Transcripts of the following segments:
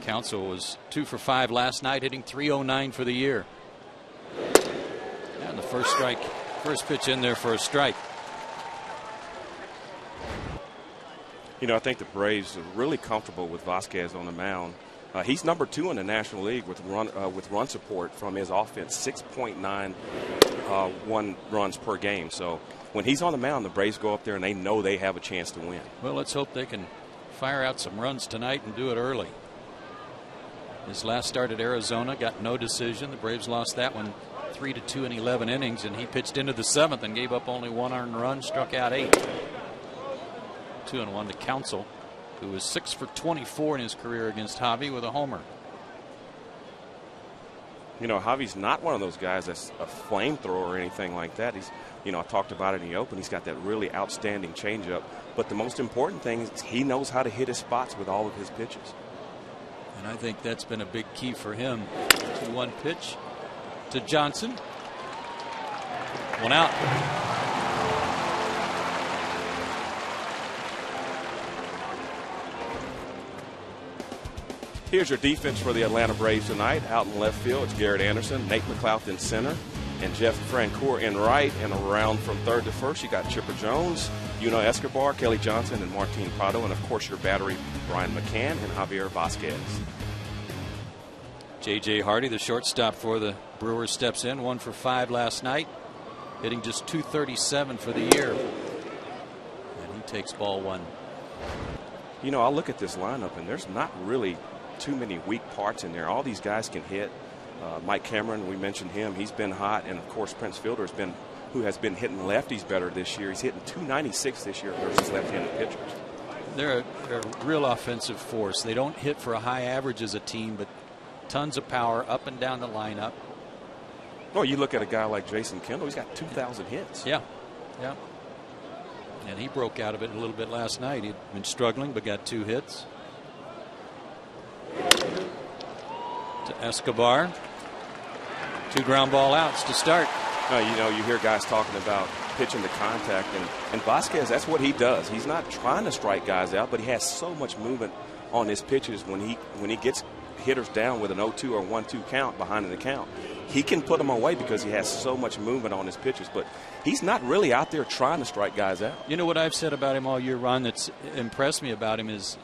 Council was 2 for 5 last night, hitting .309 for the year. And the first pitch in there for a strike. You know, I think the Braves are really comfortable with Vasquez on the mound. He's number 2 in the National League with run support from his offense, 6.91 runs per game. So when he's on the mound, the Braves go up there and they know they have a chance to win. Well, let's hope they can fire out some runs tonight and do it early. His last start at Arizona got no decision. The Braves lost that one 3-2 in 11 innings, and he pitched into the 7th and gave up only 1 earned run, struck out 8. 2-1 to Council, who was 6 for 24 in his career against Javi with a homer. You know, Javi's not one of those guys that's a flamethrower or anything like that. He's, you know, I talked about it in the open. He's got that really outstanding changeup. But the most important thing is he knows how to hit his spots with all of his pitches. And I think that's been a big key for him. 2-1 pitch to Johnson. 1 out. Here's your defense for the Atlanta Braves tonight. Out in left field, it's Garrett Anderson, Nate McLouth in center, and Jeff Francoeur in right. And around from third to first, you got Chipper Jones, Yuno Escobar, Kelly Johnson, and Martin Prado. And, of course, your battery, Brian McCann and Javier Vasquez. J.J. Hardy, the shortstop for the Brewers, steps in. 1 for 5 last night, hitting just .237 for the year. And he takes ball 1. You know, I look at this lineup, and there's not really too many weak parts in there. All these guys can hit. Mike Cameron, we mentioned him. He's been hot. And, of course, Prince Fielder who has been hitting lefties better this year. He's hitting .296 this year versus left-handed pitchers. They're a real offensive force. They don't hit for a high average as a team, but tons of power up and down the lineup. Well, you look at a guy like Jason Kendall, he's got 2,000 hits. Yeah. And he broke out of it a little bit last night. He'd been struggling, but got 2 hits. To Escobar. 2 ground ball outs to start. You know, you hear guys talking about pitching to contact, and Vasquez, that's what he does. He's not trying to strike guys out, but he has so much movement on his pitches. When he gets hitters down with an 0-2 or 1-2 count behind in the count, he can put them away because he has so much movement on his pitches. But he's not really out there trying to strike guys out. You know what I've said about him all year, Ron, that's impressed me about him is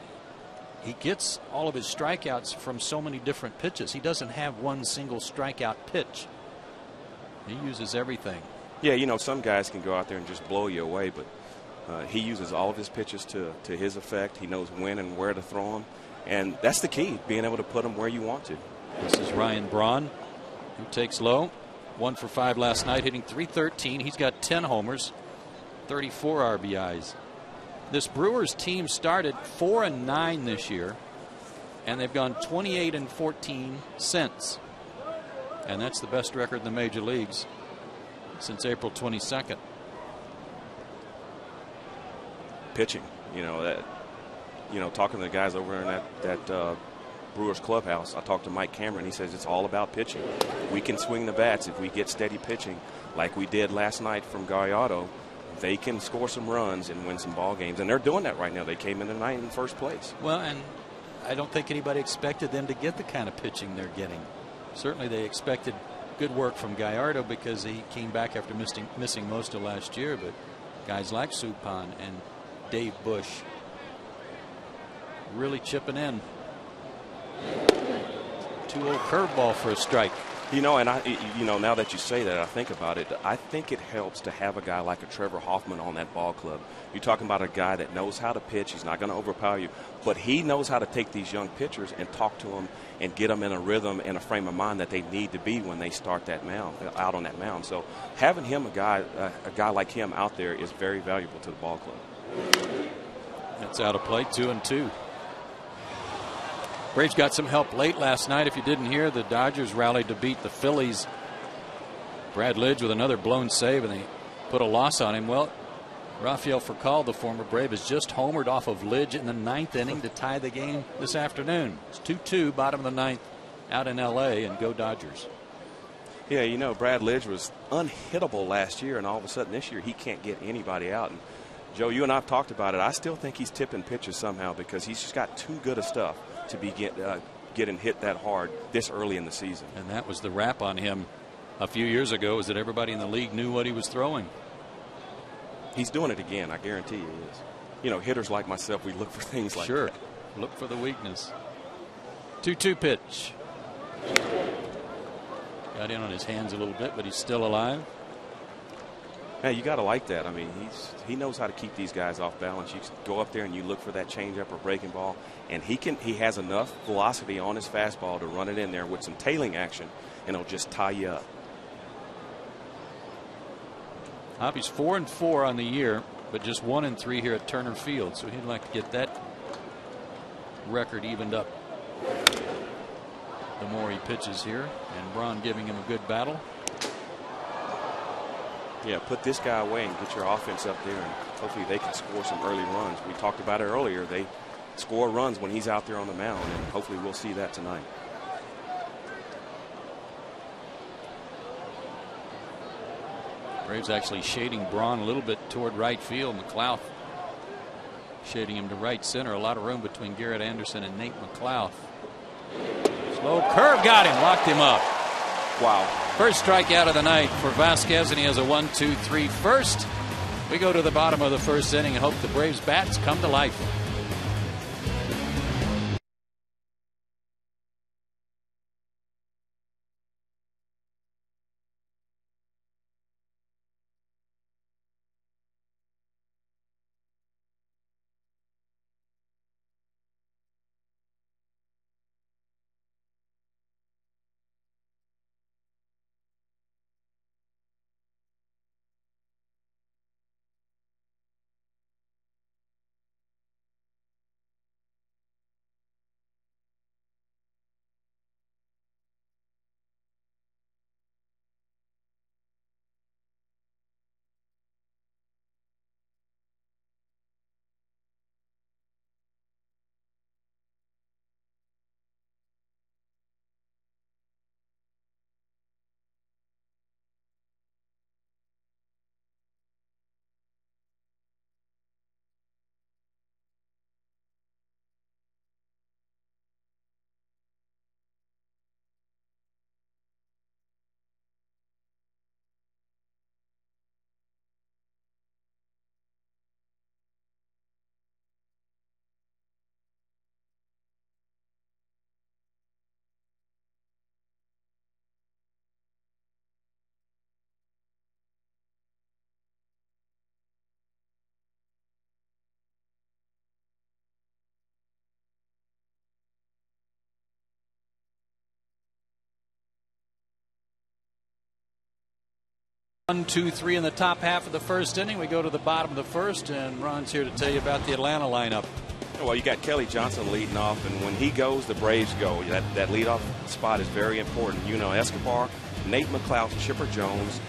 he gets all of his strikeouts from so many different pitches. He doesn't have one single strikeout pitch. He uses everything. Yeah, you know, some guys can go out there and just blow you away, but he uses all of his pitches to his effect. He knows when and where to throw them. And that's the key, being able to put them where you want to. This is Ryan Braun, who takes low. 1 for 5 last night, hitting .313. He's got 10 homers, 34 RBIs. This Brewers team started 4-9 this year, and they've gone 28-14 since. And that's the best record in the major leagues since April 22nd. Pitching, you know, talking to the guys over in that Brewers clubhouse, I talked to Mike Cameron. He says it's all about pitching. We can swing the bats if we get steady pitching like we did last night from Gallardo. They can score some runs and win some ball games, and they're doing that right now. They came in tonight in first place. Well, and I don't think anybody expected them to get the kind of pitching they're getting. Certainly they expected good work from Gallardo because he came back after missing most of last year, but guys like Supan and Dave Bush really chipping in. 2-0 curveball for a strike. You know, and now that you say that, I think about it. I think it helps to have a guy like a Trevor Hoffman on that ball club. You're talking about a guy that knows how to pitch. He's not going to overpower you, but he knows how to take these young pitchers and talk to them and get them in a rhythm and a frame of mind that they need to be when they start that mound, out on that mound. So having him, a guy like him out there is very valuable to the ball club. That's out of play. 2-2. Braves got some help late last night. If you didn't hear, the Dodgers rallied to beat the Phillies. Brad Lidge with another blown save, and they put a loss on him. Well, Rafael Furcal, the former Brave, has just homered off of Lidge in the 9th inning to tie the game this afternoon. It's 2-2, bottom of the 9th, out in L.A., and go Dodgers. Yeah, you know, Brad Lidge was unhittable last year, and all of a sudden this year he can't get anybody out. And Joe, you and I have talked about it. I still think he's tipping pitches somehow because he's just got too good of stuff to be getting hit that hard this early in the season. And that was the rap on him a few years ago, is that everybody in the league knew what he was throwing. He's doing it again. I guarantee you he is. You know, hitters like myself, we look for things like sure. that. Look for the weakness. 2-2 pitch. Got in on his hands a little bit, but he's still alive. Hey, you got to like that. I mean, he knows how to keep these guys off balance. You go up there and you look for that changeup or breaking ball, and he has enough velocity on his fastball to run it in there with some tailing action, and it'll just tie you up. Hoppy's 4-4 on the year, but just 1-3 here at Turner Field, so he'd like to get that record evened up the more he pitches here, and Braun giving him a good battle. Yeah, put this guy away and get your offense up there, and hopefully they can score some early runs. We talked about it earlier. They score runs when he's out there on the mound, and hopefully we'll see that tonight. Braves actually shading Braun a little bit toward right field. McLeod shading him to right center. A lot of room between Garrett Anderson and Nate McLeod. Slow curve got him, locked him up. Wow. First strikeout of the night for Vasquez, and he has a 1-2-3 first. We go to the bottom of the first inning and hope the Braves bats come to life. One, two, three in the top half of the first inning. We go to the bottom of the first, and Ron's here to tell you about the Atlanta lineup. Well, you got Kelly Johnson leading off, and when he goes, the Braves go. That leadoff spot is very important. You know, Escobar, Nate McLeod, Chipper Jones,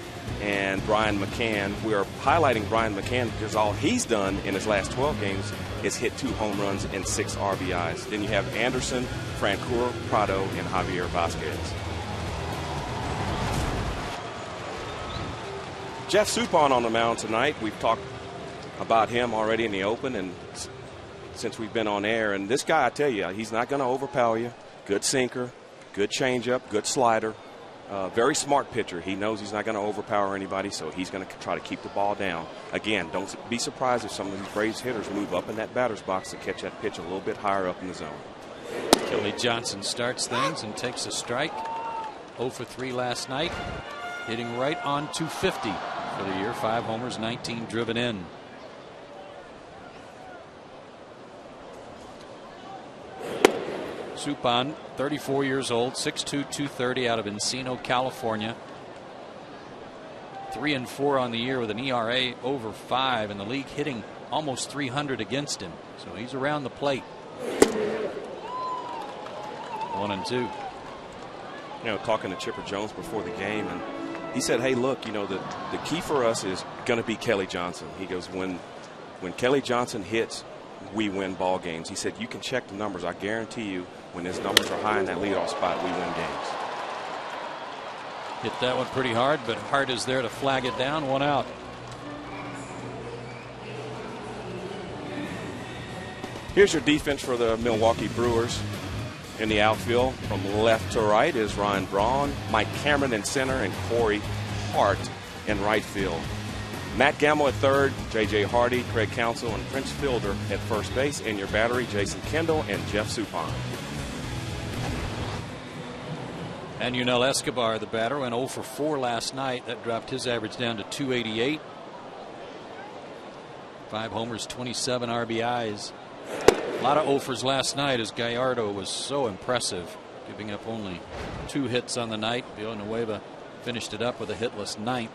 and Brian McCann. We're highlighting Brian McCann because all he's done in his last 12 games is hit 2 home runs and 6 RBIs. Then you have Anderson, Francoeur, Prado, and Javier Vasquez. Jeff Suppan on the mound tonight. We've talked about him already in the open and since we've been on air. And this guy, I tell you, he's not going to overpower you. Good sinker, good changeup, good slider. Very smart pitcher. He knows he's not going to overpower anybody, so he's going to try to keep the ball down. Again, don't be surprised if some of these Braves hitters move up in that batter's box to catch that pitch a little bit higher up in the zone. Kelly Johnson starts things and takes a strike. 0 for 3 last night. Hitting right on 250 for the year. 5 homers, 19 driven in. Suppan, 34 years old, 6'2", 230 out of Encino, California. 3-4 on the year with an ERA over 5, and the league hitting almost 300 against him. So he's around the plate. 1-2. You know, talking to Chipper Jones before the game, and he said, hey, look, you know, the key for us is going to be Kelly Johnson. He goes, when Kelly Johnson hits, we win ball games. He said, you can check the numbers. I guarantee you, when his numbers are high in that leadoff spot, we win games. Hit that one pretty hard, but Hart is there to flag it down. 1 out. Here's your defense for the Milwaukee Brewers. In the outfield, from left to right, is Ryan Braun, Mike Cameron in center, and Corey Hart in right field. Matt Gamble at third, J.J. Hardy, Craig Counsell, and Prince Fielder at first base. In your battery, Jason Kendall and Jeff Suppan. And Yunel Escobar, the batter, went 0 for 4 last night. That dropped his average down to 288. 5 homers, 27 RBIs. A lot of 0-fers last night as Gallardo was so impressive, giving up only 2 hits on the night. Villanueva finished it up with a hitless 9th.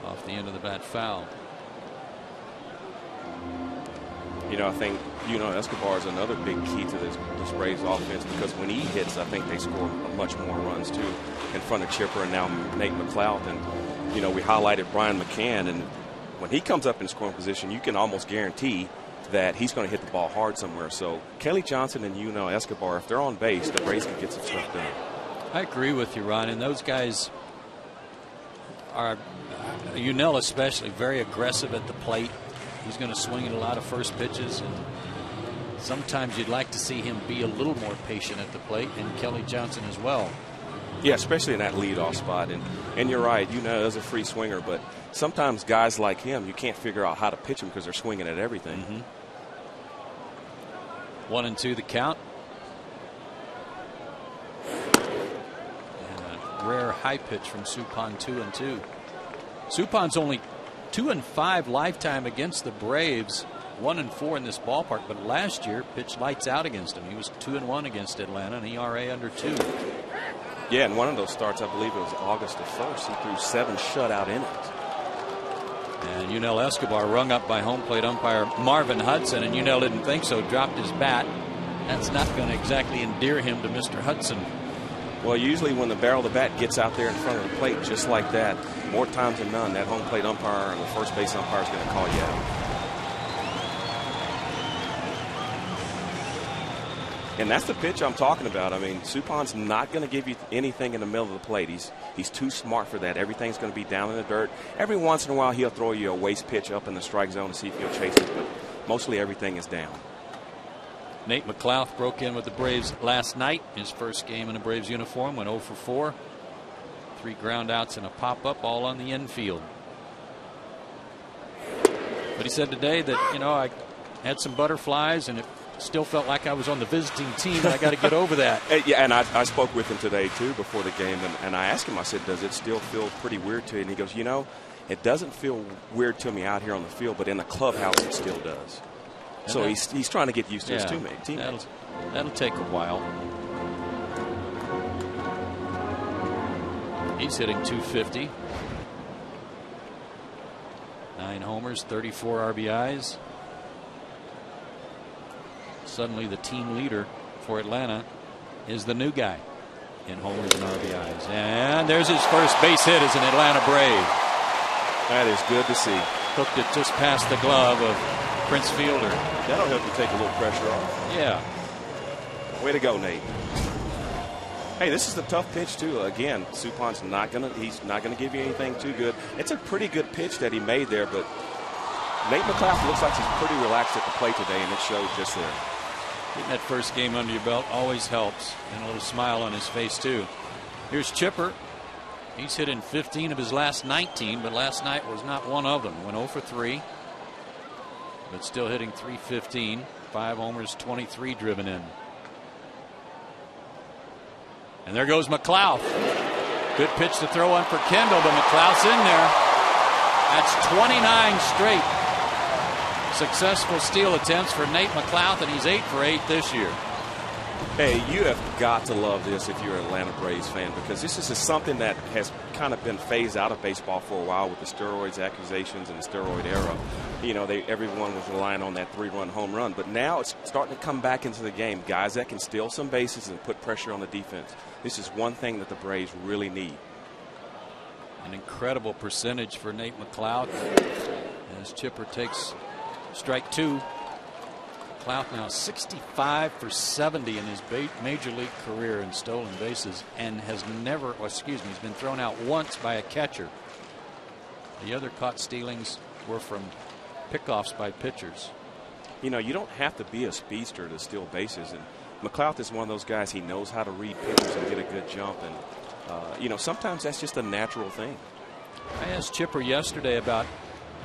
Off the end of the bat, foul. You know, I think Escobar is another big key to this Braves offense, because when he hits, I think they score much more runs too, in front of Chipper and now Nate McLouth. And we highlighted Brian McCann, and when he comes up in scoring position, you can almost guarantee that he's going to hit the ball hard somewhere. So Kelly Johnson and Escobar, if they're on base, the Braves can get some stuff done. I agree with you, Ron. And those guys are, Yunel especially, very aggressive at the plate. He's going to swing at a lot of first pitches, and sometimes you'd like to see him be a little more patient at the plate, and Kelly Johnson as well. Yeah, especially in that leadoff spot. And you're right, is a free swinger, but sometimes guys like him, you can't figure out how to pitch him because they're swinging at everything. 1-2 the count. And a rare high pitch from Suppan, 2-2. Suppan's only 2-5 lifetime against the Braves, 1-4 in this ballpark, but last year pitched lights out against him. He was 2-1 against Atlanta, an ERA under 2. Yeah, and one of those starts, I believe it was August the 1st, he threw 7 shutout innings. And Yunel Escobar rung up by home plate umpire Marvin Hudson, and Yunel didn't think so, dropped his bat. That's not going to exactly endear him to Mr. Hudson. Well, usually when the barrel of the bat gets out there in front of the plate just like that, more times than none, that home plate umpire or the first base umpire is going to call you out. And that's the pitch I'm talking about. I mean, Suppan's not going to give you anything in the middle of the plate. He's too smart for that. Everything's going to be down in the dirt. Every once in a while, he'll throw you a waste pitch up in the strike zone to see if you'll chase it, but mostly everything is down. Nate McLouth broke in with the Braves last night. His first game in a Braves uniform, went 0 for 4. 3 ground outs and a pop-up, all on the infield. But he said today that, I had some butterflies and it still felt like I was on the visiting team, and I got to get over that. Yeah, and I spoke with him today, too, before the game, and I asked him, I said, does it still feel pretty weird to you? And he goes, it doesn't feel weird to me out here on the field, but in the clubhouse it still does. And so he's trying to get used to his teammates. That'll take a while. He's hitting .250. 9 homers, 34 RBIs. Suddenly the team leader for Atlanta is the new guy in homers and RBIs. And there's his first base hit as an Atlanta Brave. That is good to see. Hooked it just past the glove of Prince Fielder. That'll help you take a little pressure off. Yeah. Way to go, Nate. Hey, this is the tough pitch too. Again, Suppan's he's not gonna give you anything too good. It's a pretty good pitch that he made there, but Nate McLouth looks like he's pretty relaxed at the plate today, and it showed just there. Getting that first game under your belt always helps, and a little smile on his face too. Here's Chipper. He's hit in 15 of his last 19, but last night was not one of them. Went 0 for 3, but still hitting .315. 5 homers, 23 driven in. And there goes McLouth. Good pitch to throw on for Kendall, but McLouth's in there. That's 29 straight successful steal attempts for Nate McLouth, and he's 8 for 8 this year. Hey, you have got to love this if you're an Atlanta Braves fan, because this is something that has kind of been phased out of baseball for a while with the steroids accusations and the steroid era. Everyone was relying on that 3-run home run, but now it's starting to come back into the game. Guys that can steal some bases and put pressure on the defense. This is one thing that the Braves really need. An incredible percentage for Nate McLouth as Chipper takes strike 2. McLeod now 65 for 70 in his major league career in stolen bases, and has never, or excuse me, he's been thrown out once by a catcher. The other caught stealings were from pickoffs by pitchers. You know, you don't have to be a speedster to steal bases, and McLeod is one of those guys. He knows how to read pitches and get a good jump, and you know, sometimes that's just a natural thing. I asked Chipper yesterday about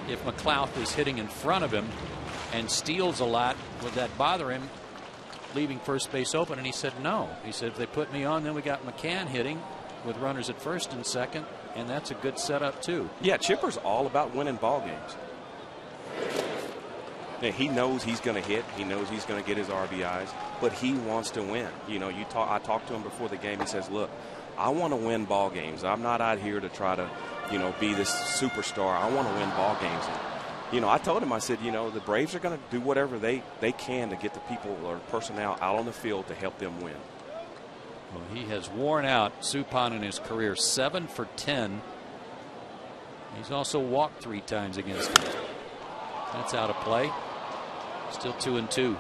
if McLeod is hitting in front of him and steals a lot, would that bother him leaving first base open? And he said no. He said if they put me on, then we got McCann hitting with runners at first and second, and that's a good setup too. Yeah, Chipper's all about winning ball games. Yeah, he knows he's going to hit. He knows he's going to get his RBIs, but he wants to win. You know, I talked to him before the game. He says, look, I want to win ball games. I'm not out here to try to, you know, be this superstar. I want to win ball games. And, you know, I told him, I said, you know, the Braves are going to do whatever they can to get the people or personnel out on the field to help them win. Well, he has worn out Suppan in his career, 7 for 10. He's also walked 3 times against him. That's out of play. Still 2-2.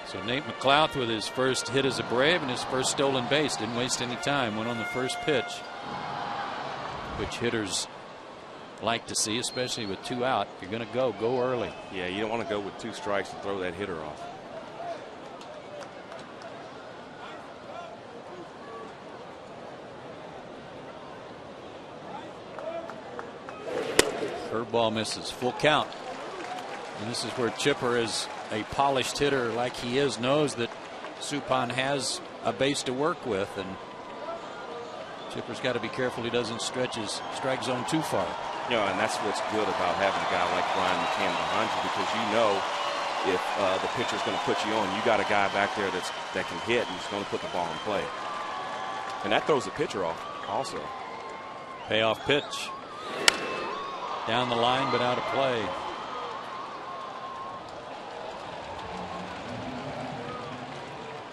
So Nate McLeod with his first hit as a Brave and his first stolen base. Didn't waste any time. Went on the first pitch, which hitters like to see, especially with 2 out. If you're going to go early. Yeah, you don't want to go with 2 strikes and throw that hitter off. Curveball misses. Full count. And this is where Chipper, is a polished hitter like he is, knows that Suppan has a base to work with, and Chipper's got to be careful he doesn't stretch his strike zone too far. You know, and that's what's good about having a guy like Brian McCann behind you, because you know if the pitcher's going to put you on, you got a guy back there that can hit and is going to put the ball in play. And that throws the pitcher off also. Payoff pitch. Down the line, but out of play.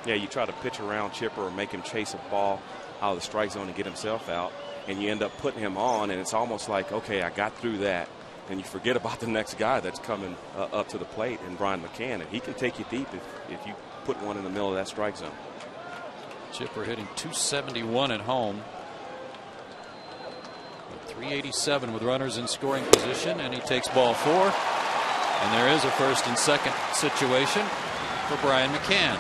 Yeah, you try to pitch around Chipper or make him chase a ball out of the strike zone and get himself out, and you end up putting him on, and it's almost like, okay, I got through that, and you forget about the next guy that's coming up to the plate, and Brian McCann, and he can take you deep if you put one in the middle of that strike zone. Chipper hitting .271 at home. 387 with runners in scoring position, and he takes ball 4, and there is a first and second situation for Brian McCann.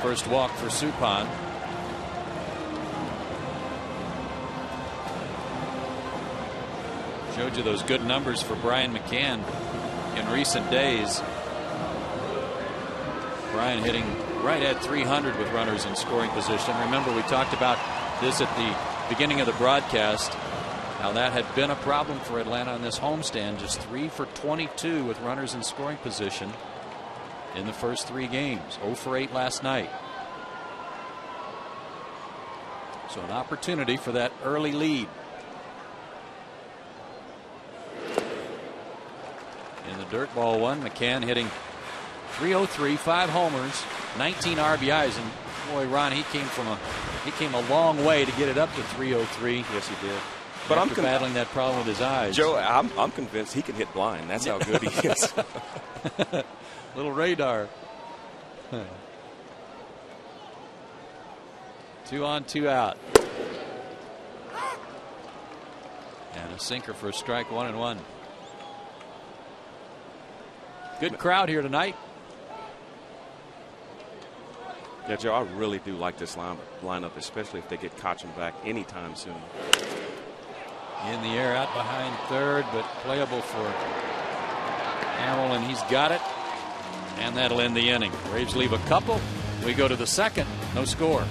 First walk for Suppan. Showed you those good numbers for Brian McCann in recent days. Brian hitting right at 300 with runners in scoring position. Remember, we talked about this at the beginning of the broadcast, how that had been a problem for Atlanta on this homestand. Just 3 for 22 with runners in scoring position in the first 3 games. 0 for 8 last night. So an opportunity for that early lead. In the dirt ball one, McCann hitting .303, 5 homers, 19 RBIs, and boy, Ron, he came a long way to get it up to .303. Yes, he did. But I'm battling that problem with his eyes. Joe, I'm convinced he can hit blind. That's how good he is. Little radar. 2 on, 2 out. And a sinker for a strike, 1-1. Good crowd here tonight. Yeah, Joe, I really do like this lineup, especially if they get Cotchin back anytime soon. In the air out behind third, but playable for Hamel, and he's got it. And that'll end the inning. Braves leave a couple. We go to the second. No score.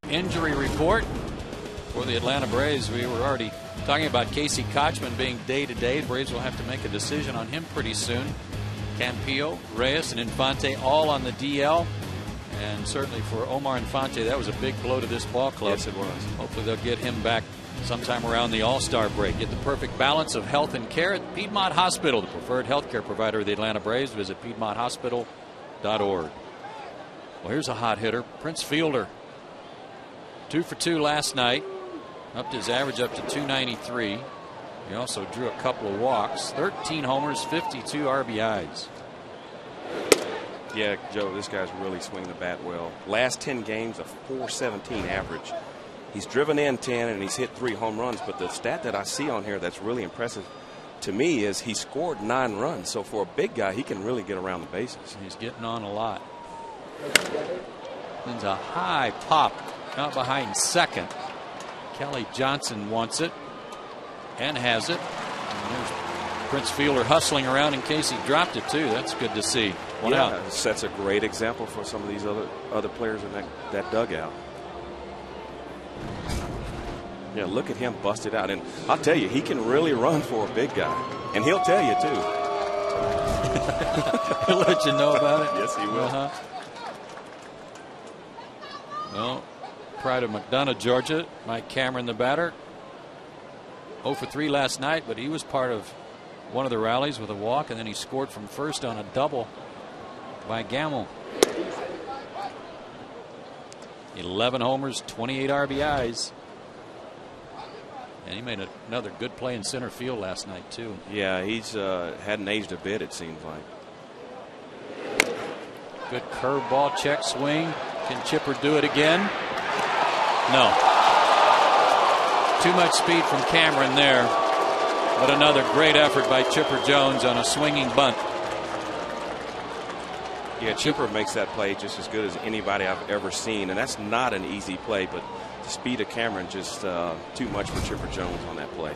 injury report for the Atlanta Braves. We were already talking about Casey Kochman being day-to-day. The Braves will have to make a decision on him pretty soon. Campillo, Reyes, and Infante all on the DL. And certainly for Omar Infante, that was a big blow to this ball club. Yes, it was. Hopefully they'll get him back sometime around the All-Star break. Get the perfect balance of health and care at Piedmont Hospital, the preferred health care provider of the Atlanta Braves. Visit piedmonthospital.org. Well, here's a hot hitter, Prince Fielder. 2 for 2 last night. Upped his average up to 293. He also drew a couple of walks. 13 homers, 52 RBIs. Yeah, Joe, this guy's really swinging the bat well. Last 10 games, a 417 average. He's driven in 10 and he's hit 3 home runs. But the stat that I see on here that's really impressive to me is he scored 9 runs. So for a big guy, he can really get around the bases. He's getting on a lot. There's a high pop out behind second. Kelly Johnson wants it and has it. And there's Prince Fielder hustling around in case he dropped it too. That's good to see. One out. It sets a great example for some of these other players in that dugout. Yeah, look at him bust it out. And I'll tell you, he can really run for a big guy. And he'll tell you too. He'll let you know about it. Yes, he will. Well, Pride of McDonough, Georgia. Mike Cameron, the batter. 0 for 3 last night, but he was part of one of the rallies with a walk, and then he scored from first on a double by Gamble. 11 homers, 28 RBIs. And he made another good play in center field last night, too. Yeah, he's hadn't aged a bit, it seems like. Good curveball check swing. Can Chipper do it again? No. Too much speed from Cameron there. But another great effort by Chipper Jones on a swinging bunt. Yeah, Chipper makes that play just as good as anybody I've ever seen. And that's not an easy play, but the speed of Cameron just too much for Chipper Jones on that play.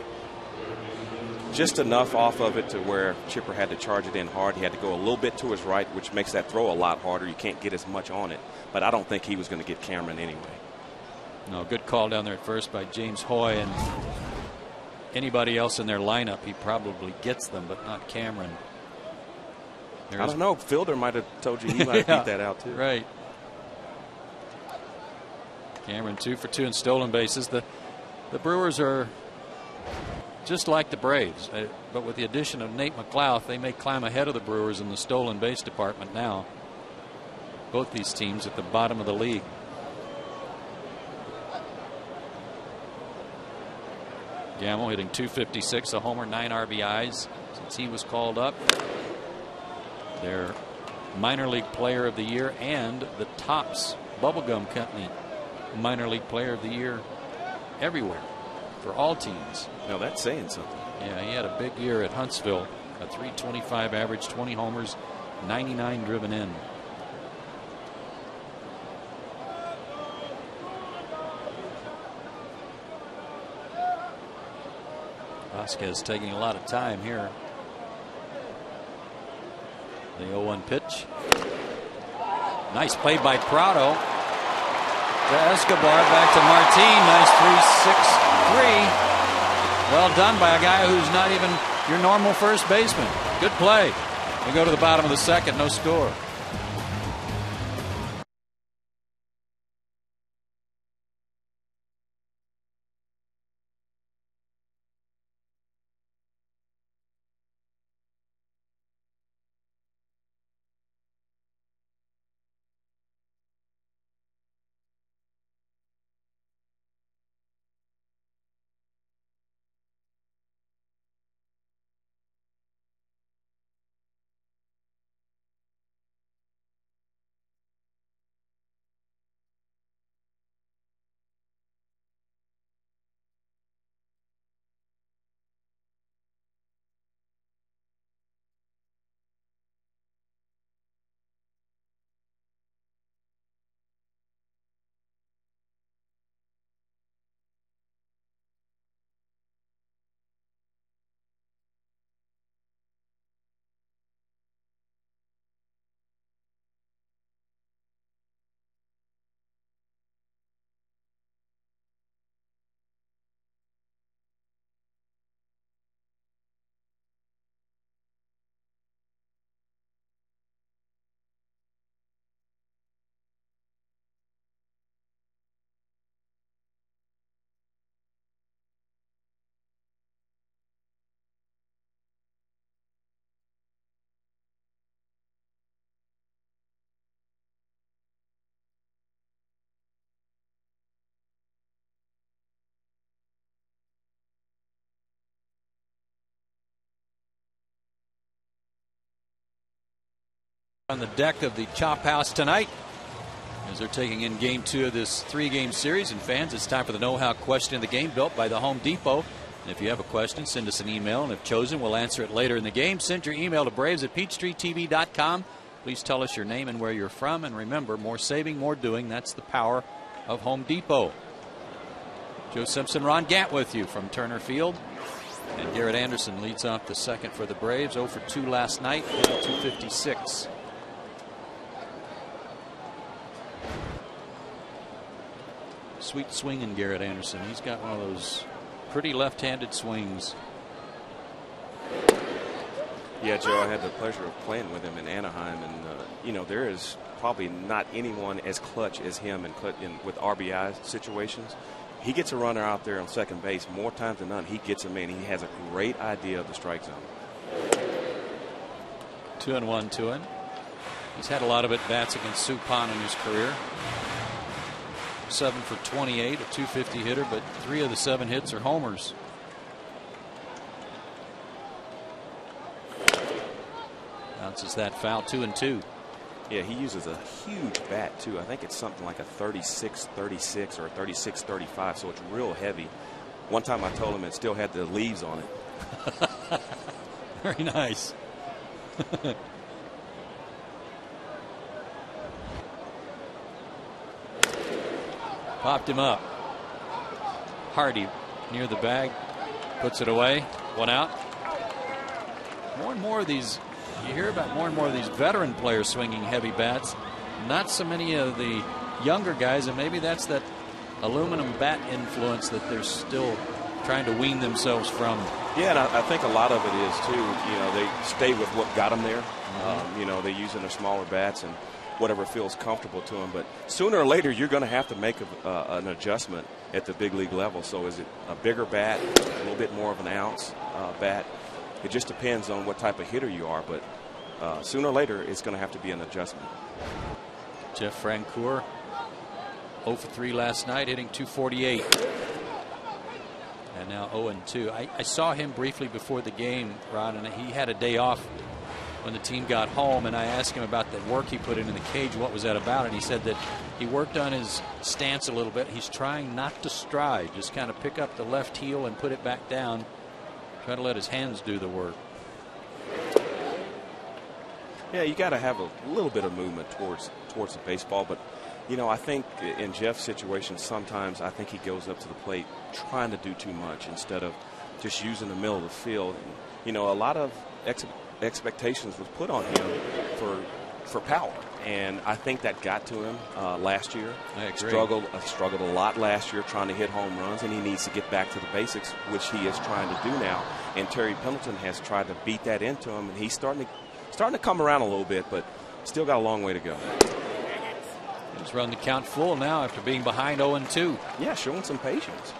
Just enough off of it to where Chipper had to charge it in hard. He had to go a little bit to his right, which makes that throw a lot harder. You can't get as much on it. But I don't think he was going to get Cameron anyway. No, good call down there at first by James Hoy. And anybody else in their lineup, he probably gets them, but not Cameron. I don't know. Fielder might have told you he might beat that out too. Right. Cameron 2 for 2 in stolen bases. The Brewers are just like the Braves, but with the addition of Nate McLouth, they may climb ahead of the Brewers in the stolen base department now. Both these teams at the bottom of the league. Gamble hitting .256, a homer, 9 RBIs since he was called up. Their minor league player of the year and the Topps Bubblegum Company minor league player of the year everywhere for all teams. Now that's saying something. Yeah, he had a big year at Huntsville. A .325 average, 20 homers, 99 driven in. Vasquez taking a lot of time here. The 0-1 pitch. Nice play by Prado. To Escobar, back to Martin. Nice 3-6-3. Well done by a guy who's not even your normal first baseman. Good play. We go to the bottom of the second, no score. on the deck of the Chop House tonight as they're taking in game 2 of this 3-game series. And fans, it's time for the know-how question of the game, built by the Home Depot. And if you have a question, send us an email, and if chosen, we'll answer it later in the game. Send your email to braves@peachtreetv.com. Please tell us your name and where you're from, and remember, more saving, more doing. That's the power of Home Depot. Joe Simpson, Ron Gant with you from Turner Field. And Garrett Anderson leads off the second for the Braves. 0 for 2 last night, hitting .256. Sweet swinging Garrett Anderson. He's got one of those pretty left-handed swings. Yeah, Joe, I had the pleasure of playing with him in Anaheim, and you know, there is probably not anyone as clutch as him with RBI situations. He gets a runner out there on second base more times than none. He gets him in. He has a great idea of the strike zone. 2-1 to him. He's had a lot of at-bats against Suppan in his career. 7 for 28, a .250 hitter, but 3 of the 7 hits are homers. Bounces that foul. 2-2. Yeah, he uses a huge bat too. I think it's something like a 36-36 or a 36-35, so it's real heavy. One time I told him it still had the leaves on it. Very nice. Popped him up. Hardy near the bag, puts it away. 1 out. More and more of these, you hear about more and more of these veteran players swinging heavy bats. Not so many of the younger guys, and maybe that's that aluminum bat influence that they're still trying to wean themselves from. Yeah, and I think a lot of it is too, you know, they stay with what got them there. You know, they're using their smaller bats and whatever feels comfortable to them. But sooner or later, you're going to have to make an adjustment at the big league level. So is it a bigger bat, a little bit more of an ounce bat? It just depends on what type of hitter you are. But sooner or later, it's going to have to be an adjustment. Jeff Francoeur, 0 for 3 last night, hitting .248. And now 0-2. I saw him briefly before the game, Rod, and he had a day off when the team got home, and I asked him about the work he put in the cage. What was that about? And he said that he worked on his stance a little bit. He's trying not to stride, just kind of pick up the left heel and put it back down, try to let his hands do the work. Yeah, you got to have a little bit of movement towards the baseball, but you know, I think in Jeff's situation, sometimes I think he goes up to the plate trying to do too much instead of just using the middle of the field. And, you know, a lot of expectations was put on him for power, and I think that got to him last year. I agree. Struggled a lot last year trying to hit home runs, and he needs to get back to the basics, which he is trying to do now. And Terry Pendleton has tried to beat that into him, and he's starting to come around a little bit, but still got a long way to go. Just run the count full now after being behind 0-2. Yeah, showing some patience.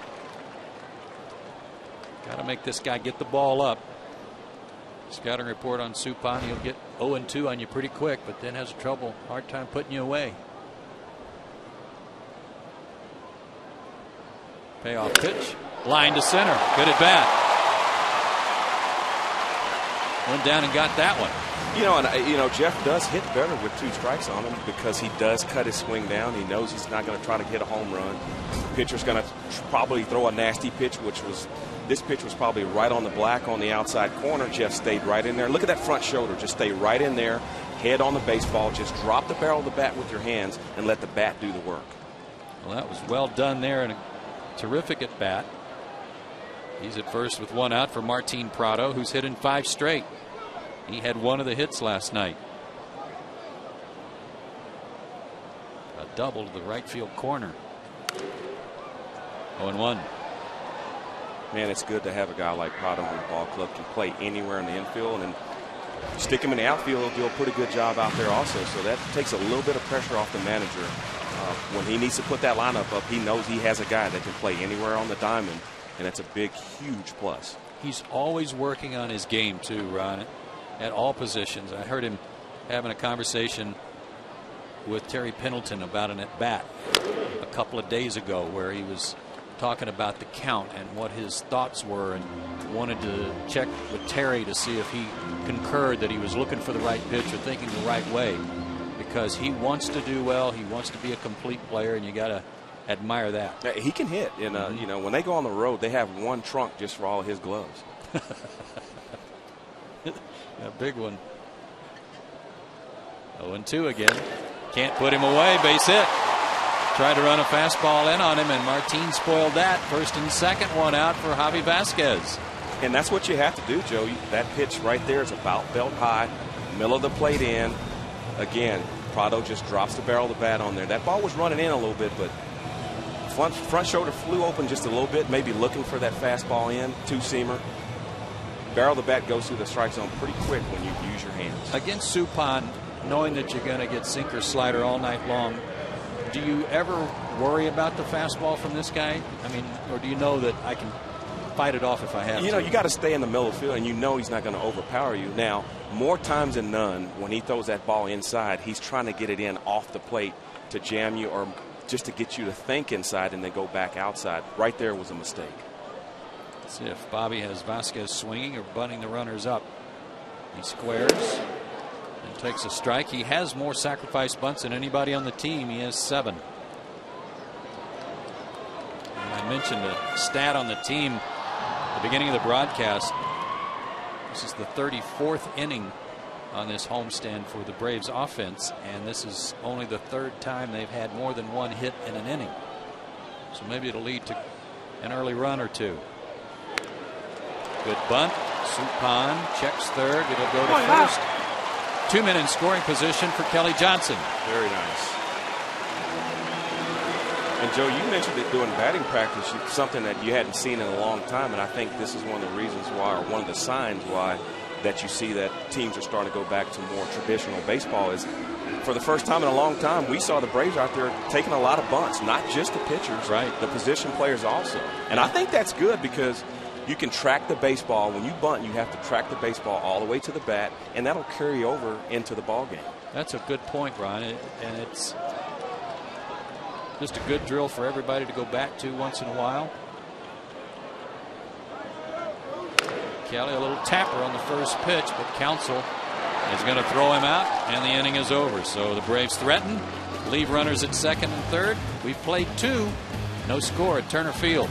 Got to make this guy get the ball up. Scouting report on Suppan, he'll get 0-2 on you pretty quick, but then has hard time putting you away. Payoff pitch, line to center, good at bat. Went down and got that one. You know, Jeff does hit better with 2 strikes on him because he does cut his swing down. He knows he's not going to try to hit a home run. The pitcher's going to probably throw a nasty pitch, this pitch was probably right on the black on the outside corner. Jeff stayed right in there. Look at that front shoulder. Just stay right in there, head on the baseball. Just drop the barrel of the bat with your hands and let the bat do the work. Well, that was well done there, and a terrific at bat. He's at first with 1 out for Martin Prado, who's hit in 5 straight. He had 1 of the hits last night. A double to the right field corner. 0-1. Man, it's good to have a guy like Prado on the ball club, can play anywhere in the infield, and stick him in the outfield, he'll do a pretty good job out there also. So that takes a little bit of pressure off the manager. When he needs to put that lineup up, he knows he has a guy that can play anywhere on the diamond, and that's a big, huge plus. He's always working on his game too, Ron, at all positions. I heard him having a conversation with Terry Pendleton about an at-bat a couple of days ago where he was talking about the count and what his thoughts were, and wanted to check with Terry to see if he concurred that he was looking for the right pitch or thinking the right way, because he wants to do well. He wants to be a complete player, and you got to admire that. He can hit, and you know, when they go on the road, they have one trunk just for all of his gloves. A big one. 0-2 again. Can't put him away. Base hit. Tried to run a fastball in on him, and Martin spoiled that. First and second, one out for Javi Vasquez. And that's what you have to do, Joe. That pitch right there is about belt high, middle of the plate in. Again, Prado just drops the barrel of the bat on there. That ball was running in a little bit, but front shoulder flew open just a little bit, maybe looking for that fastball in, two-seamer. Barrel of the bat goes through the strike zone pretty quick when you use your hands. Against Suppan, knowing that you're going to get sinker slider all night long, do you ever worry about the fastball from this guy? I mean, or do you know that I can fight it off if I have to? You know, you got to stay in the middle of the field, and you know he's not going to overpower you. Now, more times than none, when he throws that ball inside, he's trying to get it in off the plate to jam you or just to get you to think inside and then go back outside. Right there was a mistake. Let's see if Bobby has Vasquez swinging or bunting the runners up. He squares and takes a strike. He has more sacrifice bunts than anybody on the team. He has 7. And I mentioned a stat on the team at the beginning of the broadcast. This is the 34th inning on this homestand for the Braves offense, and this is only the 3rd time they've had more than 1 hit in an inning. So maybe it'll lead to an early run or 2. Good bunt. Suppan checks third. It'll go to first. 2 men in scoring position for Kelly Johnson. Very nice. And Joe, you mentioned it during batting practice, something that you hadn't seen in a long time, and I think this is one of the reasons why, or one of the signs why, that you see that teams are starting to go back to more traditional baseball. Is for the first time in a long time, we saw the Braves out there taking a lot of bunts, not just the pitchers, right, the position players also. And I think that's good because you can track the baseball. When you bunt, you have to track the baseball all the way to the bat, and that'll carry over into the ball game. That's a good point, Ron, and it's just a good drill for everybody to go back to once in a while. Kelly, a little tapper on the first pitch, but Counsell is going to throw him out, and the inning is over. So the Braves threaten, leave runners at second and third. We've played 2, no score at Turner Field.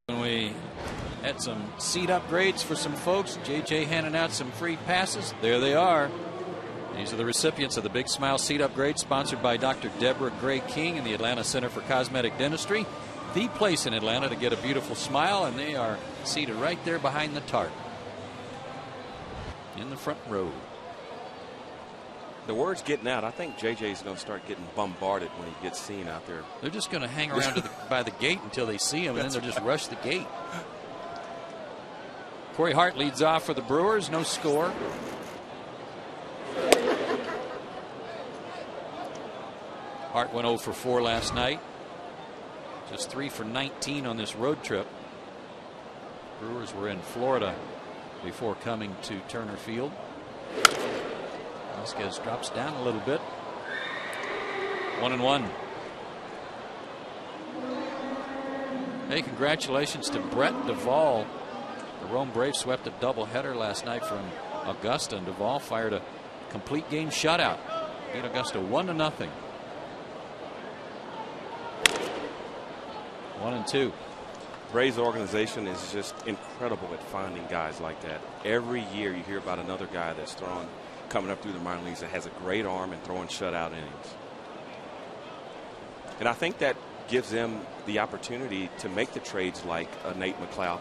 We had some seat upgrades for some folks. JJ handing out some free passes. There they are. These are the recipients of the Big Smile seat upgrade, sponsored by Dr. Deborah Gray King and the Atlanta Center for Cosmetic Dentistry. The place in Atlanta to get a beautiful smile, and they are seated right there behind the tarp in the front row. The word's getting out. I think JJ's going to start getting bombarded when he gets seen out there. They're just going to hang around by the gate until they see him, and then they'll just rush the gate. Corey Hart leads off for the Brewers. No score. Hart went 0 for 4 last night. Just 3 for 19 on this road trip. Brewers were in Florida before coming to Turner Field. Vasquez drops down a little bit. 1-1. Hey, congratulations to Brett Duvall. The Rome Braves swept a doubleheader last night from Augusta, and Duvall fired a complete game shutout. Beat Augusta 1-0. 1-2. Braves organization is just incredible at finding guys like that. Every year you hear about another guy that's throwing, coming up through the minor leagues that has a great arm and throwing shutout innings. And I think that gives them the opportunity to make the trades like Nate McLeod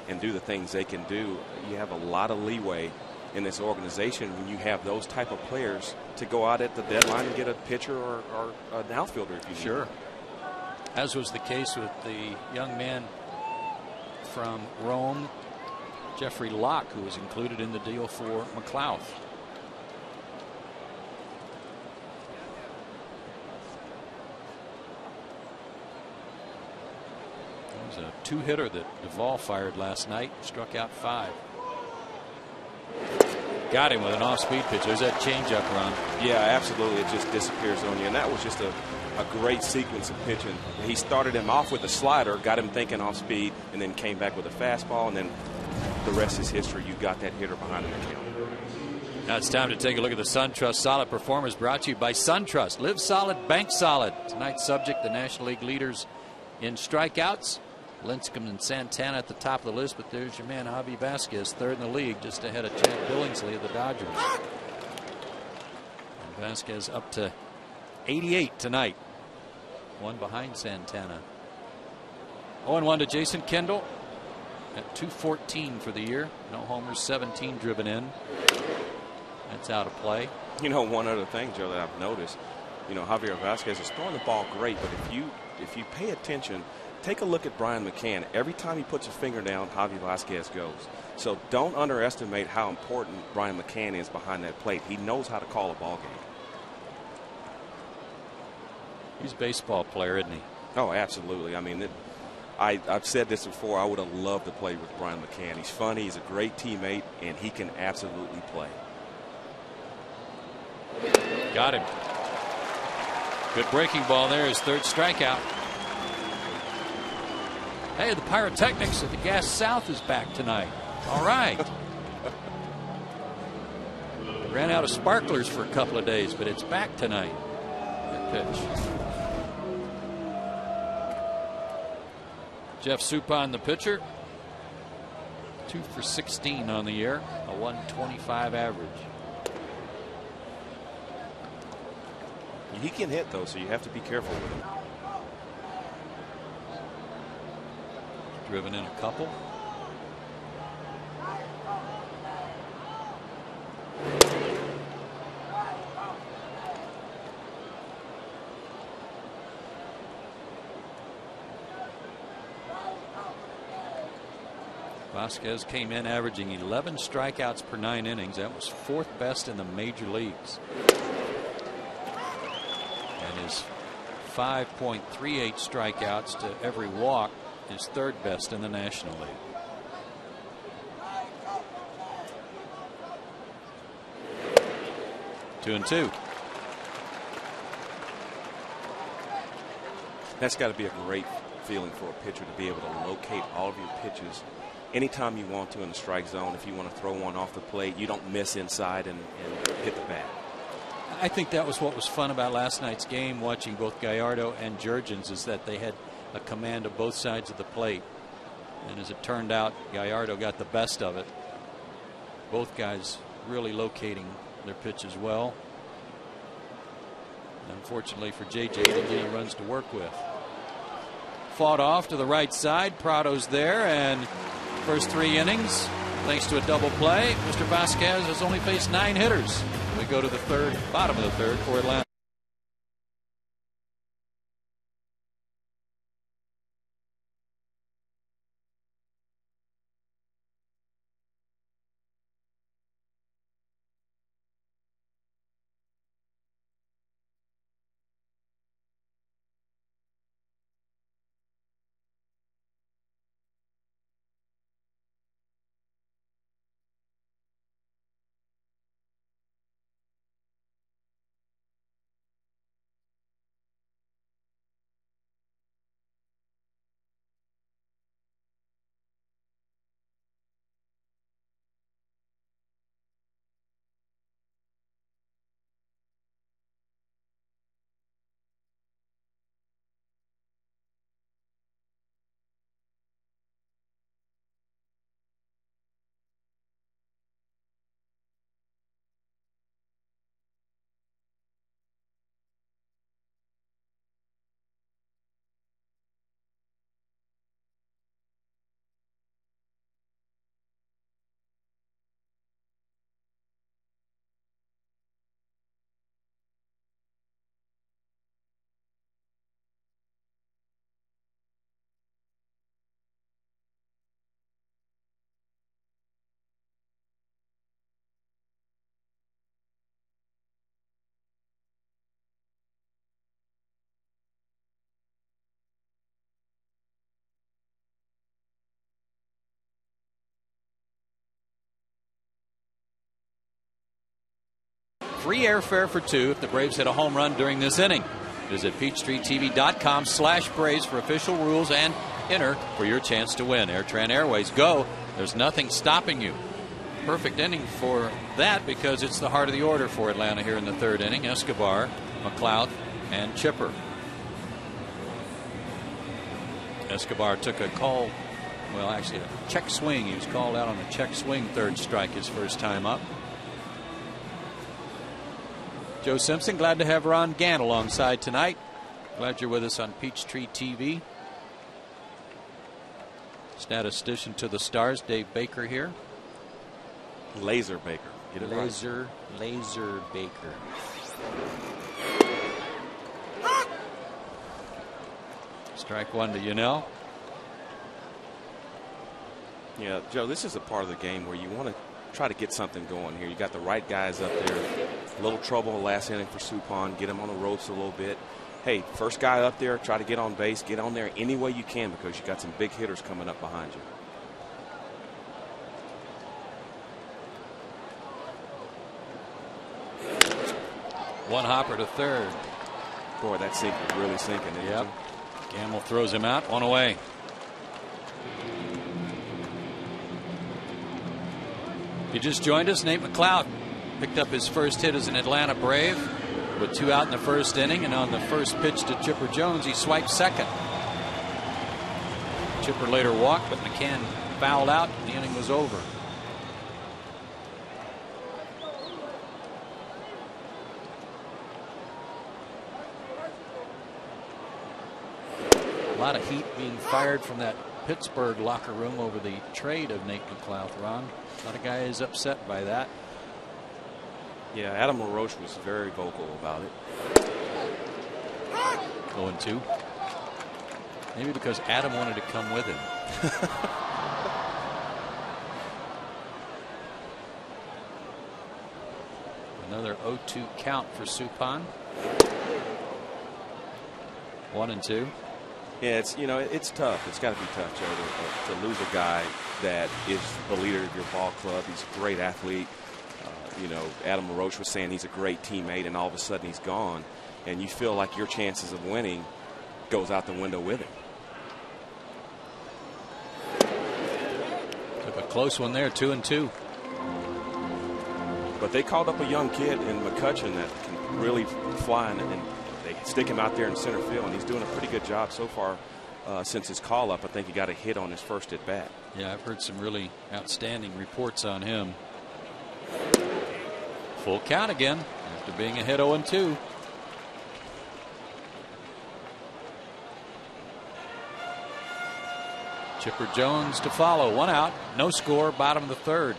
and do the things they can do. You have a lot of leeway in this organization when you have those type of players to go out at the deadline and get a pitcher or an outfielder if you need. Sure. As was the case with the young man from Rome, Jeffrey Locke, who was included in the deal for McLeod. It was a two-hitter that Duvall fired last night, struck out 5. Got him with an off-speed pitch. There's that changeup, Ron. Yeah, absolutely. It just disappears on you, and that was just a great sequence of pitching. He started him off with a slider, got him thinking off speed, and then came back with a fastball, and then the rest is history. You got that hitter behind him. Now it's time to take a look at the SunTrust Solid Performers, brought to you by SunTrust. Live solid, bank solid. Tonight's subject, the National League leaders in strikeouts. Lincecum and Santana at the top of the list, but there's your man Javi Vasquez, third in the league, just ahead of Chad Billingsley of the Dodgers. And Vasquez up to 88 tonight. One behind Santana. 0-1 to Jason Kendall at 214 for the year. No homers, 17 driven in. That's out of play. You know, one other thing, Joe, that I've noticed, you know, Javier Vasquez is throwing the ball great, but if you pay attention, take a look at Brian McCann. Every time he puts a finger down, Javier Vasquez goes. So don't underestimate how important Brian McCann is behind that plate. He knows how to call a ball game. He's a baseball player, isn't he? Oh, absolutely. I mean, I've said this before. I would have loved to play with Brian McCann. He's funny. He's a great teammate, and he can absolutely play. Got him. Good breaking ball there. His third strikeout. Hey, the pyrotechnics at the Gas South is back tonight. All right. Ran out of sparklers for a couple of days, but it's back tonight. Good pitch. Jeff Suppan, the pitcher. 2 for 16 on the year, a 125 average. He can hit, though, so you have to be careful with him. Driven in a couple. Vasquez came in averaging 11 strikeouts per 9 innings. That was 4th best in the major leagues. And his 5.38 strikeouts to every walk is 3rd best in the National League. Two and two. That's got to be a great feeling for a pitcher to be able to locate all of your pitches anytime you want to in the strike zone. If you want to throw one off the plate, you don't miss inside and hit the bat. I think that was what was fun about last night's game, watching both Gallardo and Jurgens, is that they had a command of both sides of the plate. And as it turned out, Gallardo got the best of it. Both guys really locating their pitches well. And unfortunately for JJ, didn't get any runs to work with. Fought off to the right side. Prado's there, and first 3 innings, thanks to a double play, Mr. Vasquez has only faced 9 hitters. We go to the bottom of the 3rd for Atlanta. free airfare for 2 if the Braves hit a home run during this inning. Visit PeachTreeTV.com/Braves for official rules and enter for your chance to win. AirTran Airways, go. There's nothing stopping you. Perfect inning for that because it's the heart of the order for Atlanta here in the 3rd inning. Escobar, McLeod, and Chipper. Escobar took a call, well, actually a check swing. He was called out on a check swing, 3rd strike, his first time up. Joe Simpson, glad to have Ron Gant alongside tonight. Glad you're with us on Peachtree TV. Statistician to the Stars, Dave Baker here. Laser Baker. Get it Laser Baker. Strike 1 to Yunel. Yeah, Joe, this is a part of the game where you want to try to get something going here. You got the right guys up there. A little trouble last inning for Suppan. Get him on the ropes a little bit. Hey, first guy up there, try to get on base. Get on there any way you can because you got some big hitters coming up behind you. One hopper to 3rd. Boy, that sinker really sinking. Yep. Gamble throws him out. 1 away. If you just joined us, Nate McLeod picked up his first hit as an Atlanta Brave with 2 out in the 1st inning, and on the first pitch to Chipper Jones, he swiped 2nd. Chipper later walked, but McCann fouled out. The inning was over. A lot of heat being fired from that Pittsburgh locker room over the trade of Nate McLeod, Ron. A lot of guys upset by that. Yeah, Adam LaRoche was very vocal about it. 0-2. Maybe because Adam wanted to come with him. Another 0-2 count for Suppan. 1-2. Yeah, it's tough. It's got to be tough, Joe, to lose a guy that is the leader of your ball club. He's a great athlete. Adam LaRoche was saying he's a great teammate, and all of a sudden he's gone, and you feel like your chances of winning goes out the window with him. Took a close one there, 2-2. But they called up a young kid in McCutcheon that can really fly, and they stick him out there in center field, and he's doing a pretty good job so far since his call up. I think he got a hit on his first at bat. Yeah, I've heard some really outstanding reports on him. Full count again after being ahead 0-2. Chipper Jones to follow. 1 out, no score, bottom of the 3rd.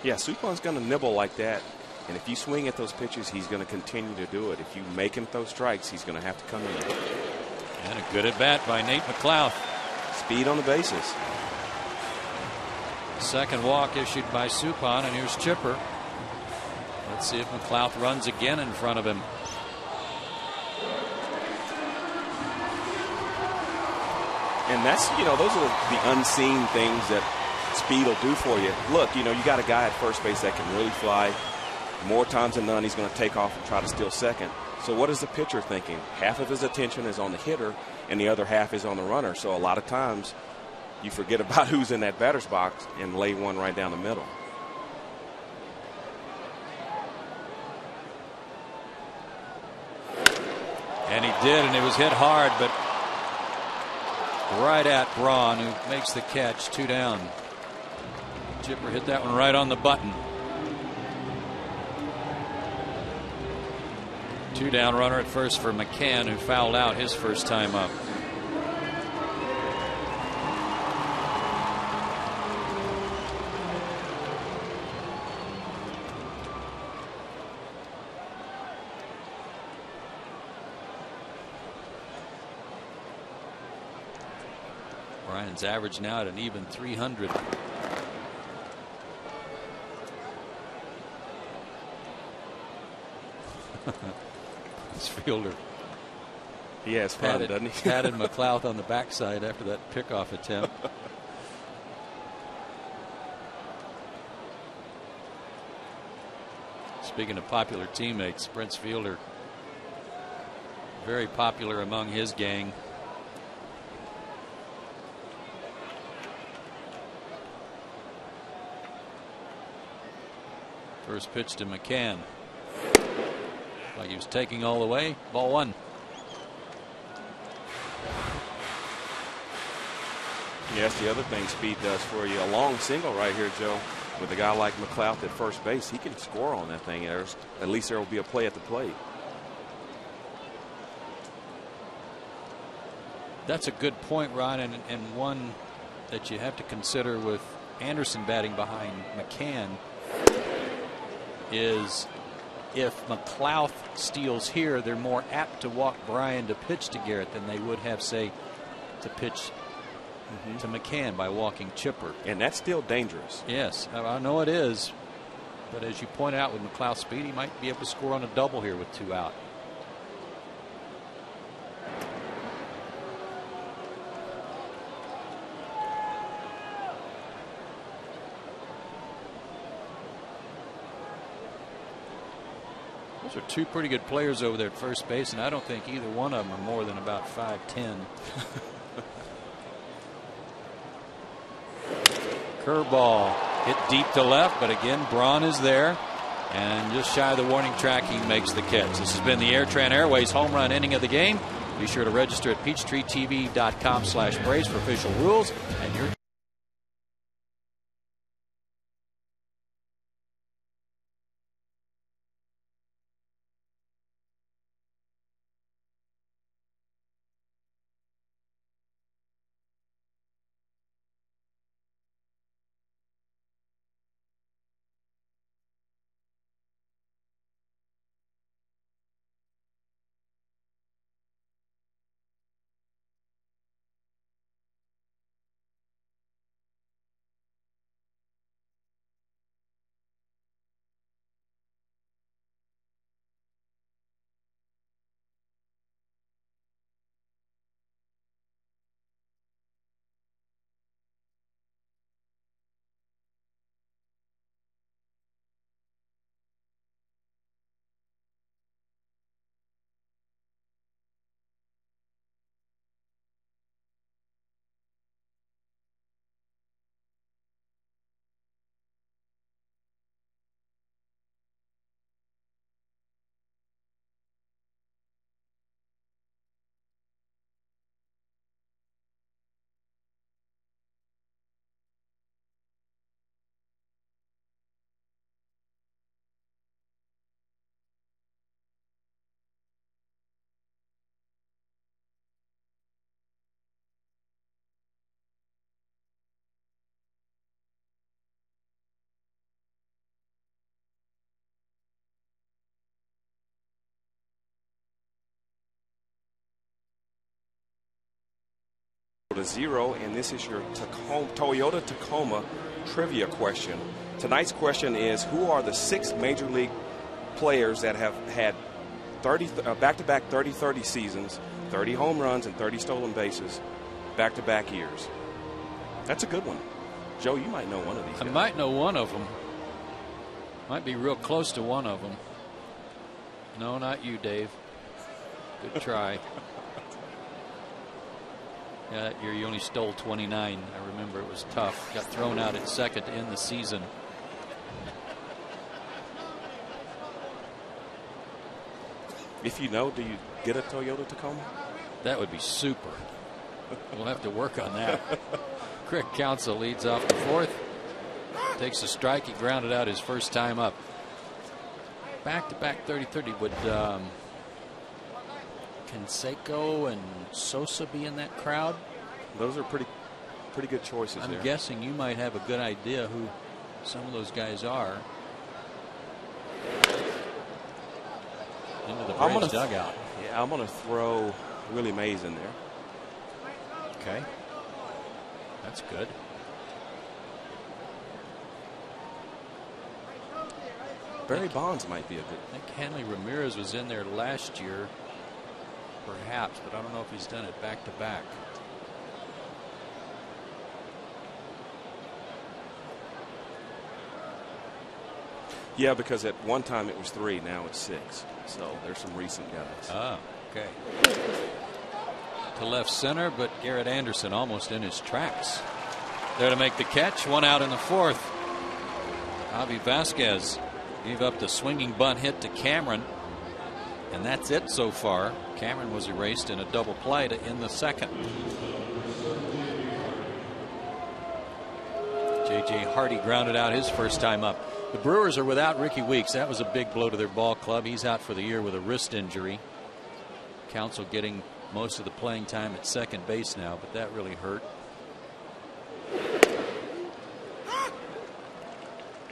Yeah, Suppan's going to nibble like that. And if you swing at those pitches, he's going to continue to do it. If you make him throw strikes, he's going to have to come in. And a good at bat by Nate McLeod. Speed on the bases. Second walk issued by Suppan, and here's Chipper. Let's see if McLeod runs again in front of him. And that's, those are the unseen things that speed will do for you. Look, you got a guy at first base that can really fly. More times than none, he's going to take off and try to steal second. So what is the pitcher thinking? Half of his attention is on the hitter, and the other half is on the runner. So a lot of times you forget about who's in that batter's box and lay one right down the middle. And he did, and it was hit hard, but right at Braun, who makes the catch. 2 down. Chipper hit that one right on the button. 2 down, runner at first for McCann, who fouled out his first time up. Ryan's average now at an even 300. This fielder. He has fun, doesn't he? Patted McLeod on the backside after that pickoff attempt. Speaking of popular teammates, Prince Fielder, very popular among his gang. First pitch to McCann. Like he was taking all the way. Ball one. Yes, the other thing speed does for you. A long single right here, Joe. With a guy like McLeod at first base, he can score on that thing. At least there will be a play at the plate. That's a good point, Ron, and one that you have to consider with Anderson batting behind McCann is if McLeod steals here, they're more apt to walk Bryan to pitch to Garrett than they would have, say, to pitch to McCann by walking Chipper. And that's still dangerous. Yes, I know it is. But as you point out with McLeod's speed, he might be able to score on a double here with 2 out. Those are 2 pretty good players over there at first base, and I don't think either one of them are more than about 5'10". Curveball hit deep to left, but again Braun is there, and just shy of the warning track, he makes the catch. This has been the Airtran Airways home run inning of the game. Be sure to register at peachtreetv.com/Braves for official rules and your to 0, and this is your Toyota Tacoma trivia question. Tonight's question is, who are the 6 major league players that have had back-to-back 30-30 seasons, 30 home runs and 30 stolen bases, back-to-back years? That's a good one. Joe, you might know one of these guys. I might know one of them. Might be real close to one of them. No, not you, Dave. Good try. Yeah, that year you only stole 29. I remember it was tough. Got thrown out at second to end the season. If you know, do you get a Toyota Tacoma? That would be super. We'll have to work on that. Craig Counsell leads off the 4th. Takes a strike. He grounded out his first time up. Back-to-back 30-30. Would Canseco and Sosa be in that crowd? Those are pretty good choices. I'm there. guessing you might have a good idea who some of those guys are. Into the Braves dugout. Yeah, I'm going to throw Willie Mays in there. Okay. That's good. Barry Bonds might be a good. I think Hanley Ramirez was in there last year. Perhaps, but I don't know if he's done it back to back. Yeah, because at one time it was 3, now it's 6. So there's some recent guys. Oh, okay. To left center, but Garrett Anderson almost in his tracks. There to make the catch. 1 out in the 4th. Javi Vasquez gave up the swinging bunt hit to Cameron. And that's it so far. Cameron was erased in a double play to end the 2nd. J.J. Hardy grounded out his first time up. The Brewers are without Ricky Weeks. That was a big blow to their ball club. He's out for the year with a wrist injury. Counsell getting most of the playing time at second base now, but that really hurt.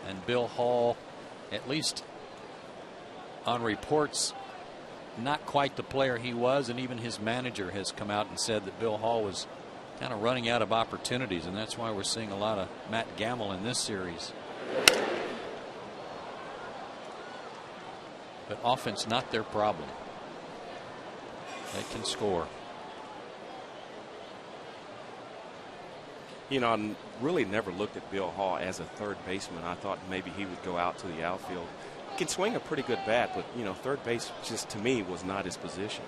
And Bill Hall, at least on reports, not quite the player he was, and even his manager has come out and said that Bill Hall was kind of running out of opportunities, and that's why we're seeing a lot of Matt Gamble in this series. But offense not their problem. They can score. You know, I really never looked at Bill Hall as a third baseman. I thought maybe he would go out to the outfield. He can swing a pretty good bat, but, you know, third base just to me was not his position.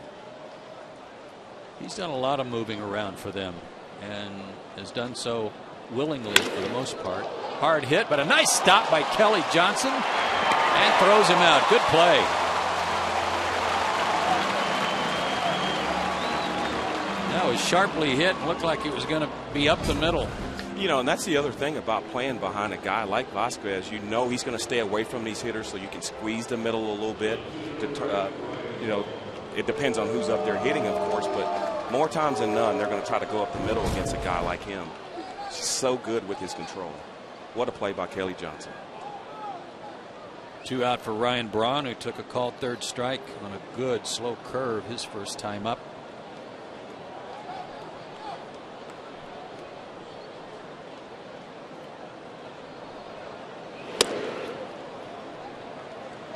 He's done a lot of moving around for them and has done so willingly for the most part. Hard hit, but a nice stop by Kelly Johnson and throws him out. Good play. That was sharply hit and looked like it was going to be up the middle. You know, and that's the other thing about playing behind a guy like Vasquez. You know he's going to stay away from these hitters, so you can squeeze the middle a little bit. You know, it depends on who's up there hitting, of course, but more times than none, they're going to try to go up the middle against a guy like him. He's so good with his control. What a play by Kelly Johnson. 2 out for Ryan Braun, who took a called third strike on a good slow curve his first time up.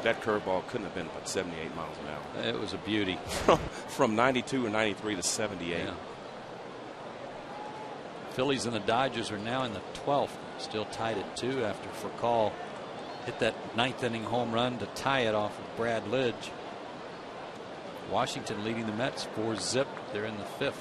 That curveball couldn't have been but 78 miles an hour. It was a beauty. From 92 or 93 to 78. Yeah. Phillies and the Dodgers are now in the 12th, still tied at 2 after Furcal hit that 9th inning home run to tie it off of Brad Lidge. Washington leading the Mets 4-0. They're in the 5th.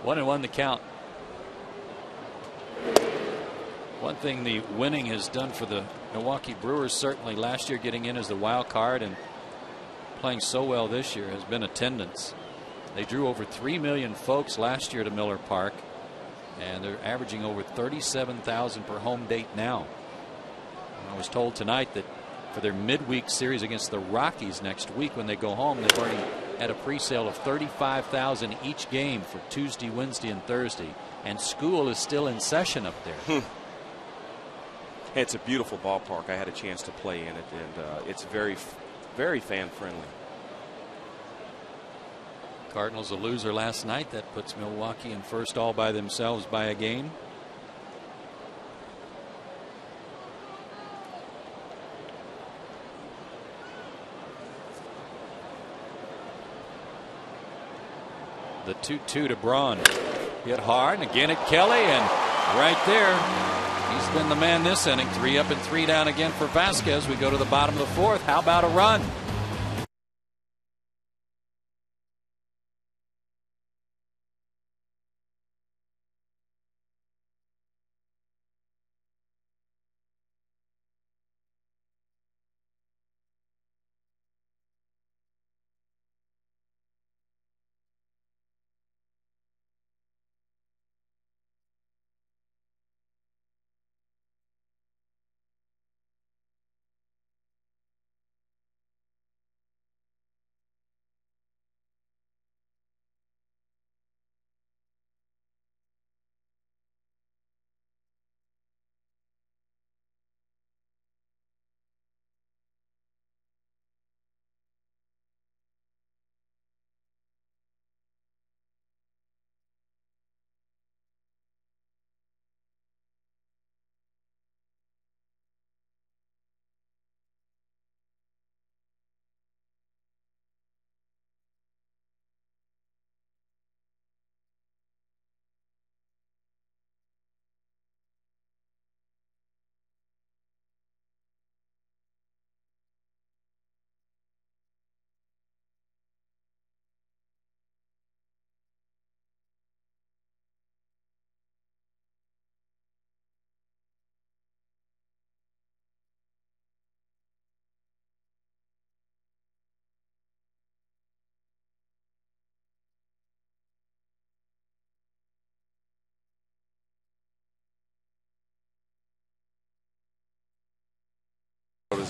One and one the count. One thing the winning has done for the Milwaukee Brewers, certainly last year getting in as the wild card and playing so well this year, has been attendance. They drew over 3 million folks last year to Miller Park, and they're averaging over 37,000 per home date now. And I was told tonight that for their midweek series against the Rockies next week, when they go home, they've already had a pre-sale of 35,000 each game for Tuesday, Wednesday, and Thursday. And school is still in session up there. It's a beautiful ballpark. I had a chance to play in it, and it's very, very fan friendly. Cardinals a loser last night. That puts Milwaukee in first all by themselves by a game. The 2-2 to Braun. Hit hard, and again at Kelly, and right there, he's been the man this inning. 3 up and 3 down again for Vasquez. We go to the bottom of the 4th. How about a run?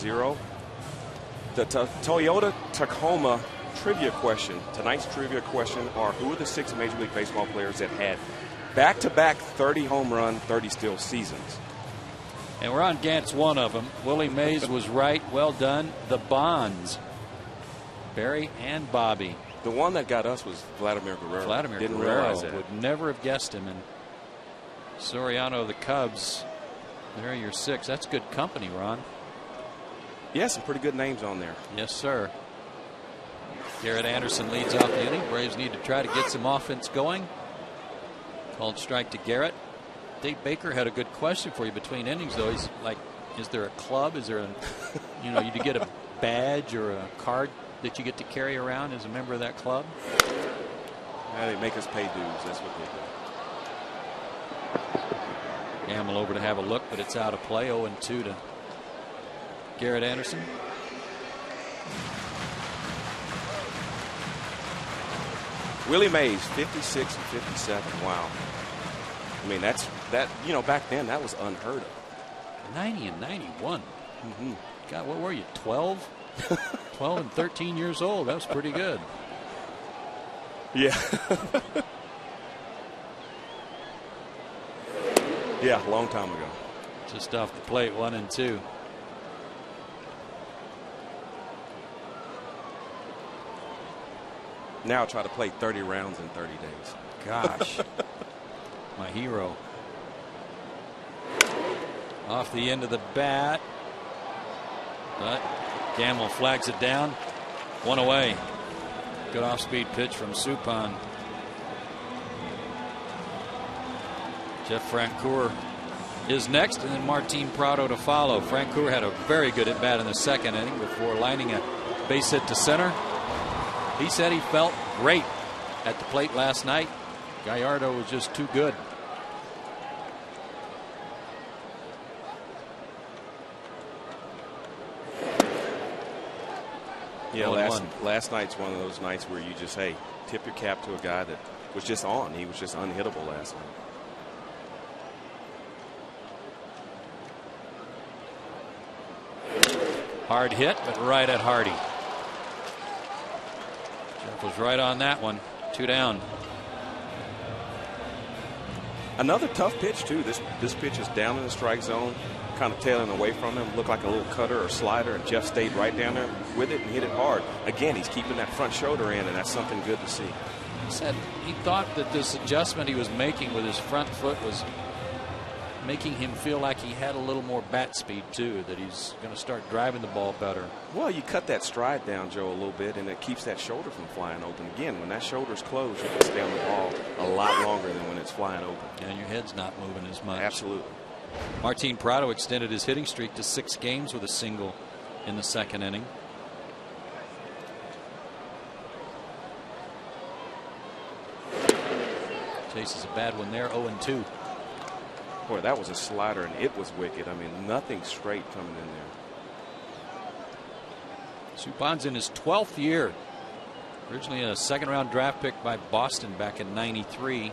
0. The Toyota Tacoma trivia question, tonight's trivia question are, who are the 6 Major League Baseball players that had back-to-back 30 home run, 30 steal seasons? And we're on Gantz, one of them. Willie Mays was right. Well done. The Bonds. Barry and Bobby. The one that got us was Vladimir Guerrero. Vladimir Didn't Guerrero realize that. Would never have guessed him. And Soriano of the Cubs. There are your 6. That's good company, Ron. Yeah, some pretty good names on there. Yes, sir. Garrett Anderson leads off the inning. Braves need to try to get some offense going. Called strike to Garrett. Dave Baker had a good question for you between innings, though. He's like, is there a club? Is there a, you get a badge or a card that you get to carry around as a member of that club? Yeah, they make us pay dues. That's what they do. Gamble over to have a look, but it's out of play. 0-2 to Garrett Anderson. Willie Mays, 56 and 57. Wow. I mean, that, back then that was unheard of. 90 and 91. Mm-hmm. God, what were you, 12? 12 and 13 years old. That was pretty good. Yeah. Yeah, a long time ago. Just off the plate, 1-2. Now try to play 30 rounds in 30 days. Gosh. My hero. Off the end of the bat. But Gamble flags it down. 1 away. Good off-speed pitch from Suppan. Jeff Francoeur is next, and then Martin Prado to follow. Francoeur had a very good at-bat in the 2nd inning before lining a base hit to center. He said he felt great at the plate last night. Gallardo was just too good. Yeah, last night's one of those nights where you just, hey, tip your cap to a guy that was just on. He was just unhittable last night. Hard hit, but right at Hardy. Jeff was right on that one. 2 down. Another tough pitch, too. This pitch is down in the strike zone, kind of tailing away from him. Looked like a little cutter or slider, and Jeff stayed right down there with it and hit it hard. Again, he's keeping that front shoulder in, and that's something good to see. He said he thought that this adjustment he was making with his front foot was making him feel like he had a little more bat speed, too, that he's going to start driving the ball better. Well, you cut that stride down, Joe, a little bit, and it keeps that shoulder from flying open. Again, when that shoulder's closed, you can stay on the ball a lot longer than when it's flying open. And your head's not moving as much. Absolutely. Martin Prado extended his hitting streak to 6 games with a single in the 2nd inning. Chases a bad one there, 0-2. Boy, that was a slider, and it was wicked. I mean, nothing straight coming in there. Suppan's in his 12th year. Originally a 2nd-round draft pick by Boston back in '93.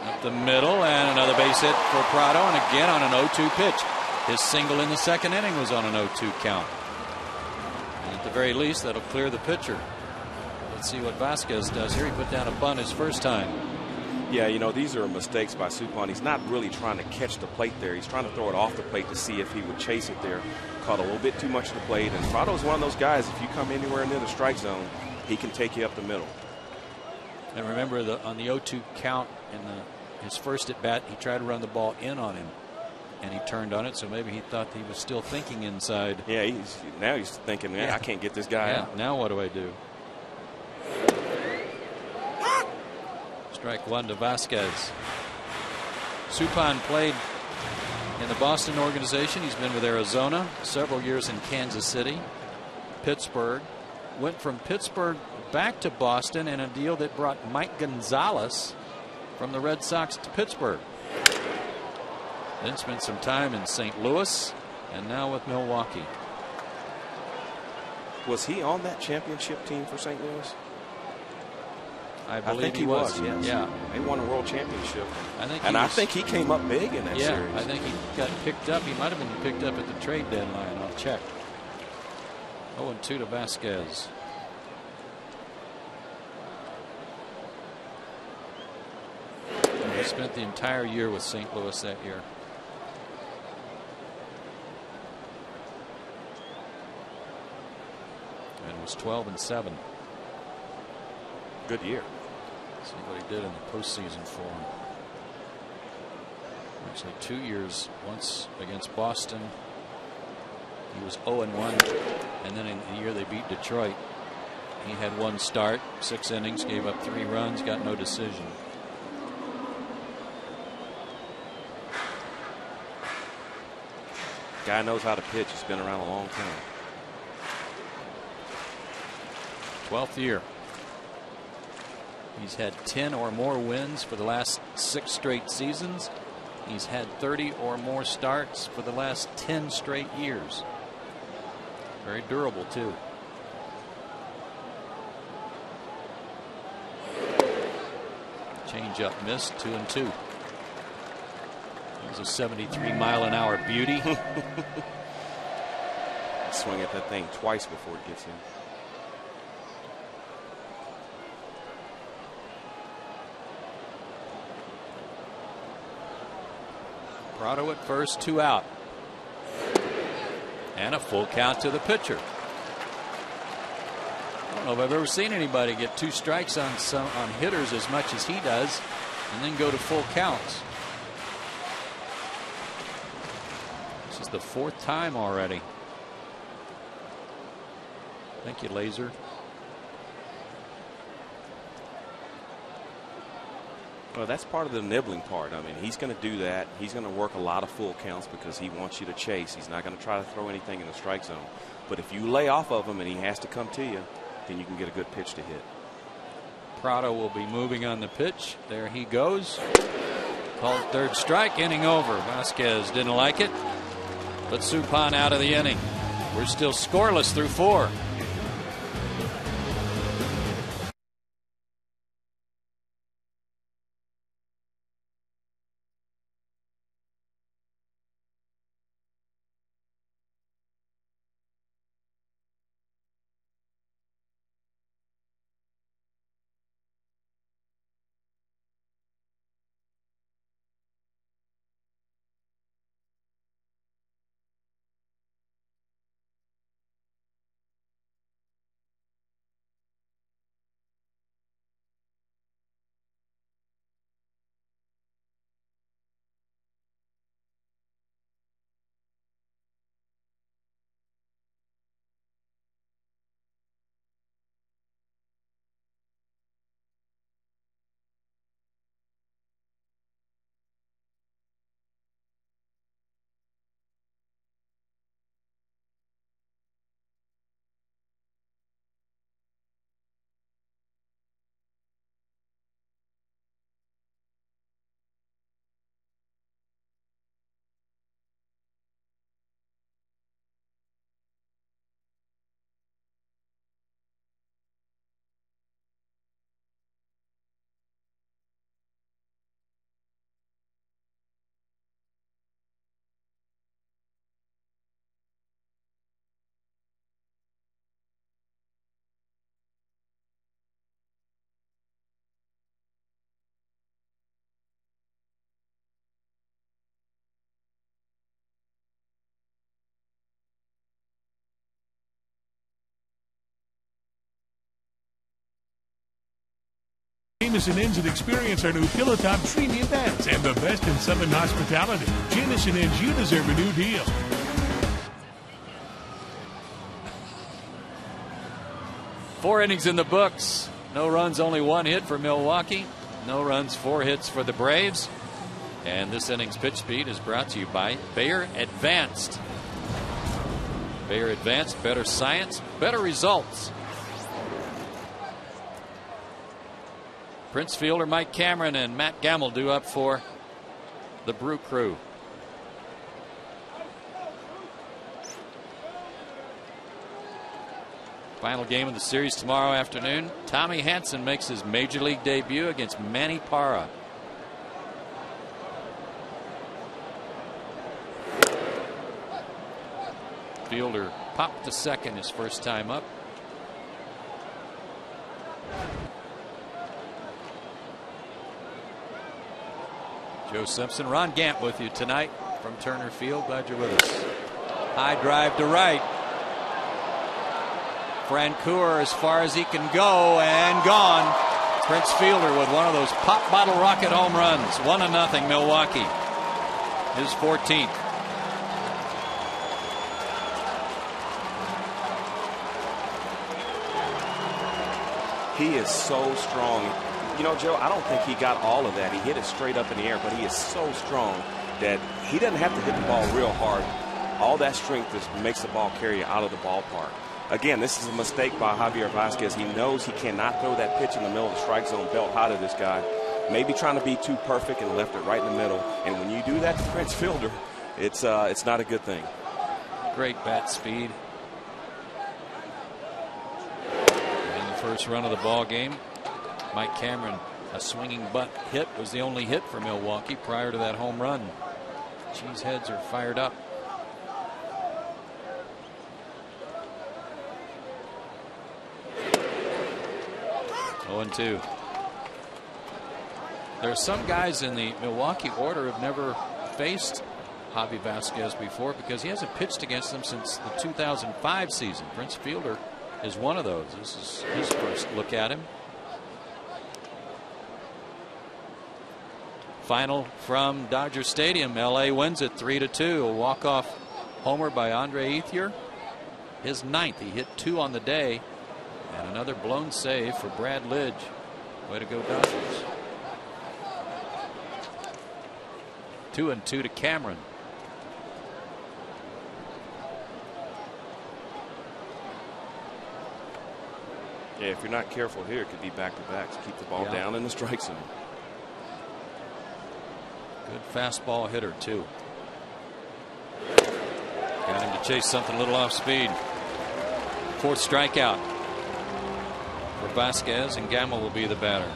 Up the middle, and another base hit for Prado, and again on an 0-2 pitch. His single in the 2nd inning was on an 0-2 count. And at the very least, that'll clear the pitcher. Let's see what Vasquez does here. He put down a bunt his first time. Yeah, these are mistakes by Suppan. He's not really trying to catch the plate there. He's trying to throw it off the plate to see if he would chase it there. Caught a little bit too much of the plate. And Prado's one of those guys, if you come anywhere near the strike zone, he can take you up the middle. And remember, on the 0-2 count in his first at bat, he tried to run the ball in on him, and he turned on it. So maybe he thought he was still thinking inside. Yeah, now he's thinking, man, I can't get this guy out. Now what do I do? Strike 1 to Vasquez. Suppan played in the Boston organization. He's been with Arizona, several years in Kansas City, Pittsburgh. Went from Pittsburgh back to Boston in a deal that brought Mike Gonzalez from the Red Sox to Pittsburgh. Then spent some time in St. Louis and now with Milwaukee. Was he on that championship team for St. Louis? I believe think he was. Yes. Yeah. They won a world championship. I think he came up big in that series. I think he got picked up. He might have been picked up at the trade deadline. I'll check. 0-2 to Vasquez. He spent the entire year with St. Louis that year. And was 12-7. Good year. See what he did in the postseason for him. Actually, 2 years. Once against Boston, he was 0-1, and then in the year they beat Detroit, he had one start, 6 innings, gave up 3 runs, got no decision. Guy knows how to pitch. He's been around a long time. 12th year. He's had 10 or more wins for the last 6 straight seasons. He's had 30 or more starts for the last 10 straight years. Very durable, too. Change up missed, 2-2. He's a 73-mile-an-hour beauty. Swing at that thing twice before it gets him. Prado at first, 2 out. And a full count to the pitcher. I don't know if I've ever seen anybody get 2 strikes on hitters as much as he does and then go to full counts. This is the 4th time already. Thank you, Laser. Well, that's part of the nibbling part. I mean, he's going to do that. He's going to work a lot of full counts because he wants you to chase. He's not going to try to throw anything in the strike zone. But if you lay off of him and he has to come to you, then you can get a good pitch to hit. Prado will be moving on the pitch. There he goes. Called 3rd strike, inning over. Vasquez didn't like it, but Suppan out of the inning. We're still scoreless through 4. Jamison Inns and experience our new Pillow Top Premium Beds and the best in Southern hospitality. Jamison Inns, you deserve a new deal. Four innings in the books. No runs, only 1 hit for Milwaukee. No runs, 4 hits for the Braves. And this inning's pitch speed is brought to you by Bayer Advanced. Bayer Advanced, better science, better results. Prince Fielder, Mike Cameron, and Matt Gamble due up for the Brew Crew. Final game of the series tomorrow afternoon. Tommy Hanson makes his major league debut against Manny Parra. Fielder popped to second his first time up. Joe Simpson, Ron Gant with you tonight from Turner Field. Glad you're with us. High drive to right. Francoeur as far as he can go and gone. Prince Fielder with one of those pop bottle rocket home runs. 1-0 Milwaukee. His 14th. He is so strong. You know, Joe, I don't think he got all of that. He hit it straight up in the air, but he is so strong that he doesn't have to hit the ball real hard. All that strength just makes the ball carry out of the ballpark. Again, this is a mistake by Javier Vasquez. He knows he cannot throw that pitch in the middle of the strike zone, belt high to this guy. Maybe trying to be too perfect and left it right in the middle. And when you do that to Prince Fielder, it's not a good thing. Great bat speed. In the first run of the ball game, Mike Cameron, a swinging butt hit, was the only hit for Milwaukee prior to that home run. Cheeseheads are fired up. And 2. There are some guys in the Milwaukee order who have never faced Javi Vasquez before because he hasn't pitched against them since the 2005 season. Prince Fielder is one of those. This is his first look at him. Final from Dodger Stadium. LA wins it 3-2. A walk-off homer by Andre Ethier. His 9th. He hit 2 on the day. And another blown save for Brad Lidge. Way to go, Dodgers. 2-2 to Cameron. Yeah, if you're not careful here, it could be back-to-backs. Keep the ball down in the strike zone. Good fastball hitter, too. Got him to chase something a little off speed. 4th strikeout for Vasquez, and Gamble will be the batter.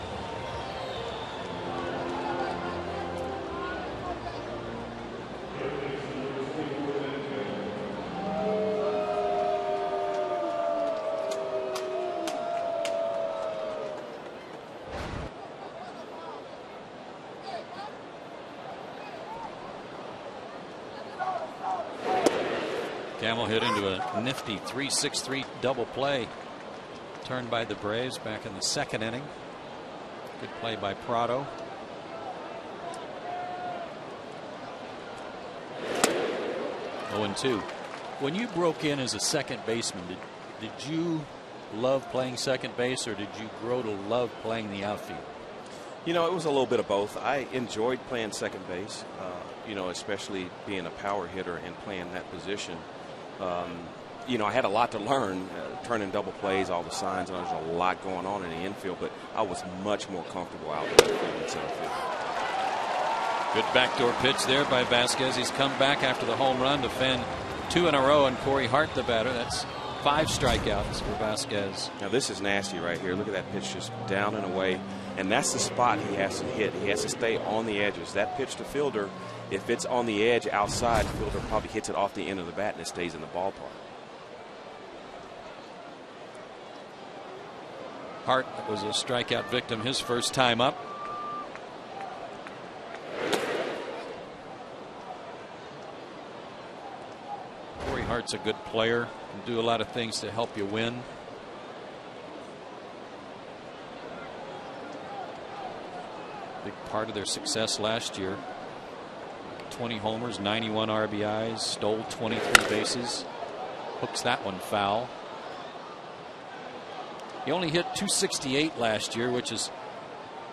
Gamble hit into a nifty 3-6-3 double play. Turned by the Braves back in the 2nd inning. Good play by Prado. Oh, 2. When you broke in as a second baseman, did you love playing second base, or did you grow to love playing the outfield? You know, it was a little bit of both. I enjoyed playing second base, you know, especially being a power hitter and playing that position. You know, I had a lot to learn, turning double plays, all the signs, and there's a lot going on in the infield, but I was much more comfortable out there in center field. Good backdoor pitch there by Vasquez. He's come back after the home run to fend 2 in a row, and Corey Hart the batter. That's 5 strikeouts for Vasquez. Now this is nasty right here. Look at that pitch just down and away, and that's the spot he has to hit. He has to stay on the edges. That pitch to Fielder, if it's on the edge outside, Fielder probably hits it off the end of the bat and it stays in the ballpark. Hart was a strikeout victim his first time up. Corey Hart's a good player and do a lot of things to help you win. Big part of their success last year. 20 homers, 91 RBIs, stole 23 bases. Hooks that one foul. He only hit .268 last year, which is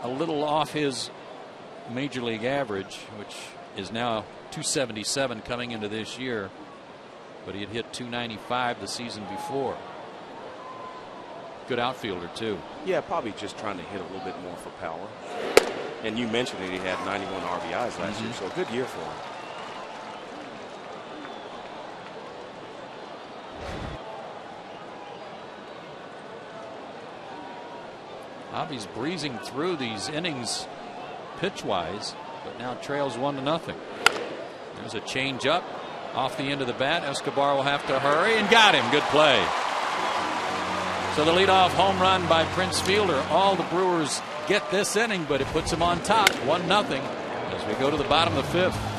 a little off his major league average, which is now .277 coming into this year. But he had hit .295 the season before. Good outfielder, too. Yeah, probably just trying to hit a little bit more for power. And you mentioned that he had 91 RBIs last year, so a good year for him. Hobby's breezing through these innings pitch-wise, but now trails 1-0. There's a change-up off the end of the bat. Escobar will have to hurry, and got him. Good play. So the leadoff home run by Prince Fielder. All the Brewers get this inning, but it puts them on top 1-0 as we go to the bottom of the 5th.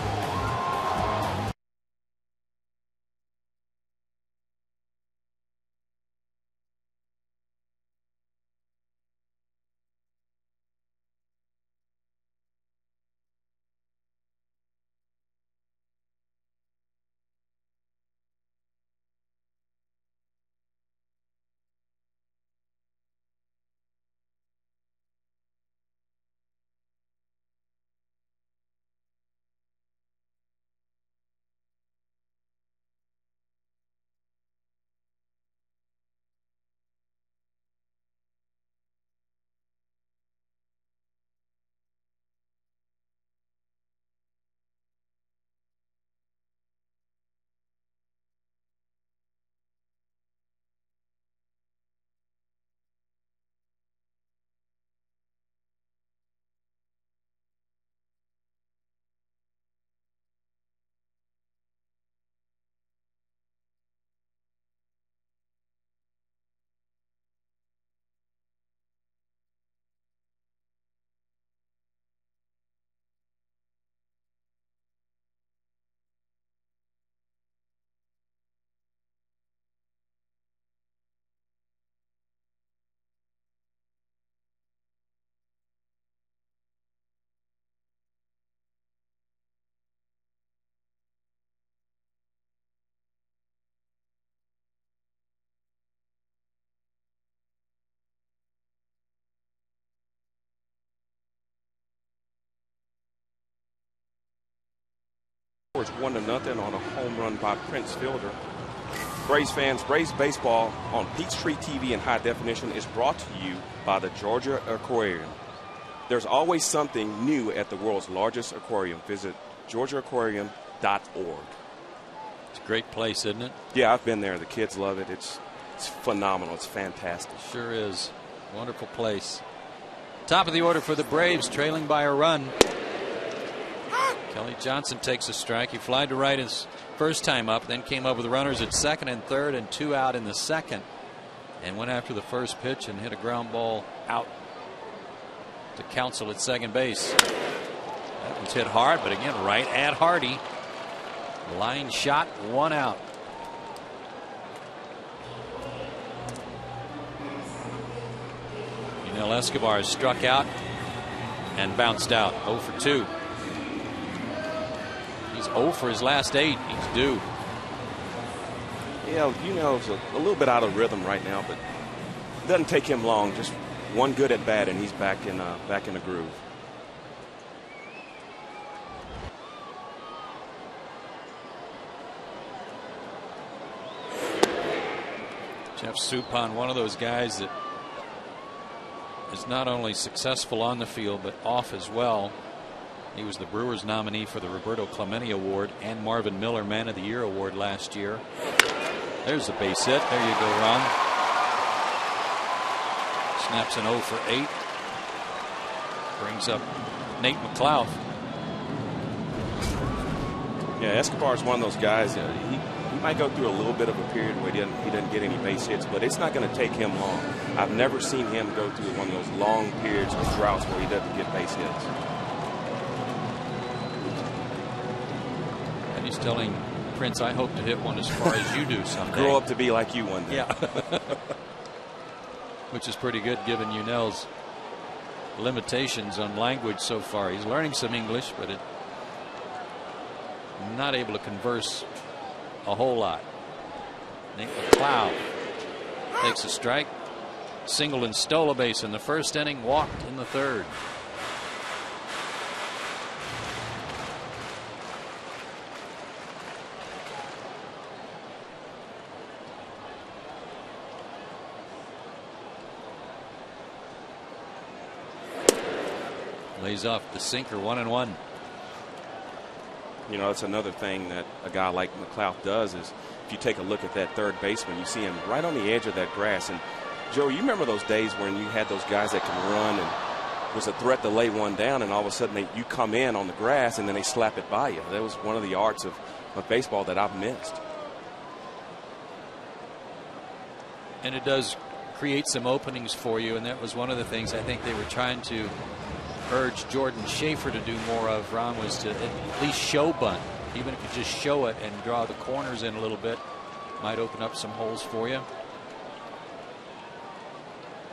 It's 1-0 on a home run by Prince Fielder. Braves fans, Braves baseball on Peachtree TV in high definition is brought to you by the Georgia Aquarium. There's always something new at the world's largest aquarium. Visit georgiaaquarium.org. It's a great place, isn't it? Yeah, I've been there. The kids love it. It's phenomenal. It's fantastic. Sure is. Wonderful place. Top of the order for the Braves, trailing by a run. Kelly Johnson takes a strike. He flied to right his first time up, then came up with runners at second and third and 2 out in the second, and went after the first pitch and hit a ground ball out to Counsell at second base. That was hit hard, but again, right at Hardy. Line shot, 1 out. Yunel Escobar struck out and bounced out. 0 for 2. He's 0 for his last 8. He's due. Yeah, Yunel's a little bit out of rhythm right now, but it doesn't take him long. Just one good at bat, and he's back in the groove. Jeff Suppan, one of those guys that is not only successful on the field but off as well. He was the Brewers nominee for the Roberto Clemente Award and Marvin Miller Man of the Year Award last year. There's a base hit. There you go, Ron. Snaps an 0 for 8. Brings up Nate McLouth. Yeah, Escobar is one of those guys. He might go through a little bit of a period where he doesn't get any base hits, but it's not going to take him long. I've never seen him go through one of those long periods of droughts where he doesn't get base hits. He's telling Prince, I hope to hit one as far as you do someday. Grow up to be like you one day. Yeah. Which is pretty good given Yunel's limitations on language so far. He's learning some English, but not able to converse a whole lot. Nate McLouth takes a strike. Singled and stole a base in the first inning, walked in the third. Lays off the sinker, 1-1. You know, that's another thing that a guy like McLouth does is if you take a look at that third baseman, you see him right on the edge of that grass, and Joe, you remember those days when you had those guys that can run and was a threat to lay one down, and all of a sudden you come in on the grass and then they slap it by you. That was one of the arts of baseball that I've missed. And it does create some openings for you, and that was one of the things I think they were trying to urge Jordan Schaefer to do more of, Ron, was to at least show bunt. Even if you just show it and draw the corners in a little bit, might open up some holes for you.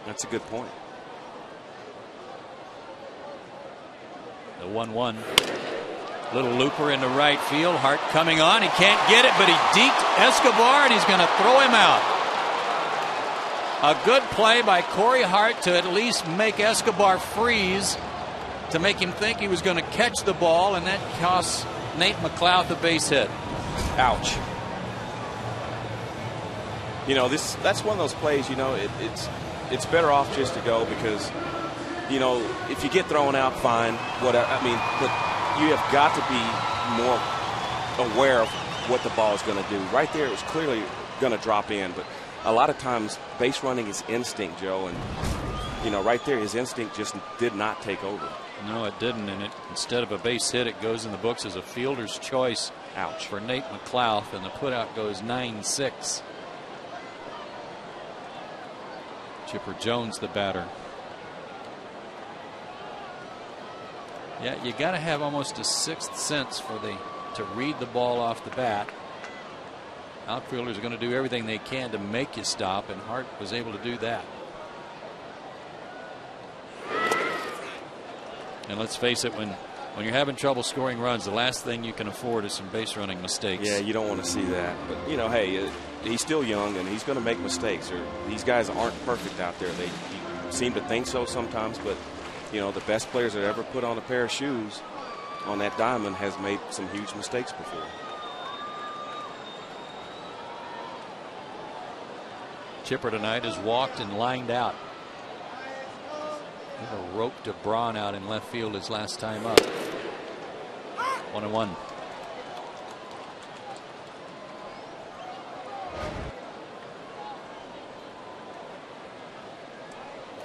That's a good point. The 1-1. Little looper into right field. Hart coming on. He can't get it, but he deked Escobar, and he's going to throw him out. A good play by Corey Hart to at least make Escobar freeze, to make him think he was going to catch the ball, and that costs Nate McLouth a base hit. Ouch. You know, that's one of those plays, you know, it's better off just to go, because, you know, if you get thrown out, fine, whatever. I mean, but you have got to be more aware of what the ball is going to do. Right there, it was clearly going to drop in, but a lot of times base running is instinct, Joe, and, you know, right there his instinct just did not take over. No, it didn't, and instead of a base hit, it goes in the books as a fielder's choice. Ouch. For Nate McLouth, and the putout goes 9-6. Chipper Jones, the batter. Yeah, you got to have almost a sixth sense to read the ball off the bat. Outfielders are going to do everything they can to make you stop, and Hart was able to do that. And let's face it, when you're having trouble scoring runs, the last thing you can afford is some base running mistakes. Yeah, you don't want to see that. But, you know, hey, he's still young, and he's going to make mistakes. These guys aren't perfect out there. They seem to think so sometimes, but, you know, the best players that ever put on a pair of shoes on that diamond has made some huge mistakes before. Chipper tonight has walked and lined out. He roped Braun out in left field his last time up. 1-1.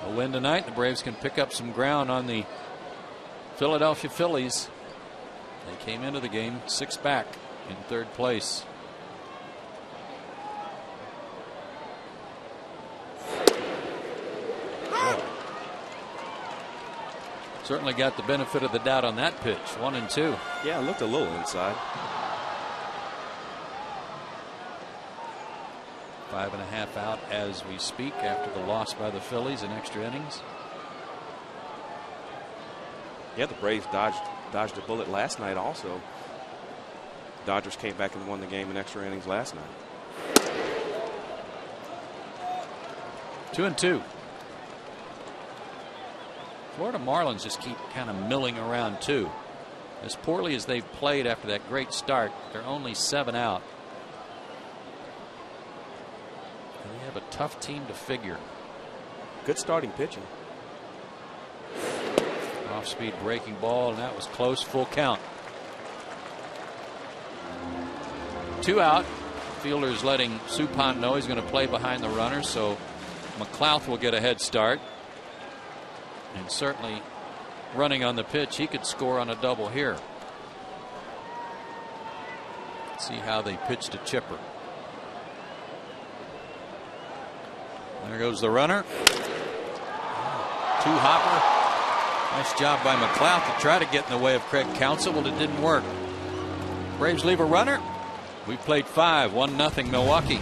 A win tonight, the Braves can pick up some ground on the Philadelphia Phillies. They came into the game 6 back in 3rd place. Certainly got the benefit of the doubt on that pitch. 1-2. Yeah, it looked a little inside. 5.5 out as we speak after the loss by the Phillies in extra innings. Yeah, the Braves dodged a bullet last night also. Dodgers came back and won the game in extra innings last night. 2-2. Florida Marlins just keep kind of milling around too. As poorly as they've played after that great start, they're only 7 out. And they have a tough team to figure. Good starting pitching. Off-speed breaking ball, and that was close. Full count. 2 out. Fielder's letting Suppan know he's going to play behind the runner, so McLouth will get a head start. And certainly running on the pitch, he could score on a double here. Let's see how they pitch to Chipper. There goes the runner. 2-hopper. Nice job by McLouth to try to get in the way of Craig Counsell, but it didn't work. Braves leave a runner. We've played 5, 1-0 Milwaukee.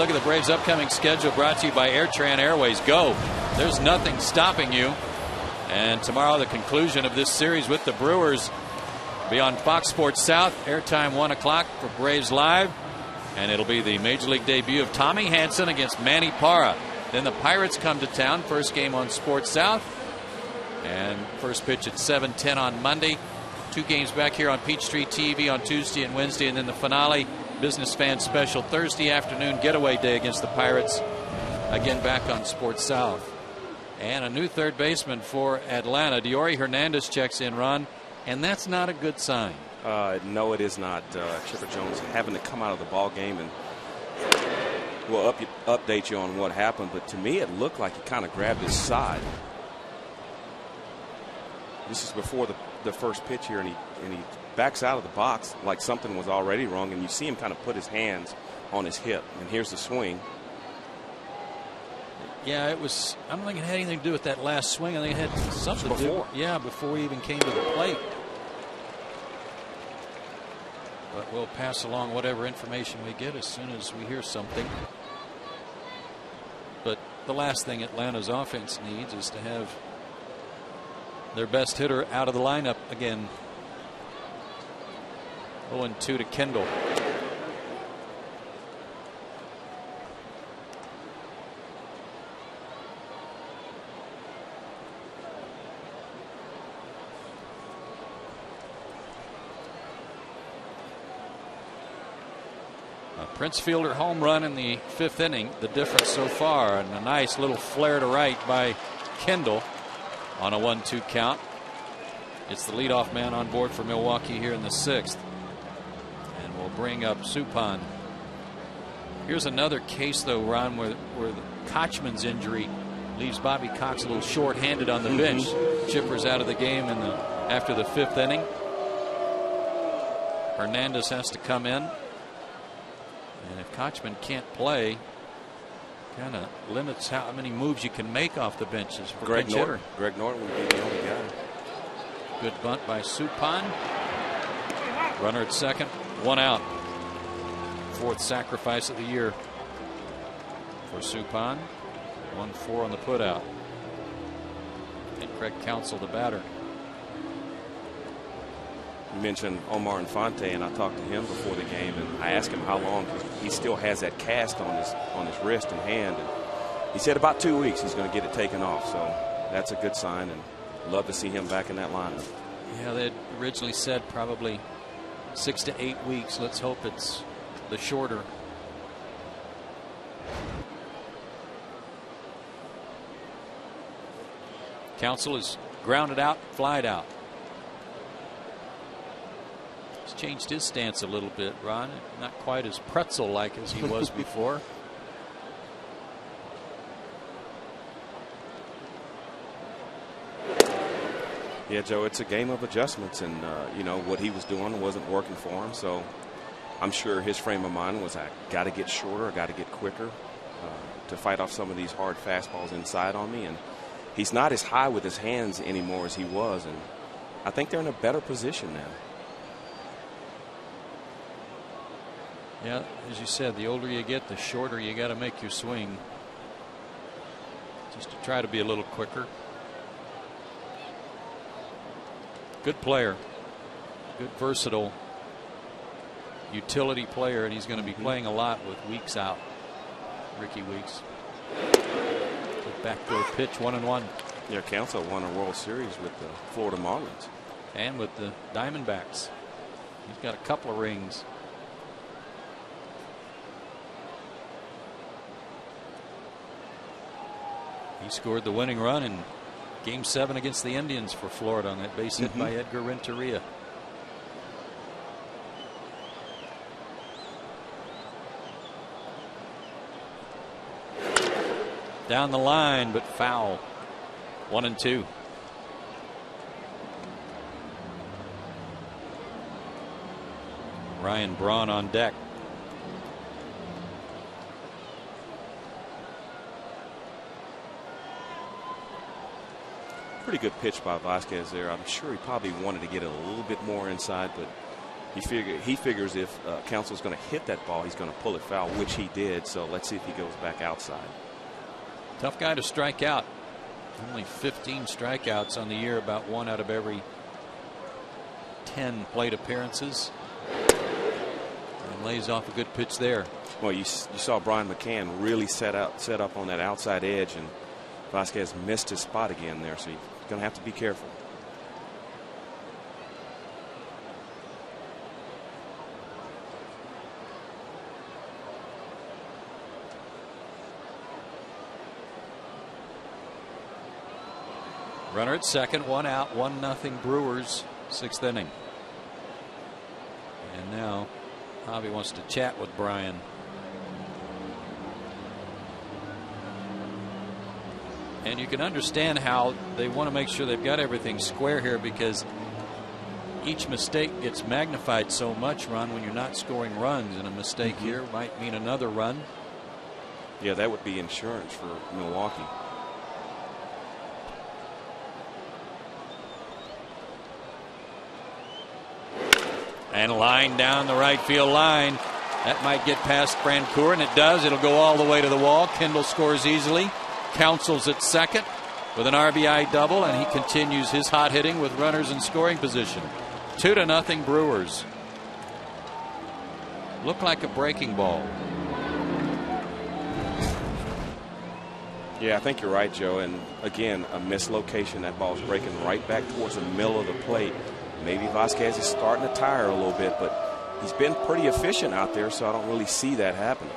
look at the Braves' upcoming schedule, brought to you by AirTran Airways. Go. There's nothing stopping you. And tomorrow, the conclusion of this series with the Brewers be on Fox Sports South. Airtime 1 o'clock for Braves Live. And it'll be the Major League debut of Tommy Hanson against Manny Parra. Then the Pirates come to town. First game on Sports South. And first pitch at 7:10 on Monday. 2 games back here on Peachtree TV on Tuesday and Wednesday. And then the finale, Business Fan Special, Thursday afternoon getaway day against the Pirates. Again back on Sports South. And a new third baseman for Atlanta. Diori Hernandez checks in, Ron. And that's not a good sign. No, it is not. Chipper Jones having to come out of the ball game, and we'll update you on what happened. But to me, it looked like he kind of grabbed his side. This is before the first pitch here, and he backs out of the box like something was already wrong, and you see him kind of put his hands on his hip. And here's the swing. Yeah, it was. I don't think it had anything to do with that last swing. I think it had something to do. Yeah, before he even came to the plate. But we'll pass along whatever information we get as soon as we hear something. But the last thing Atlanta's offense needs is to have their best hitter out of the lineup again. 0-2 to Kendall. Prince Fielder home run in the 5th inning, the difference so far, and a nice little flare to right by Kendall on a 1-2 count. It's the leadoff man on board for Milwaukee here in the 6th. And we'll bring up Suppan. Here's another case, though, Ron, where Kochman's injury leaves Bobby Cox a little short-handed on the bench. Chipper's out of the game after the 5th inning. Hernandez has to come in. And if Kochman can't play, kind of limits how many moves you can make off the benches for Greg pinch hitter. Greg Norton would be the only guy. Good bunt by Suppan. Runner at second, 1 out. 4th sacrifice of the year for Suppan. 1-4 on the putout. And Craig Counsell, the batter. You mentioned Omar Infante, and I talked to him before the game, and I asked him how long, because he still has that cast on his wrist and hand, and he said about 2 weeks he's going to get it taken off. So that's a good sign, and love to see him back in that lineup. Yeah, they had originally said probably 6 to 8 weeks. Let's hope it's the shorter. Counsell is grounded out, flied out. He's changed his stance a little bit, Ron. Not quite as pretzel-like as he was before. Yeah, Joe, it's a game of adjustments, and you know what he was doing wasn't working for him. So I'm sure his frame of mind was, I got to get shorter, I got to get quicker to fight off some of these hard fastballs inside on me. And he's not as high with his hands anymore as he was, and I think they're in a better position now. Yeah, as you said, the older you get, the shorter you got to make your swing, just to try to be a little quicker. Good player, good versatile utility player, and he's going to be playing a lot with Weeks out. Ricky Weeks. Good backdoor pitch, 1-1. Yeah, Counsell won a World Series with the Florida Marlins. And with the Diamondbacks. He's got a couple of rings. He scored the winning run in Game 7 against the Indians for Florida on that base hit by Edgar Renteria. Down the line, but foul. 1-2. Ryan Braun on deck. Pretty good pitch by Vasquez there. I'm sure he probably wanted to get it a little bit more inside, but He figures if Council's going to hit that ball, he's going to pull it foul, which he did. So let's see if he goes back outside. Tough guy to strike out. Only 15 strikeouts on the year, about 1 out of every 10 plate appearances. And lays off a good pitch there. Well, you saw Brian McCann really set up on that outside edge, and Vasquez missed his spot again there, so he's going to have to be careful. Runner at second, 1 out, 1-0 Brewers, 6th inning. And now Javi wants to chat with Brian. And you can understand how they want to make sure they've got everything square here, because each mistake gets magnified so much, Ron, when you're not scoring runs, and a mistake here might mean another run. Yeah, that would be insurance for Milwaukee. And line down the right field line. That might get past Brancourt, and it does. It'll go all the way to the wall. Kendall scores easily. Council's at second with an RBI double, and he continues his hot hitting with runners in scoring position. 2-0 Brewers. Looked like a breaking ball. Yeah, I think you're right, Joe. And again, a mislocation. That ball's breaking right back towards the middle of the plate. Maybe Vasquez is starting to tire a little bit, but he's been pretty efficient out there, so I don't really see that happening.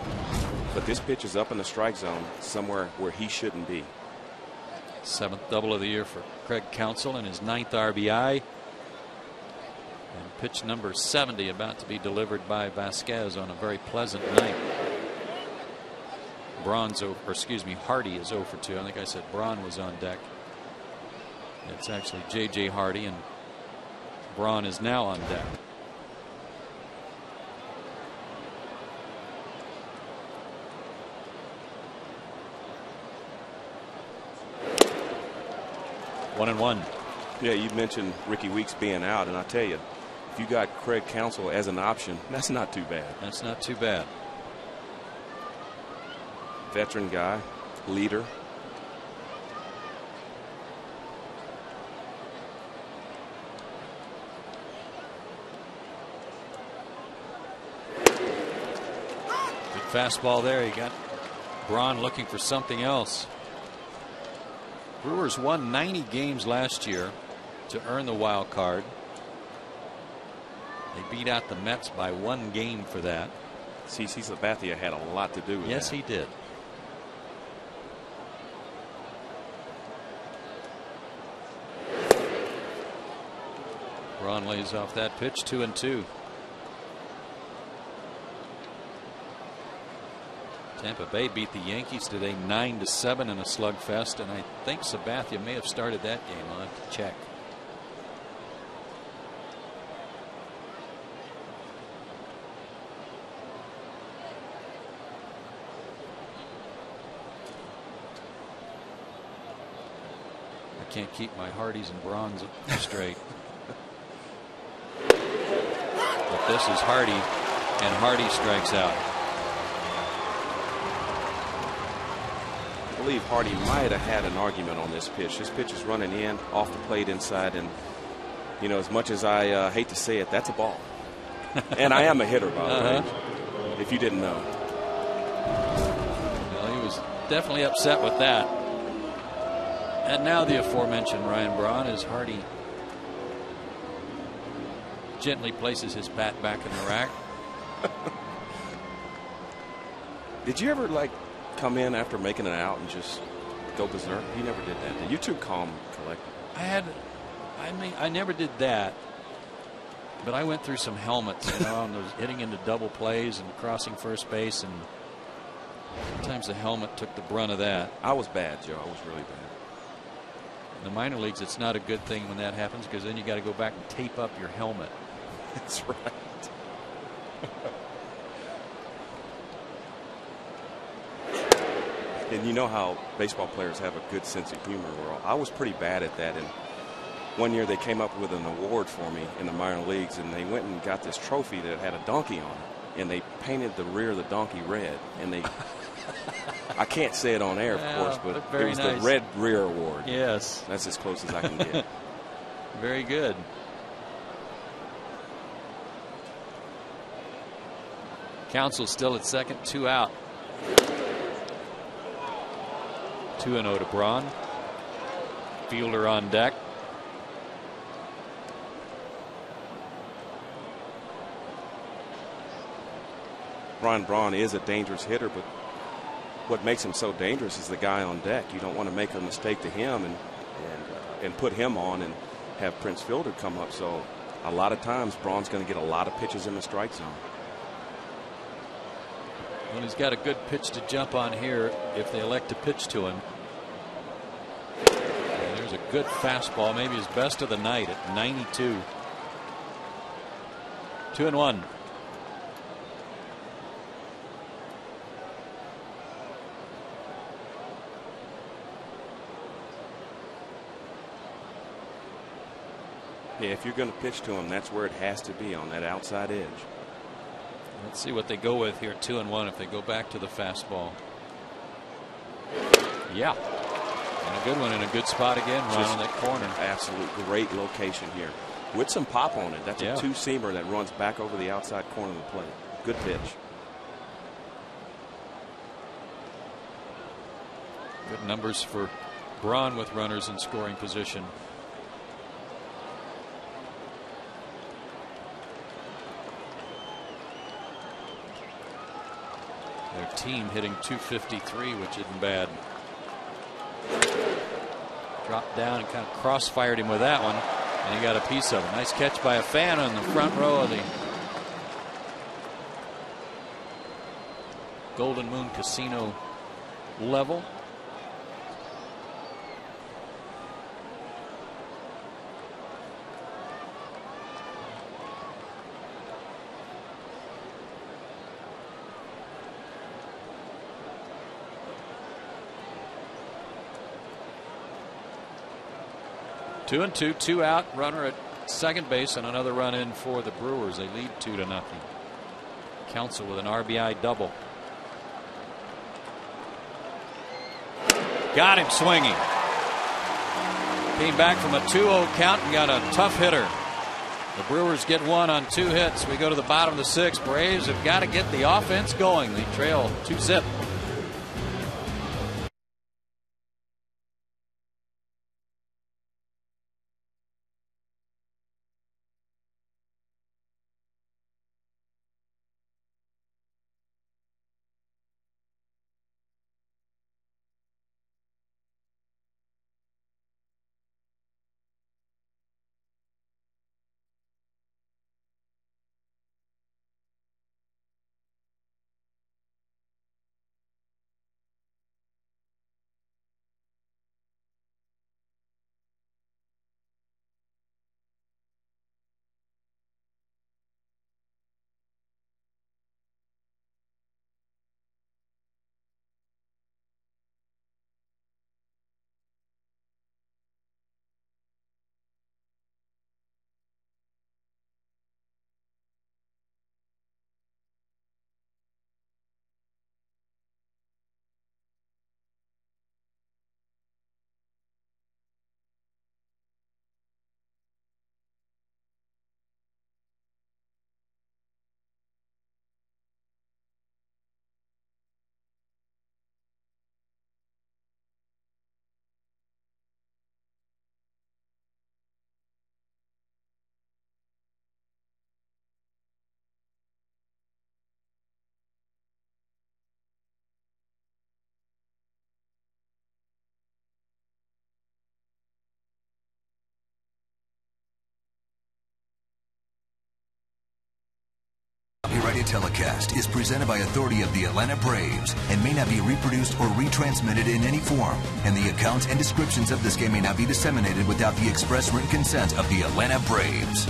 But this pitch is up in the strike zone, somewhere where he shouldn't be. 7th double of the year for Craig Counsell and his 9th RBI. And pitch number 70 about to be delivered by Vasquez on a very pleasant night. Hardy is 0 for 2. I think I said Braun was on deck. It's actually J.J. Hardy, and Braun is now on deck. One and one. Yeah, you mentioned Ricky Weeks being out, and I tell you, if you got Craig Counsell as an option, that's not too bad. That's not too bad. Veteran guy, leader. Fastball there. You got Braun looking for something else. Brewers won 90 games last year to earn the wild card. They beat out the Mets by 1 game for that. CC Sabathia had a lot to do with Yes, that. he did. Braun lays off that pitch. 2-2. Tampa Bay beat the Yankees today 9-7 in a slugfest, and I think Sabathia may have started that game. I'll have to check. I can't keep my Hardys and Brauns straight. But this is Hardy, and Hardy strikes out. I believe Hardy might have had an argument on this pitch. This pitch is running in off the plate inside, and you know, as much as I hate to say it, that's a ball. And I am a hitter, by the way, if you didn't know. Well, he was definitely upset with that. And now the aforementioned Ryan Braun, as Hardy gently places his bat back in the rack. Did you ever come in after making an out and just go berserk? You never did that. You're too calm and collected. I never did that, but I went through some helmets, you know, and was hitting into double plays and crossing first base, and sometimes the helmet took the brunt of that. I was bad, Joe. I was really bad. In the minor leagues, it's not a good thing when that happens, because then you got to go back and tape up your helmet. That's right. And you know how baseball players have a good sense of humor. I was pretty bad at that, and one year they came up with an award for me in the minor leagues, and they went and got this trophy that had a donkey on it, and they painted the rear of the donkey red, and they I can't say it on air, of course, but it was the Red Rear Award. Yes. That's as close as I can get. Very good. Counsell still at second, 2 out. 2-0 to Braun. Fielder on deck. Brian Braun is a dangerous hitter, but what makes him so dangerous is the guy on deck. You don't want to make a mistake to him and put him on and have Prince Fielder come up. So a lot of times Braun's going to get a lot of pitches in the strike zone. Well, he's got a good pitch to jump on here if they elect to pitch to him. And there's a good fastball, maybe his best of the night at 92. 2-1. Yeah, if you're going to pitch to him, that's where it has to be, on that outside edge. Let's see what they go with here. 2-1 if they go back to the fastball. Yeah. And a good one in a good spot again, right on that corner. Absolute great location here. With some pop on it. That's a two-seamer that runs back over the outside corner of the plate. Good pitch. Good numbers for Braun with runners in scoring position. Their team hitting .253, which isn't bad. Dropped down and kind of crossfired him with that one, and he got a piece of it. Nice catch by a fan on the front row of the Golden Moon Casino level. Two and two, 2 out, runner at second base, and another run in for the Brewers. They lead 2-0. Counsell with an RBI double. Got him swinging. Came back from a 2-0 count and got a tough hitter. The Brewers get one on 2 hits. We go to the bottom of the 6th. Braves have got to get the offense going. They trail 2-0. Copyrighted telecast is presented by authority of the Atlanta Braves and may not be reproduced or retransmitted in any form. And the accounts and descriptions of this game may not be disseminated without the express written consent of the Atlanta Braves.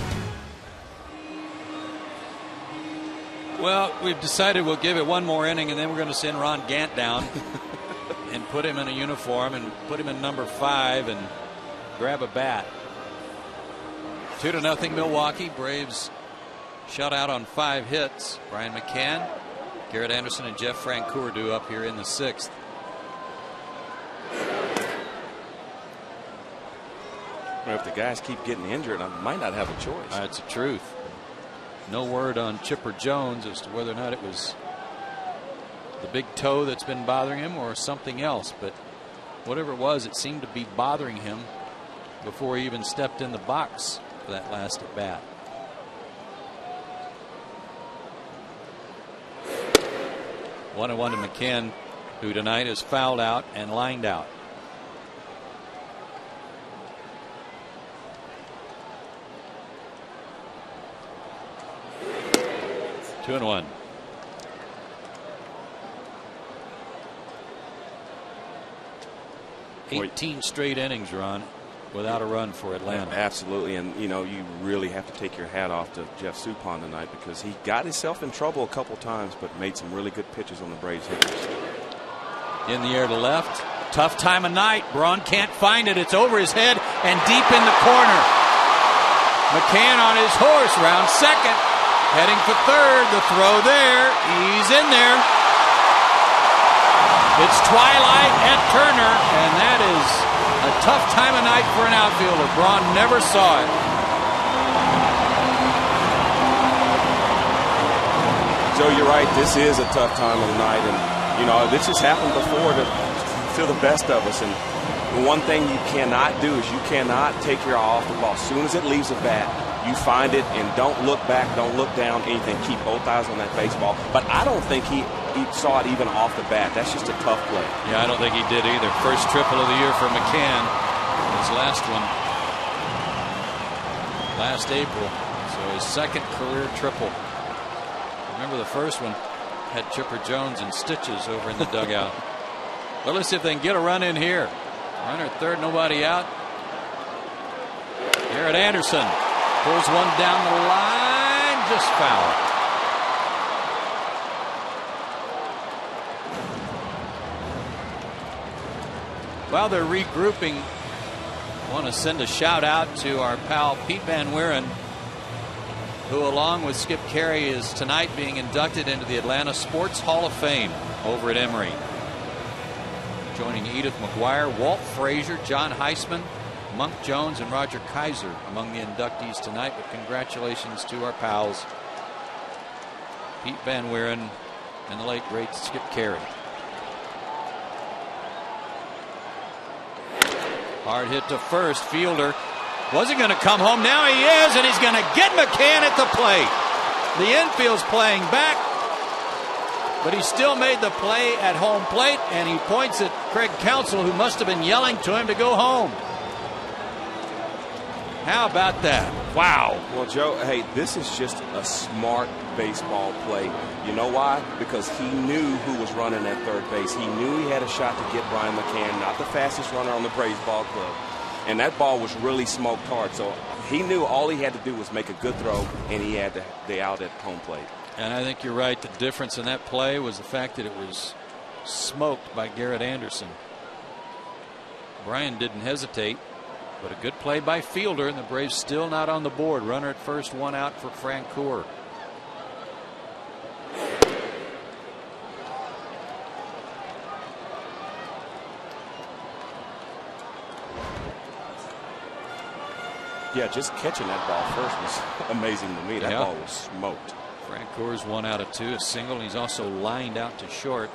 Well, we've decided we'll give it one more inning, and then we're going to send Ron Gant down and put him in a uniform and put him in number 5 and grab a bat. 2-0 Milwaukee. Braves shut out on 5 hits. Brian McCann, Garrett Anderson, and Jeff Francoeur due up here in the 6th. If the guys keep getting injured, I might not have a choice. That's the truth. No word on Chipper Jones as to whether or not it was the big toe that's been bothering him or something else. But whatever it was, it seemed to be bothering him before he even stepped in the box for that last at bat. One and 1 to McCann, who tonight is fouled out and lined out. Two and 1. 18 straight innings, Ron, without a run for Atlanta. Yeah, absolutely, and you know, you really have to take your hat off to Jeff Suppan tonight, because he got himself in trouble a couple times, but made some really good pitches on the Braves hitters. In the air to left. Tough time of night. Braun can't find it. It's over his head and deep in the corner. McCann on his horse, round second. Heading for third. The throw there. He's in there. It's twilight at Turner, and that is a tough time of night for an outfielder. Braun never saw it. Joe, you're right. This is a tough time of the night, and you know, this has happened before to the best of us. And the one thing you cannot do is you cannot take your eye off the ball. As soon as it leaves the bat, you find it and don't look back, don't look down, anything. Keep both eyes on that baseball. But I don't think he saw it even off the bat. That's just a tough play. Yeah, I don't think he did either. First triple of the year for McCann. His last one last April. So his second career triple. Remember the first one had Chipper Jones in stitches over in the dugout. Well, let's see if they can get a run in here. Runner at third, nobody out. Garrett Anderson pulls one down the line, just foul. While they're regrouping, I want to send a shout out to our pal Pete Van Wieren, who along with Skip Carey is tonight being inducted into the Atlanta Sports Hall of Fame over at Emory. Joining Edith McGuire, Walt Frazier, John Heisman, Monk Jones, and Roger Kaiser among the inductees tonight. But congratulations to our pals Pete Van Wieren and the late great Skip Carey. Hard hit to first. Fielder wasn't going to come home. Now he is, and he's going to get McCann at the plate. The infield's playing back, but he still made the play at home plate, and he points at Craig Counsell, who must have been yelling to him to go home. How about that? Wow. Well, Joe, hey, this is just a smart baseball play. You know why? Because he knew who was running at third base. He knew he had a shot to get Brian McCann, not the fastest runner on the Braves ball club. And that ball was really smoked hard. So he knew all he had to do was make a good throw, and he had the out at home plate. And I think you're right. The difference in that play was the fact that it was smoked by Garrett Anderson. Brian didn't hesitate, but a good play by Fielder, and the Braves still not on the board. Runner at first, one out for Francoeur. Yeah, just catching that ball first was amazing to me. That ball was smoked. Francoeur's 1 out of 2, a single. He's also lined out to short.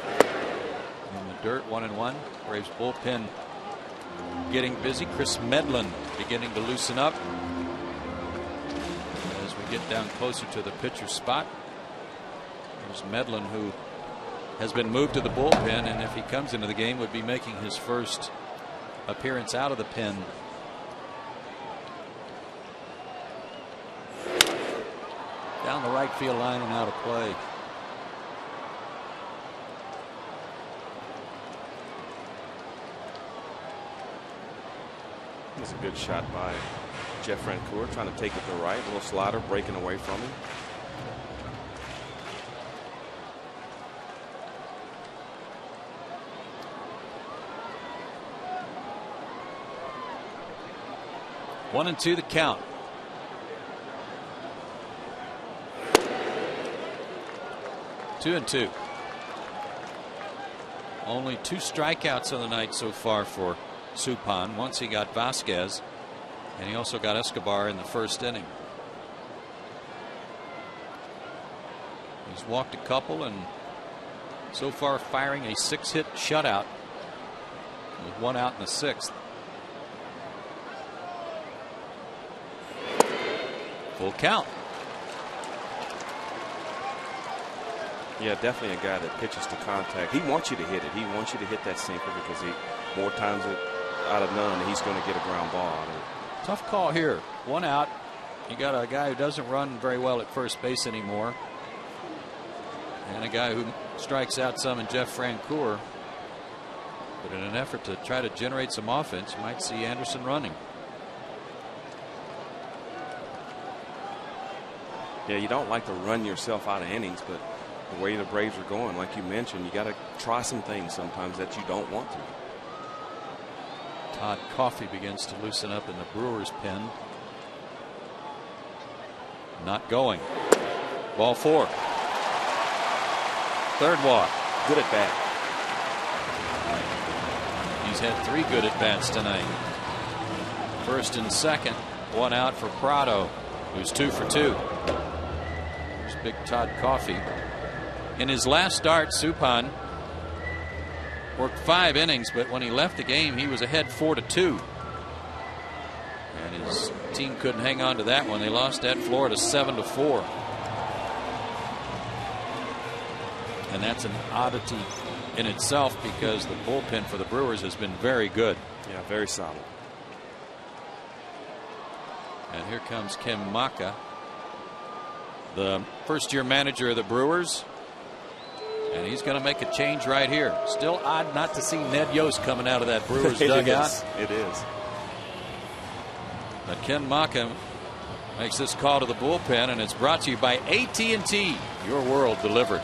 In the dirt, 1-1. Braves bullpen getting busy. Chris Medlin beginning to loosen up as we get down closer to the pitcher's spot. There's Medlin, who has been moved to the bullpen, and if he comes into the game would be making his first appearance out of the pen. Down the right field line and out of play. That's a good shot by Jeff Francoeur, trying to take it to the right. A little slider breaking away from him. 1-2 the count. Two and two. Only 2 strikeouts on the night so far for Suppan. Once he got Vasquez, and he also got Escobar in the first inning. He's walked a couple and so far firing a 6-hit shutout with 1 out in the 6th. Full count. Yeah, definitely a guy that pitches to contact. He wants you to hit it. He wants you to hit that sinker because more times out of none he's going to get a ground ball out of it. Tough call here. 1 out. You got a guy who doesn't run very well at first base anymore, and a guy who strikes out some in Jeff Francoeur. But in an effort to try to generate some offense, you might see Anderson running. Yeah, you don't like to run yourself out of innings, but the way the Braves are going, like you mentioned, you got to try some things sometimes that you don't want to. Todd Coffey begins to loosen up in the Brewers' pen. Not going. Ball 4. Third walk. Good at bat. He's had 3 good at bats tonight. First and second. 1 out for Prado, who's 2 for 2. There's big Todd Coffey. In his last start, Suppan worked 5 innings, but when he left the game, he was ahead 4-2. And his team couldn't hang on to that one. They lost at Florida 7-4. And that's an oddity in itself because the bullpen for the Brewers has been very good. Yeah, very solid. And here comes Ken Maka, the first-year manager of the Brewers. And he's going to make a change right here. Still odd not to see Ned Yost coming out of that Brewers dugout. It is. But Ken Maka makes this call to the bullpen, and it's brought to you by AT&T. Your world delivered.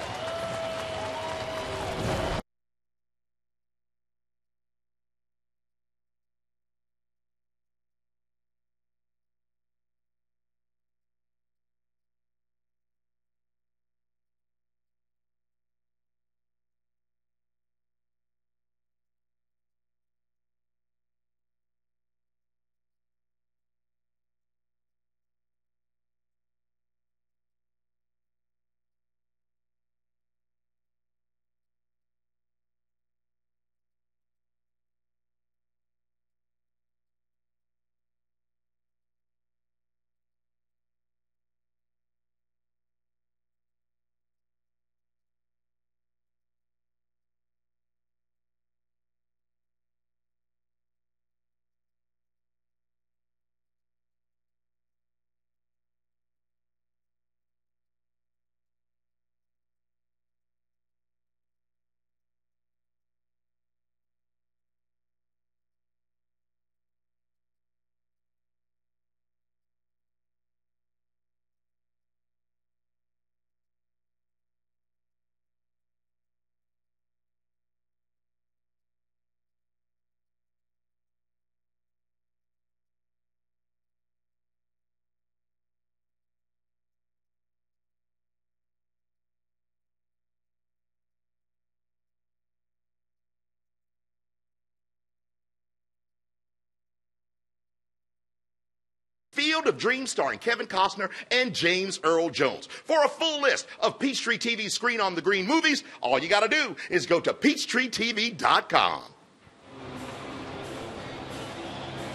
Field of Dreams starring Kevin Costner and James Earl Jones. For a full list of Peachtree TV's Screen on the Green movies, all you got to do is go to PeachtreeTV.com.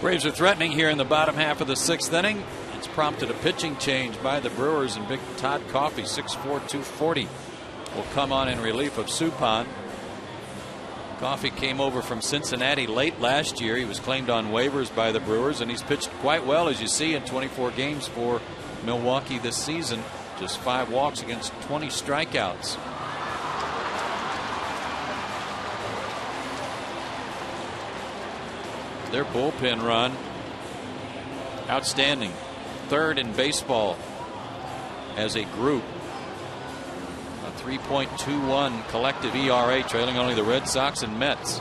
Braves are threatening here in the bottom half of the 6th inning. It's prompted a pitching change by the Brewers, and big Todd Coffey, 6'4", 240, will come on in relief of Suppan. Coffey came over from Cincinnati late last year. He was claimed on waivers by the Brewers, and he's pitched quite well, as you see, in 24 games for Milwaukee this season. Just 5 walks against 20 strikeouts. Their bullpen run, outstanding. 3rd in baseball as a group. A 3.21 collective ERA, trailing only the Red Sox and Mets.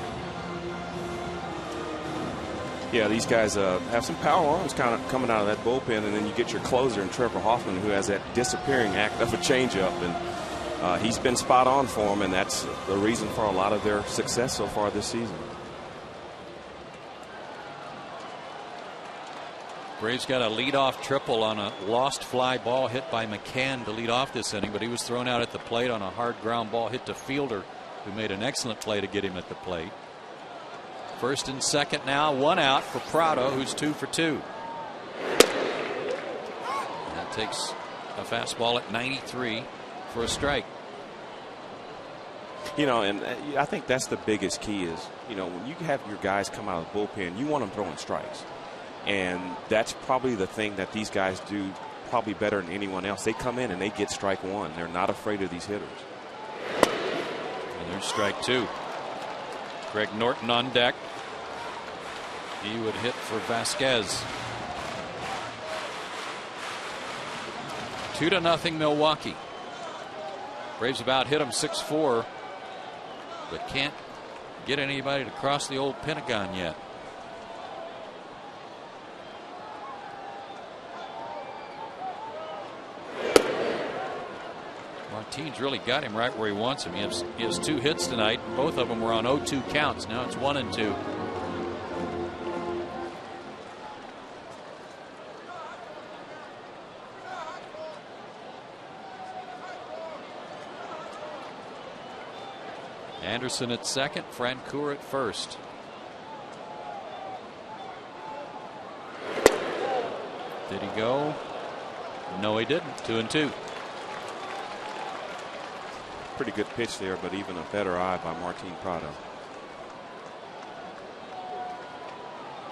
Yeah, these guys have some power arms kind of coming out of that bullpen, and then you get your closer in Trevor Hoffman, who has that disappearing act of a changeup, and he's been spot on for them, and that's the reason for a lot of their success so far this season. Braves got a leadoff triple on a lost fly ball hit by McCann to lead off this inning, but he was thrown out at the plate on a hard ground ball hit to Fielder, who made an excellent play to get him at the plate. First and second now, one out for Prado, who's 2 for 2. That takes a fastball at 93 for a strike. You know, and I think that's the biggest key is, you know, when you have your guys come out of the bullpen, you want them throwing strikes. And that's probably the thing that these guys do probably better than anyone else. They come in and they get strike one. They're not afraid of these hitters. And there's strike 2. Greg Norton on deck. He would hit for Vasquez. 2-0 Milwaukee. Braves about hit him 6-4, but can't get anybody to cross the old Pentagon yet. Martinez really got him right where he wants him. He has 2 hits tonight. Both of them were on 0-2 counts. Now it's 1-2. Anderson at second, Francoeur at first. Did he go? No, he didn't. 2-2. Pretty good pitch there, but even a better eye by Martin Prado.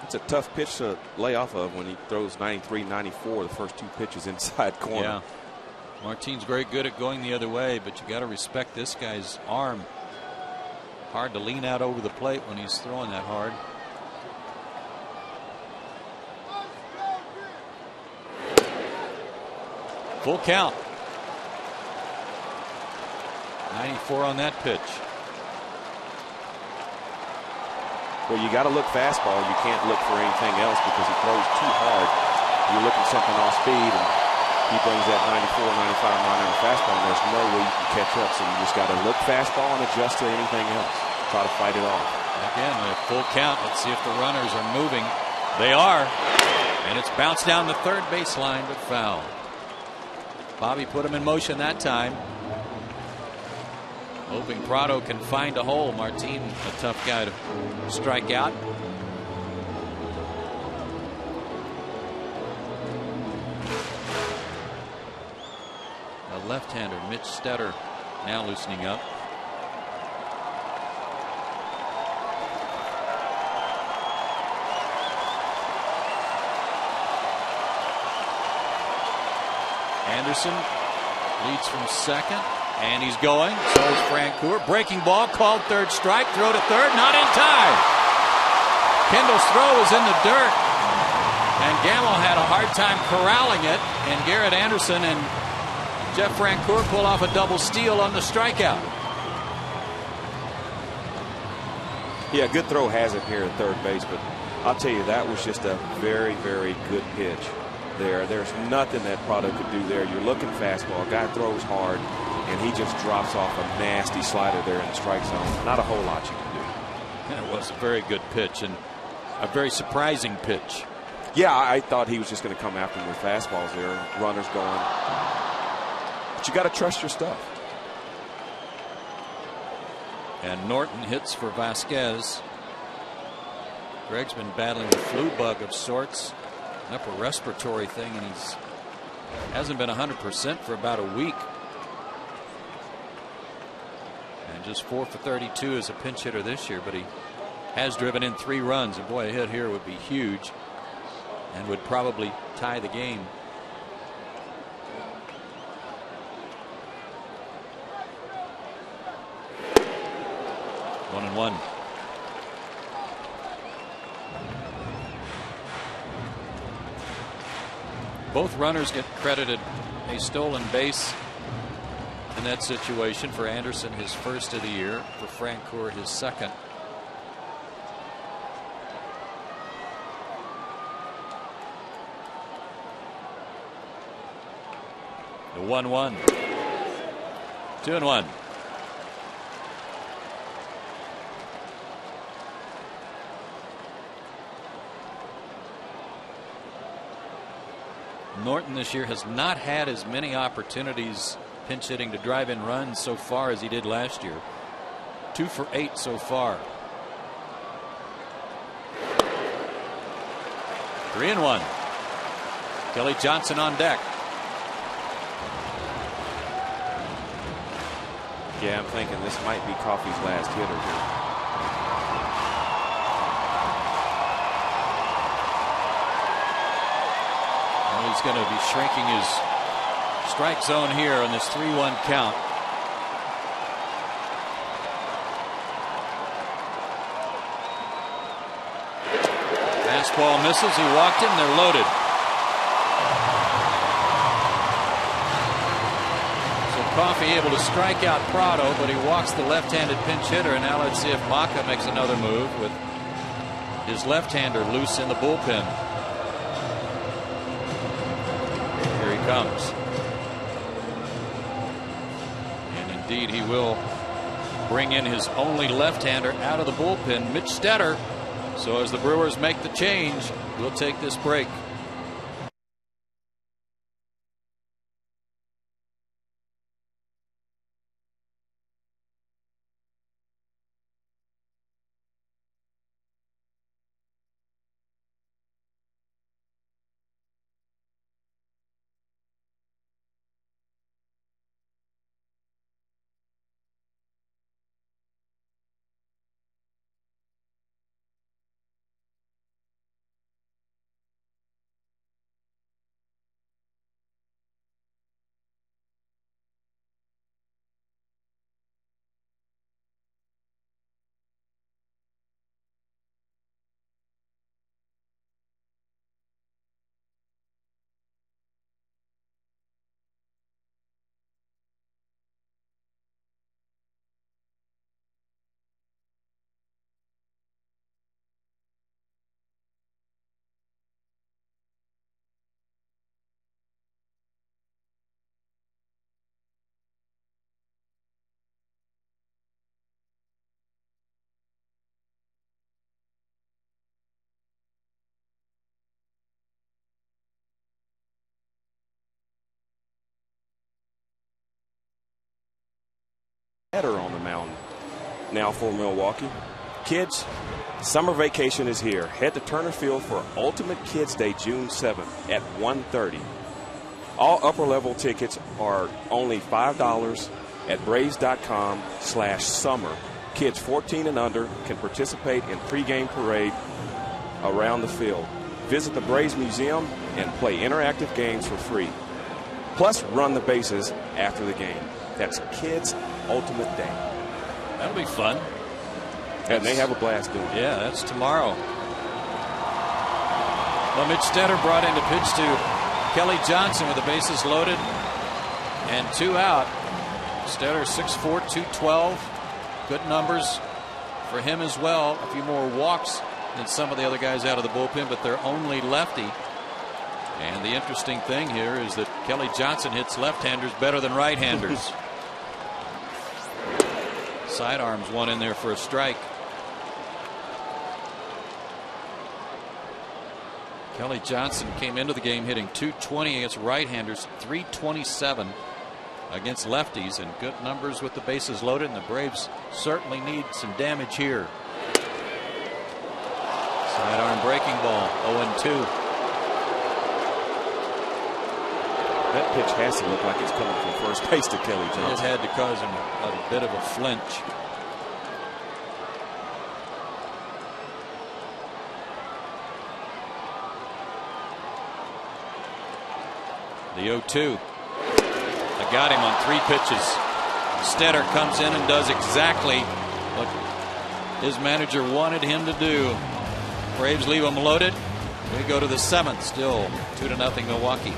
It's a tough pitch to lay off of when he throws 93, 94, the first 2 pitches inside corner. Yeah. Martin's very good at going the other way, but you got to respect this guy's arm. Hard to lean out over the plate when he's throwing that hard. Full count. 94 on that pitch. Well, you got to look fastball. You can't look for anything else because he throws too hard. You're looking something off speed, and he brings that 94, 95 mile an hour fastball, and there's no way you can catch up. So you just got to look fastball and adjust to anything else. Try to fight it off. Again, a full count. Let's see if the runners are moving. They are. And it's bounced down the third baseline, but foul. Bobby put him in motion that time. Hoping Prado can find a hole. Martin, a tough guy to strike out. A left-hander, Mitch Stetter, now loosening up. Anderson leads from second, and he's going. So is Francoeur. Breaking ball, called third strike. Throw to third, not in time. Kendall's throw is in the dirt, and Gamble had a hard time corralling it, and Garrett Anderson and Jeff Francoeur pull off a double steal on the strikeout. Yeah, good throw has it here at third base, but I'll tell you, that was just a very, very good pitch. There's nothing that Prado could do there. You're looking fastball. Guy throws hard, and he just drops off a nasty slider there in the strike zone. Not a whole lot you can do. And it was a very good pitch and a very surprising pitch. Yeah, I thought he was just going to come after him with fastballs there. Runners going. But you got to trust your stuff. And Norton hits for Vasquez. Greg's been battling a flu bug of sorts. Upper respiratory thing, and he's hasn't been 100% for about a week. And just 4 for 32 as a pinch hitter this year, but he has driven in 3 runs, and boy, a hit here would be huge and would probably tie the game. One and one. Both runners get credited a stolen base in that situation. For Anderson, his first of the year. For Francoeur, his second. The 1-1. 2-1. Norton this year has not had as many opportunities pinch hitting to drive in runs so far as he did last year. 2 for 8 so far. 3-1. Kelly Johnson on deck. Yeah, I'm thinking this might be Coffey's last hitter here. He's going to be shrinking his strike zone here on this 3-1 count. Fastball misses. He walked him. They're loaded. So Coffey able to strike out Prado, but he walks the left-handed pinch hitter. And now let's see if Maka makes another move with his left-hander loose in the bullpen. Comes. And indeed he will bring in his only left-hander out of the bullpen, Mitch Stetter. So as the Brewers make the change, we'll take this break. Header on the mound now for Milwaukee. Kids, summer vacation is here. Head to Turner Field for Ultimate Kids Day June 7th at 1:30. All upper level tickets are only $5 at Braves.com/summer. Kids 14 and under can participate in pregame parade around the field. Visit the Braves Museum and play interactive games for free. Plus run the bases after the game. That's Kids Ultimate Day. That'll be fun. And they have a blast doing it. Yeah, that's tomorrow. Well, Mitch Stetter brought in to pitch to Kelly Johnson with the bases loaded and 2 out. Stetter 6'4", 212. Good numbers for him as well. A few more walks than some of the other guys out of the bullpen, but they're only lefty. And the interesting thing here is that Kelly Johnson hits left-handers better than right-handers. Sidearms one in there for a strike. Kelly Johnson came into the game hitting .220 against right-handers, .327 against lefties, and good numbers with the bases loaded, and the Braves certainly need some damage here. Sidearm breaking ball, 0-2. That pitch has to look like it's coming from first base to Kelly Johnson. It had to cause him a bit of a flinch. The 0-2. I got him on 3 pitches. Stetter comes in and does exactly what his manager wanted him to do. Braves leave him loaded. We go to the 7th, still 2-0 Milwaukee.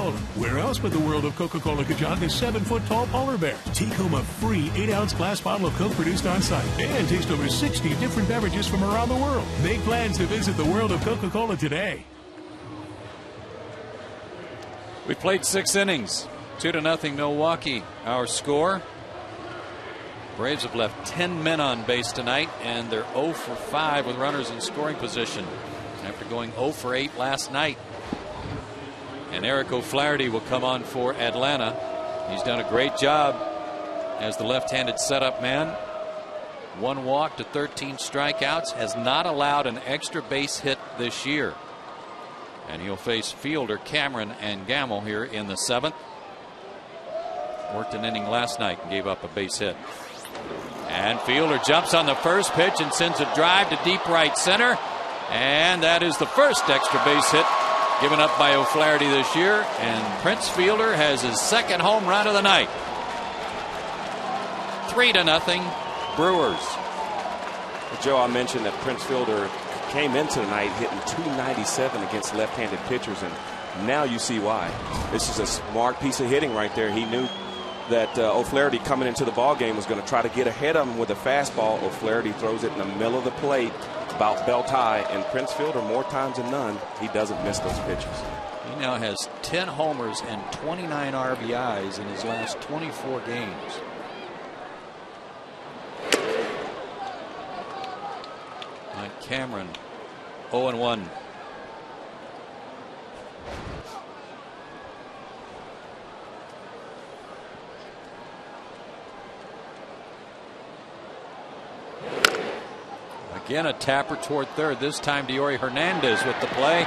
Coca-Cola. Where else but the world of Coca-Cola could jog a 7-foot-tall polar bear? Take home a free 8-ounce glass bottle of Coke produced on site and taste over 60 different beverages from around the world. Make plans to visit the world of Coca-Cola today. We played 6 innings. 2-0 Milwaukee. Our score. Braves have left 10 men on base tonight, and they're 0 for 5 with runners in scoring position after going 0 for 8 last night. And Eric O'Flaherty will come on for Atlanta. He's done a great job as the left-handed setup man. 1 walk to 13 strikeouts. Has not allowed an extra base hit this year. And he'll face fielder Cameron and Gamble here in the 7th. Worked an inning last night and gave up a base hit. And Fielder jumps on the first pitch and sends a drive to deep right center. And that is the first extra base hit given up by O'Flaherty this year. And Prince Fielder has his 2nd home run of the night. 3-0 Brewers. Joe, I mentioned that Prince Fielder came into the night hitting .297 against left-handed pitchers, and now you see why. This is a smart piece of hitting right there. He knew that O'Flaherty coming into the ball game was going to try to get ahead of him with a fastball. O'Flaherty throws it in the middle of the plate, about belt high, and Prince Fielder, more times than none, he doesn't miss those pitches. He now has 10 homers and 29 RBIs in his last 24 games. Mike Cameron 0-1. Again, a tapper toward third. This time Diori Hernandez with the play,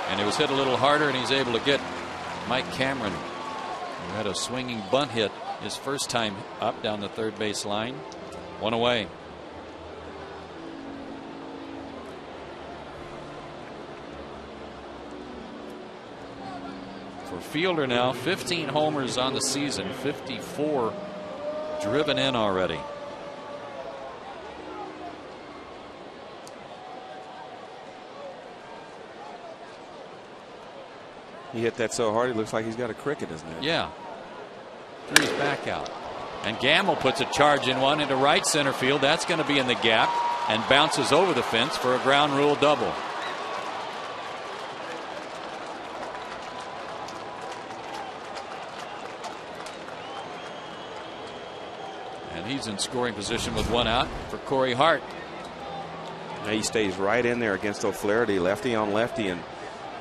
and it was hit a little harder, and he's able to get Mike Cameron, who had a swinging bunt hit his first time up down the third base line. 1 away. For Fielder now, 15 homers on the season, 54 driven in already. He hit that so hard, he looks like he's got a cricket, isn't it? Yeah. Threw his back out. And Gamble puts a charge in one into right center field. That's going to be in the gap and bounces over the fence for a ground rule double. And he's in scoring position with 1 out for Corey Hart. Now he stays right in there against O'Flaherty, lefty on lefty, and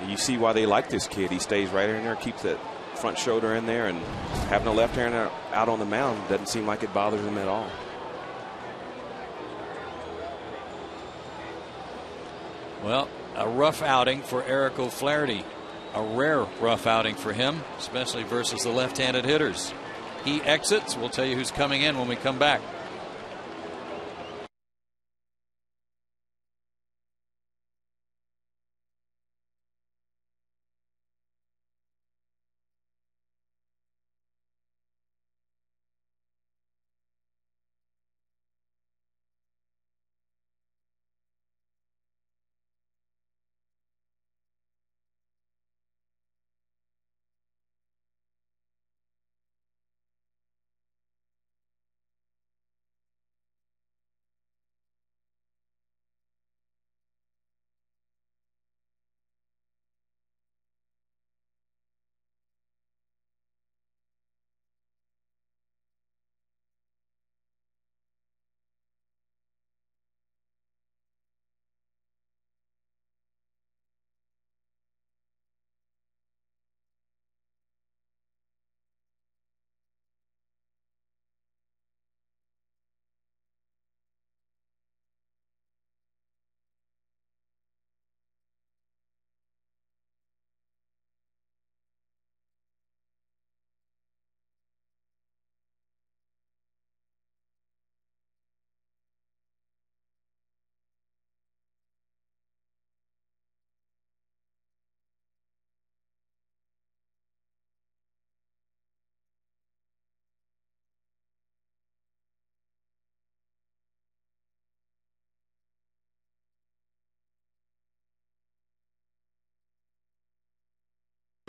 you see why they like this kid. He stays right in there, keeps that front shoulder in there, and having a left hander out on the mound doesn't seem like it bothers him at all. Well, a rough outing for Eric O'Flaherty. A rare rough outing for him, especially versus the left-handed hitters. He exits. We'll tell you who's coming in when we come back.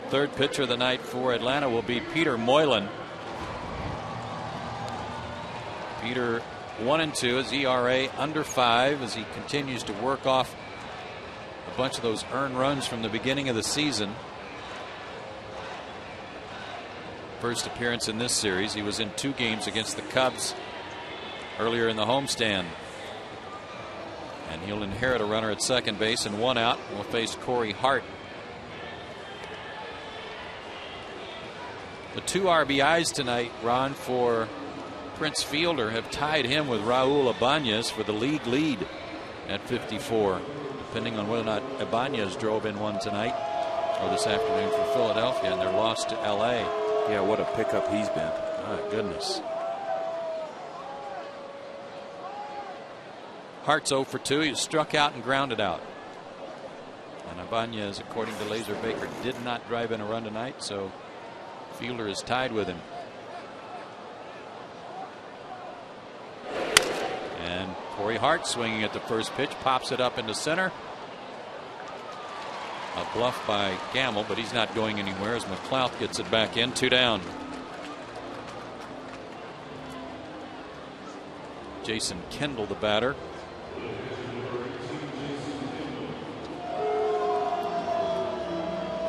Third pitcher of the night for Atlanta will be Peter Moylan. Peter 1-2, his ERA under 5 as he continues to work off a bunch of those earned runs from the beginning of the season. First appearance in this series. He was in 2 games against the Cubs earlier in the homestand. And he'll inherit a runner at second base and 1 out. Will face Corey Hart. The 2 RBIs tonight, Ron, for Prince Fielder have tied him with Raul Ibanez for the league lead at 54. Depending on whether or not Ibanez drove in one tonight or this afternoon for Philadelphia in their loss to LA. Yeah, what a pickup he's been. My goodness. Hart's 0 for 2. He was struck out and grounded out. And Ibanez, according to Laser Baker, did not drive in a run tonight, so Fielder is tied with him. And Corey Hart swinging at the first pitch, pops it up into center. A bluff by Gamble, but he's not going anywhere as McLeod gets it back in. 2 down. Jason Kendall, the batter.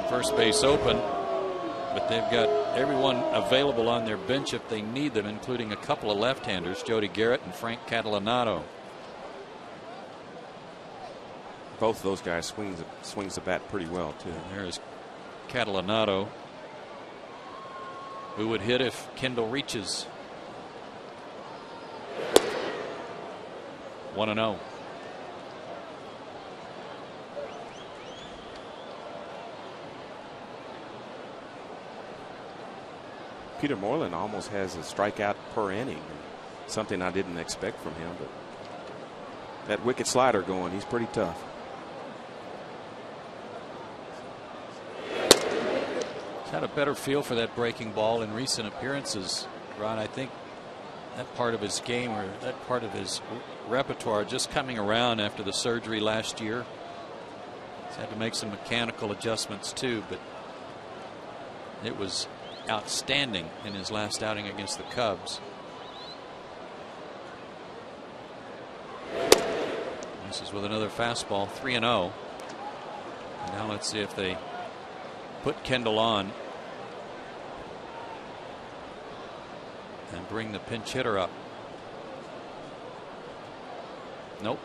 First base open, but they've got everyone available on their bench if they need them, including a couple of left-handers, Jody Garrett and Frank Catalanato. Both of those guys swings the bat pretty well too. And there's Catalanato, who would hit if Kendall reaches. 1-0. Peter Moylan almost has a strikeout per inning, something I didn't expect from him, but that wicked slider going, he's pretty tough. He's had a better feel for that breaking ball in recent appearances, Ron. I think that part of his game, or that part of his repertoire, just coming around after the surgery last year. He's had to make some mechanical adjustments too, but it was outstanding in his last outing against the Cubs. This is with another fastball. 3-0. And now let's see if they put Kendall on and bring the pinch hitter up. Nope.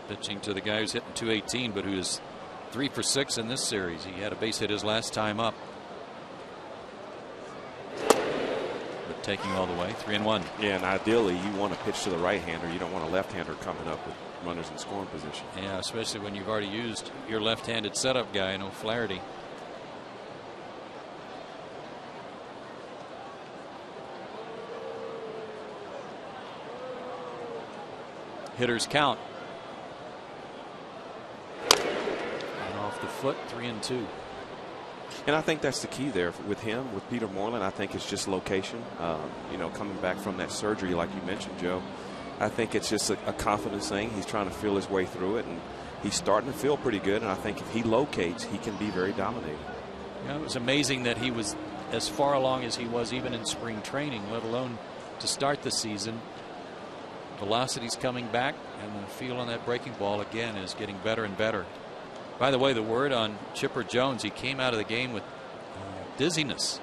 Pitching to the guy who's hitting .218, but who's 3 for 6 in this series. He had a base hit his last time up. But taking all the way. 3-1. Yeah, and ideally you want to pitch to the right-hander. You don't want a left-hander coming up with runners in scoring position. Yeah, especially when you've already used your left-handed setup guy in O'Flaherty. Hitters count. And off the foot, 3-2. And I think that's the key there with him, with Peter Moylan. I think it's just location. You know, coming back from that surgery, like you mentioned, Joe. I think it's just a confidence thing. He's trying to feel his way through it, and he's starting to feel pretty good. And I think if he locates, he can be very dominating. Yeah, it was amazing that he was as far along as he was even in spring training, let alone to start the season. Velocity's coming back, and the feel on that breaking ball again is getting better and better. By the way, the word on Chipper Jones, he came out of the game with dizziness.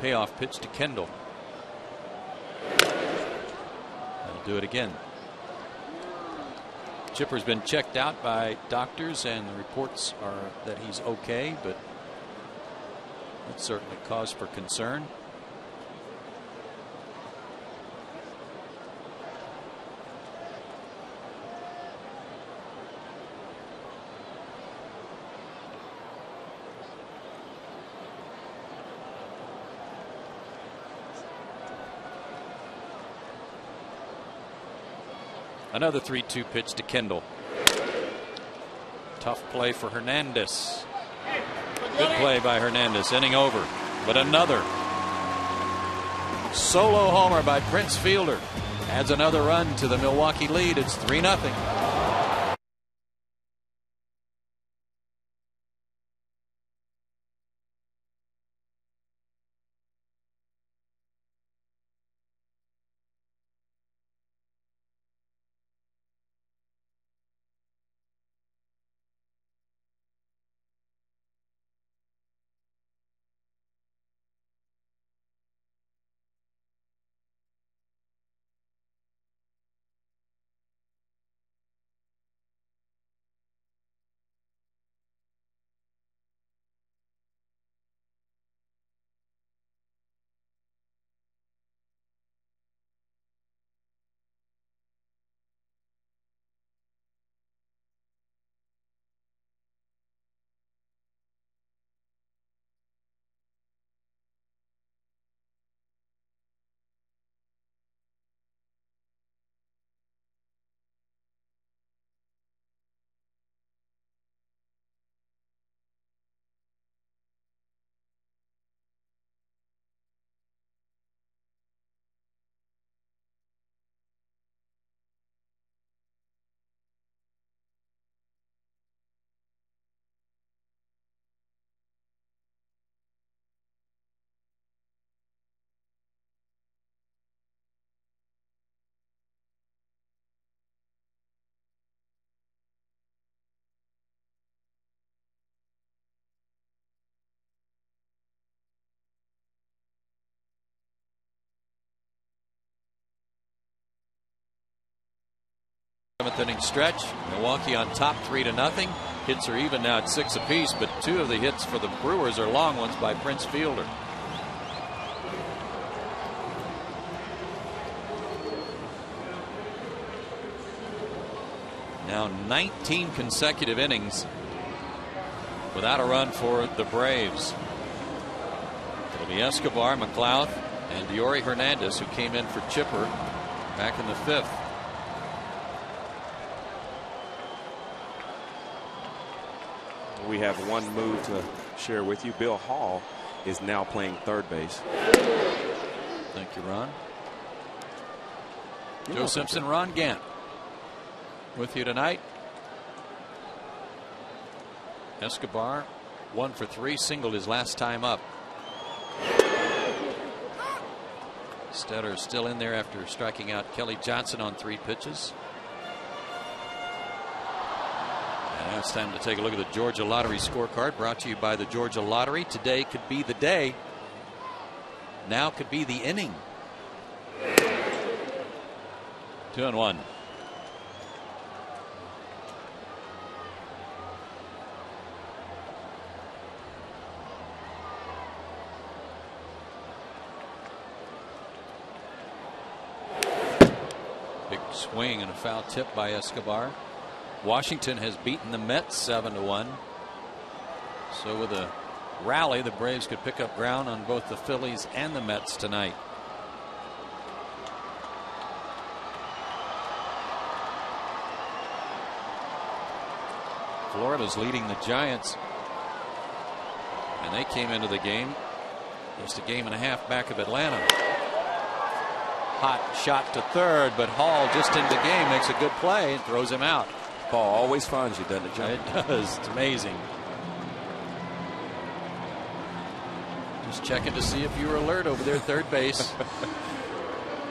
Payoff pitch to Kendall. That'll do it again. Chipper's been checked out by doctors, and the reports are that he's okay, but that's certainly cause for concern. Another 3-2 pitch to Kendall. Tough play for Hernandez. Good play by Hernandez. Inning over. But another. Solo homer by Prince Fielder adds another run to the Milwaukee lead. It's 3-0. Seventh inning stretch. Milwaukee on top 3-0. Hits are even now at 6 apiece, but 2 of the hits for the Brewers are long ones by Prince Fielder. Now 19 consecutive innings without a run for the Braves. It'll be Escobar, McLeod, and Diori Hernandez, who came in for Chipper back in the 5th. We have one move to share with you. Bill Hall is now playing third base. Thank you, Ron. Joe Simpson, Ron Gant with you tonight. Escobar 1 for 3, singled his last time up. Stetter still in there after striking out Kelly Johnson on 3 pitches. And now it's time to take a look at the Georgia Lottery scorecard, brought to you by the Georgia Lottery. Today could be the day. Now could be the inning. 2-1. Big swing and a foul tip by Escobar. Washington has beaten the Mets 7-1. So with a rally, the Braves could pick up ground on both the Phillies and the Mets tonight. Florida's leading the Giants, and they came into the game just a game and a half back of Atlanta. Hot shot to third, but Hall just into the game makes a good play and throws him out. Ball always finds you, doesn't it, John? It does. It's amazing. Just checking to see if you were alert over there at third base.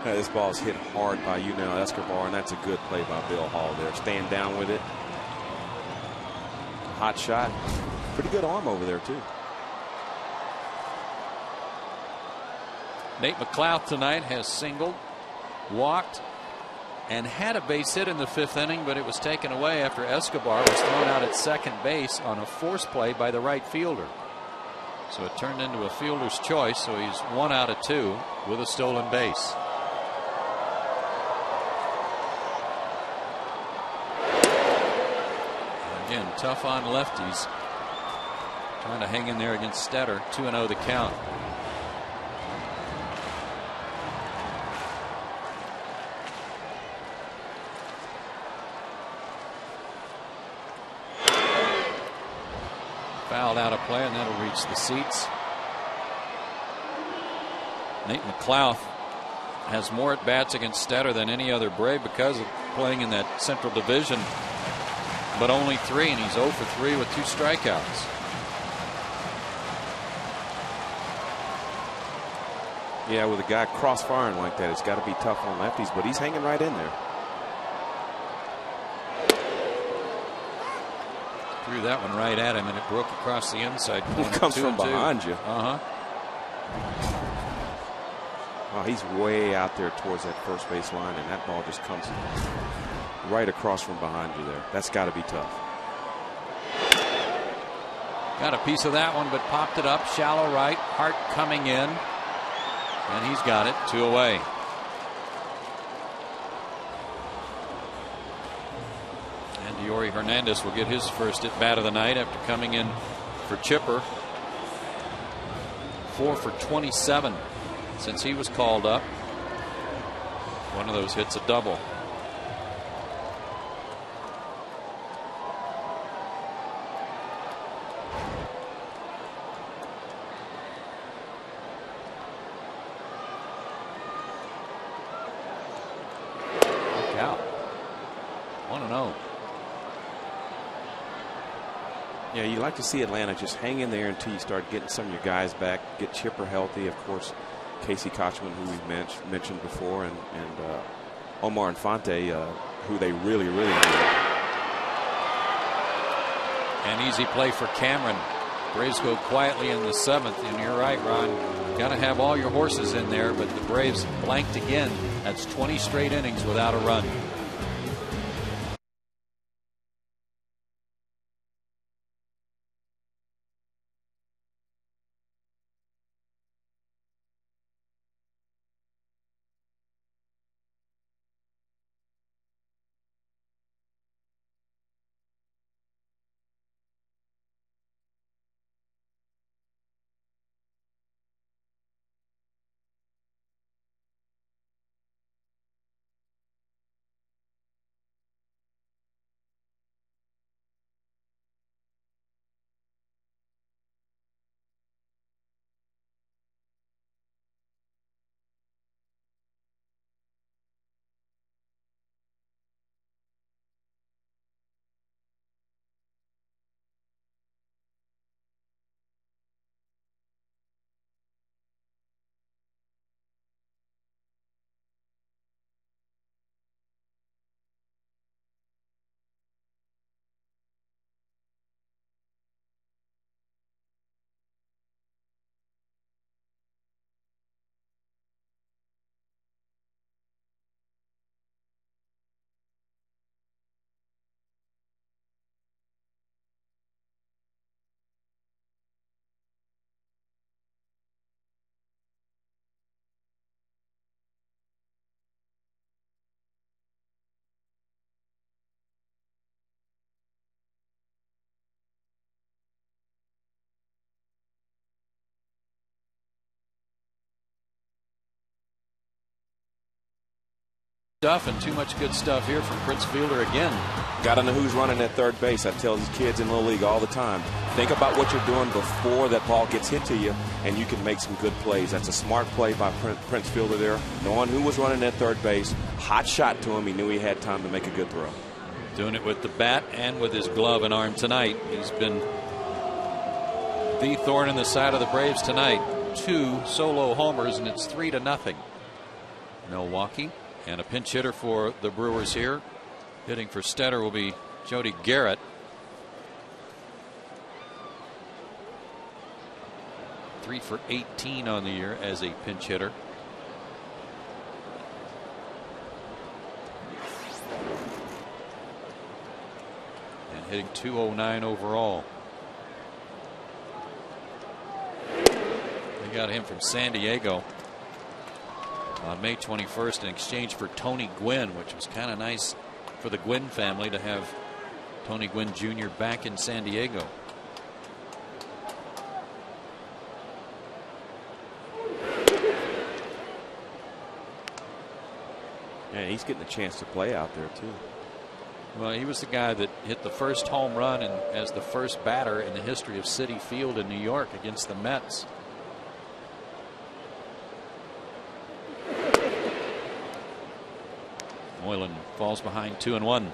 This ball's hit hard by Escobar, and that's a good play by Bill Hall there. Staying down with it. Hot shot. Pretty good arm over there, too. Nate McLeod tonight has singled, walked, and had a base hit in the 5th inning, but it was taken away after Escobar was thrown out at second base on a force play by the right fielder. So it turned into a fielder's choice, so he's 1 out of 2 with a stolen base. And again, tough on lefties. Trying to hang in there against Stetter. 2-0 the count. Fouled out of play, and that'll reach the seats. Nate McLeod has more at bats against Stetter than any other Brave because of playing in that Central Division, but only 3, and he's 0 for 3 with 2 strikeouts. Yeah, with a guy cross-firing like that, it's got to be tough on lefties, but he's hanging right in there. Threw that one right at him, and it broke across the inside. It comes from behind you. Uh-huh. Oh, he's way out there towards that first base line, and that ball just comes right across from behind you there. That's got to be tough. Got a piece of that one, but popped it up. Shallow right. Hart coming in. And he's got it. 2 away. And Diori Hernandez will get his first at bat of the night after coming in for Chipper. 4 for 27 since he was called up. One of those hits a double. Look out. 1-0. Yeah, you like to see Atlanta just hang in there until you start getting some of your guys back, get Chipper healthy. Of course, Casey Kochman, who we've mentioned before, and Omar Infante, who they really need. An easy play for Cameron. Braves go quietly in the 7th, and you're right, Ron. Got to have all your horses in there, but the Braves blanked again. That's 20 straight innings without a run. Stuff and too much good stuff here from Prince Fielder again. Got to know who's running at third base. I tell these kids in Little League all the time, think about what you're doing before that ball gets hit to you, and you can make some good plays. That's a smart play by Prince Fielder there, knowing who was running at third base. Hot shot to him. He knew he had time to make a good throw. Doing it with the bat and with his glove and arm tonight. He's been the thorn in the side of the Braves tonight. 2 solo homers, and it's 3-0. Milwaukee. And a pinch hitter for the Brewers here. Hitting for Stetter will be Jody Garrett. Three for 18 on the year as a pinch hitter. And hitting .209 overall. They got him from San Diego on May 21st in exchange for Tony Gwynn, which was kind of nice for the Gwynn family to have Tony Gwynn Jr. back in San Diego. And he's getting a chance to play out there too. Well, he was the guy that hit the first home run and as the first batter in the history of Citi Field in New York against the Mets. Moylan falls behind 2-1.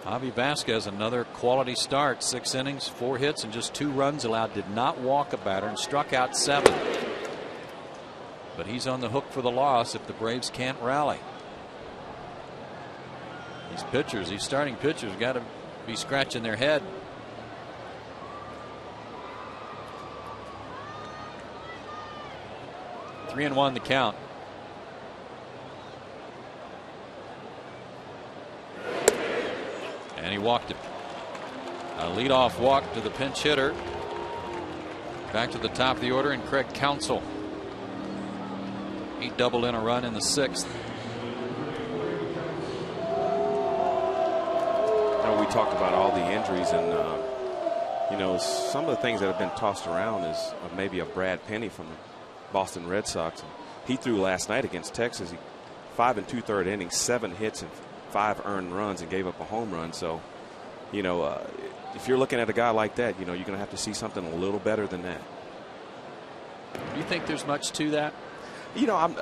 Javi Vasquez, another quality start. 6 innings, 4 hits, and just 2 runs allowed. Did not walk a batter and struck out 7. But he's on the hook for the loss if the Braves can't rally. These pitchers, these starting pitchers, got to be scratching their head. Three and 1 the count. And he walked him. A leadoff walk to the pinch hitter. Back to the top of the order, and Craig Counsell. He doubled in a run in the 6th. We talked about all the injuries, and you know, some of the things that have been tossed around is maybe a Brad Penny from the Boston Red Sox. He threw last night against Texas. 5 2/3 innings, 7 hits and 5 earned runs, and gave up a home run. So, you know, if you're looking at a guy like that, you know, you're going to have to see something a little better than that. Do you think there's much to that? You know,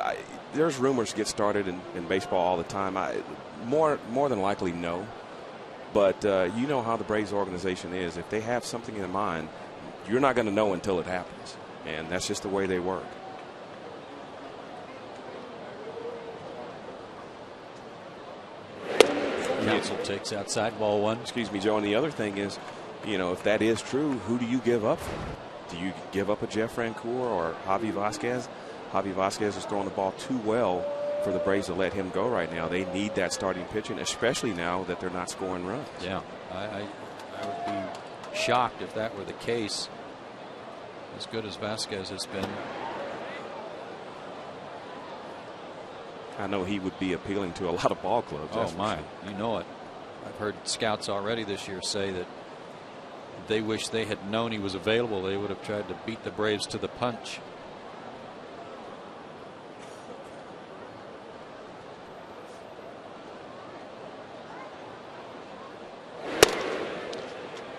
there's rumors get started in baseball all the time. More than likely, no. But you know how the Braves organization is. If they have something in mind, you're not going to know until it happens. And that's just the way they work. Counsell takes outside, ball 1. Excuse me, Joe. And the other thing is, you know, if that is true, who do you give up for? Do you give up a Jeff Francoeur or Javi Vasquez? Javi Vasquez is throwing the ball too well for the Braves to let him go right now. They need that starting pitching, especially now that they're not scoring runs. Yeah, I would be shocked if that were the case. As good as Vasquez has been. I know he would be appealing to a lot of ball clubs. Oh my, you know it. I've heard scouts already this year say that they wish they had known he was available. They would have tried to beat the Braves to the punch.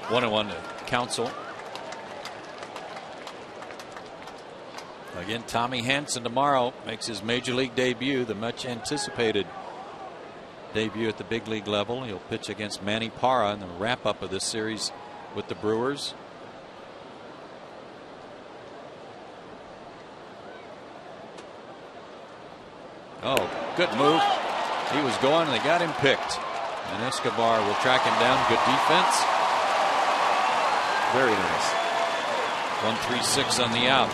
One and 1 to Counsell. Again, Tommy Hanson tomorrow makes his major league debut, the much anticipated debut at the big league level. He'll pitch against Manny Parra in the wrap up of this series with the Brewers. Oh, good move. He was going and they got him picked. And Escobar will track him down. Good defense. Very nice. 1-3-6 on the out.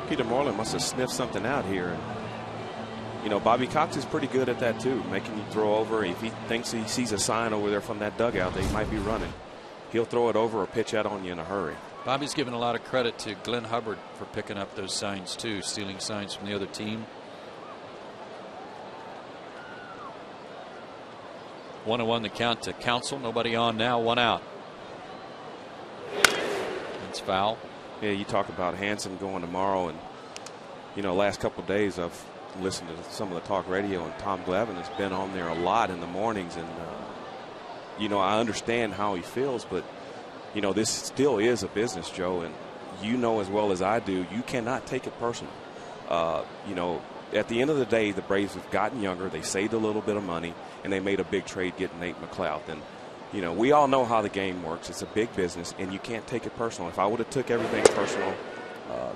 Peter Moreland must have sniffed something out here. And, you know, Bobby Cox is pretty good at that too, making you throw over. If he thinks he sees a sign over there from that dugout that he might be running, he'll throw it over or pitch out on you in a hurry. Bobby's given a lot of credit to Glenn Hubbard for picking up those signs too, stealing signs from the other team. 1-1 the count to Counsell. Nobody on now, 1 out. It's foul. Yeah, you talk about Hanson going tomorrow, and you know, last couple of days I've listened to some of the talk radio, and Tom Glavine has been on there a lot in the mornings, and you know, I understand how he feels, but you know, this still is a business, Joe, and you know as well as I do, you cannot take it personal. You know, at the end of the day, the Braves have gotten younger. They saved a little bit of money, and they made a big trade getting Nate McLeod. And you know, we all know how the game works. It's a big business, and you can't take it personal. If I would have took everything personal,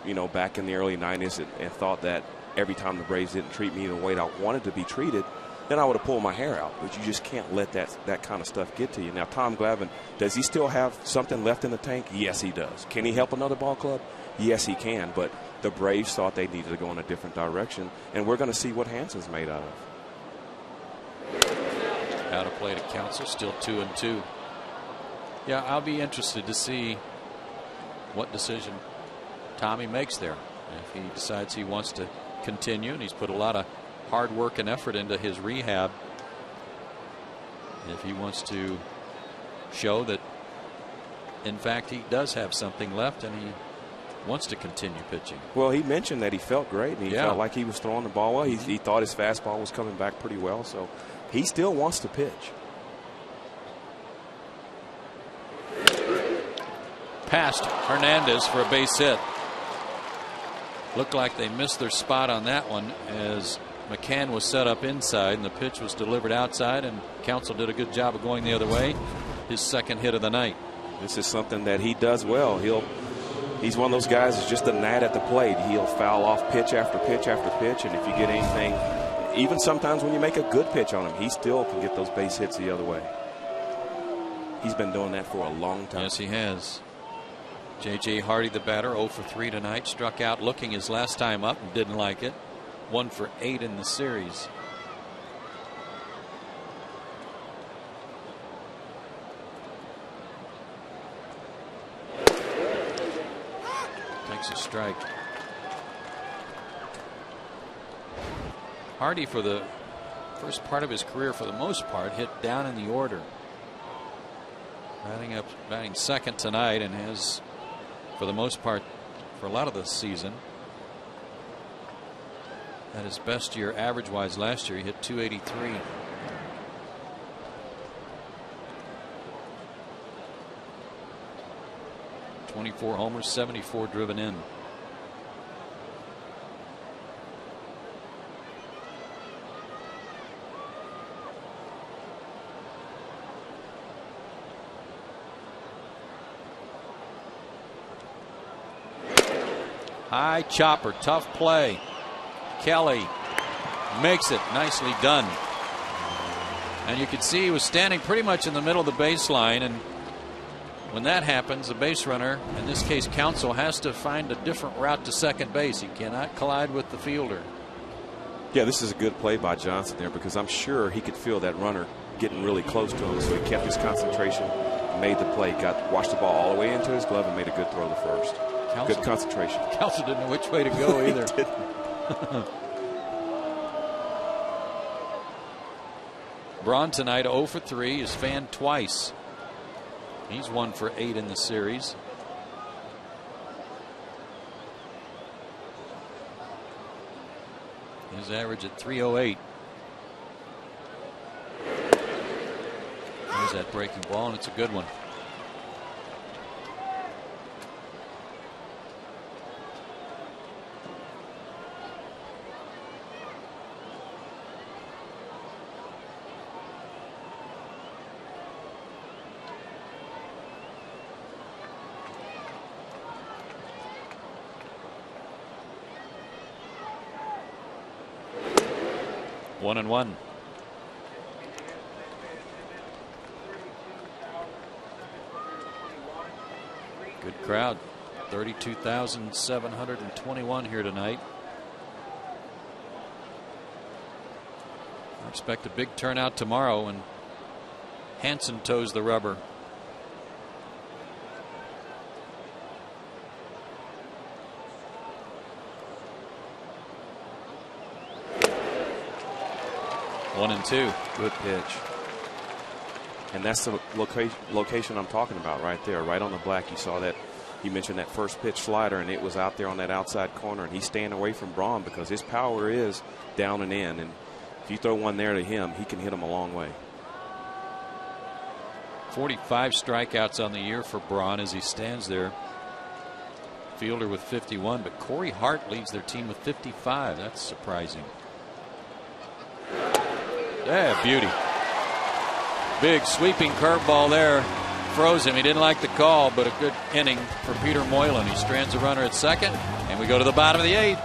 you know, back in the early 90s and thought that every time the Braves didn't treat me the way I wanted to be treated, then I would have pulled my hair out. But you just can't let that kind of stuff get to you. Now, Tom Glavine, does he still have something left in the tank? Yes, he does. Can he help another ball club? Yes, he can. But the Braves thought they needed to go in a different direction, and we're going to see what Hanson's made out of. Out of play to Counsell, still 2-2. Yeah, I'll be interested to see what decision Tommy makes there. If he decides he wants to continue, and he's put a lot of hard work and effort into his rehab. If he wants to show that, in fact, he does have something left and he wants to continue pitching. Well, he mentioned that he felt great and he felt like he was throwing the ball well. He thought his fastball was coming back pretty well, so he still wants to pitch. past Hernandez for a base hit. Looked like they missed their spot on that one as McCann was set up inside and the pitch was delivered outside, and Counsell did a good job of going the other way. His second hit of the night. This is something that he does well. He's one of those guys who's just a gnat at the plate. He'll foul off pitch after pitch after pitch, and if you get anything, even sometimes when you make a good pitch on him, he still can get those base hits the other way. He's been doing that for a long time. Yes, he has. J.J. Hardy, the batter, 0 for 3 tonight. Struck out looking his last time up and didn't like it. 1 for 8 in the series. Takes a strike. Hardy, for the first part of his career, for the most part, hit down in the order. Batting second tonight, and has, for the most part, for a lot of the season, had his best year average-wise last year. He hit .283. .24 homers, 74 driven in. High chopper, tough play. Kelly makes it, nicely done. And you can see he was standing pretty much in the middle of the baseline, and when that happens, the base runner, in this case Counsell, has to find a different route to second base. He cannot collide with the fielder. Yeah, this is a good play by Johnson there, because I'm sure he could feel that runner getting really close to him, so he kept his concentration, made the play, washed the ball all the way into his glove, and made a good throw to first. Good concentration. Counsell didn't know which way to go either. Braun tonight 0 for 3, is fanned twice. He's 1 for 8 in the series. His average at .308. There's that breaking ball, and it's a good one. One and one. Good crowd. 32,721 here tonight. I expect a big turnout tomorrow when Hansen toes the rubber. One and two. Good pitch. And that's the location I'm talking about right there, right on the black. You saw that. You mentioned that first pitch slider, and it was out there on that outside corner, and he's staying away from Braun because his power is down and in. And if you throw one there to him, he can hit him a long way. 45 strikeouts on the year for Braun as he stands there. Fielder with 51, but Corey Hart leads their team with 55. That's surprising. Yeah, beauty. Big sweeping curveball there. Froze him. He didn't like the call, but a good inning for Peter Moylan. He strands a runner at second, and we go to the bottom of the 8th.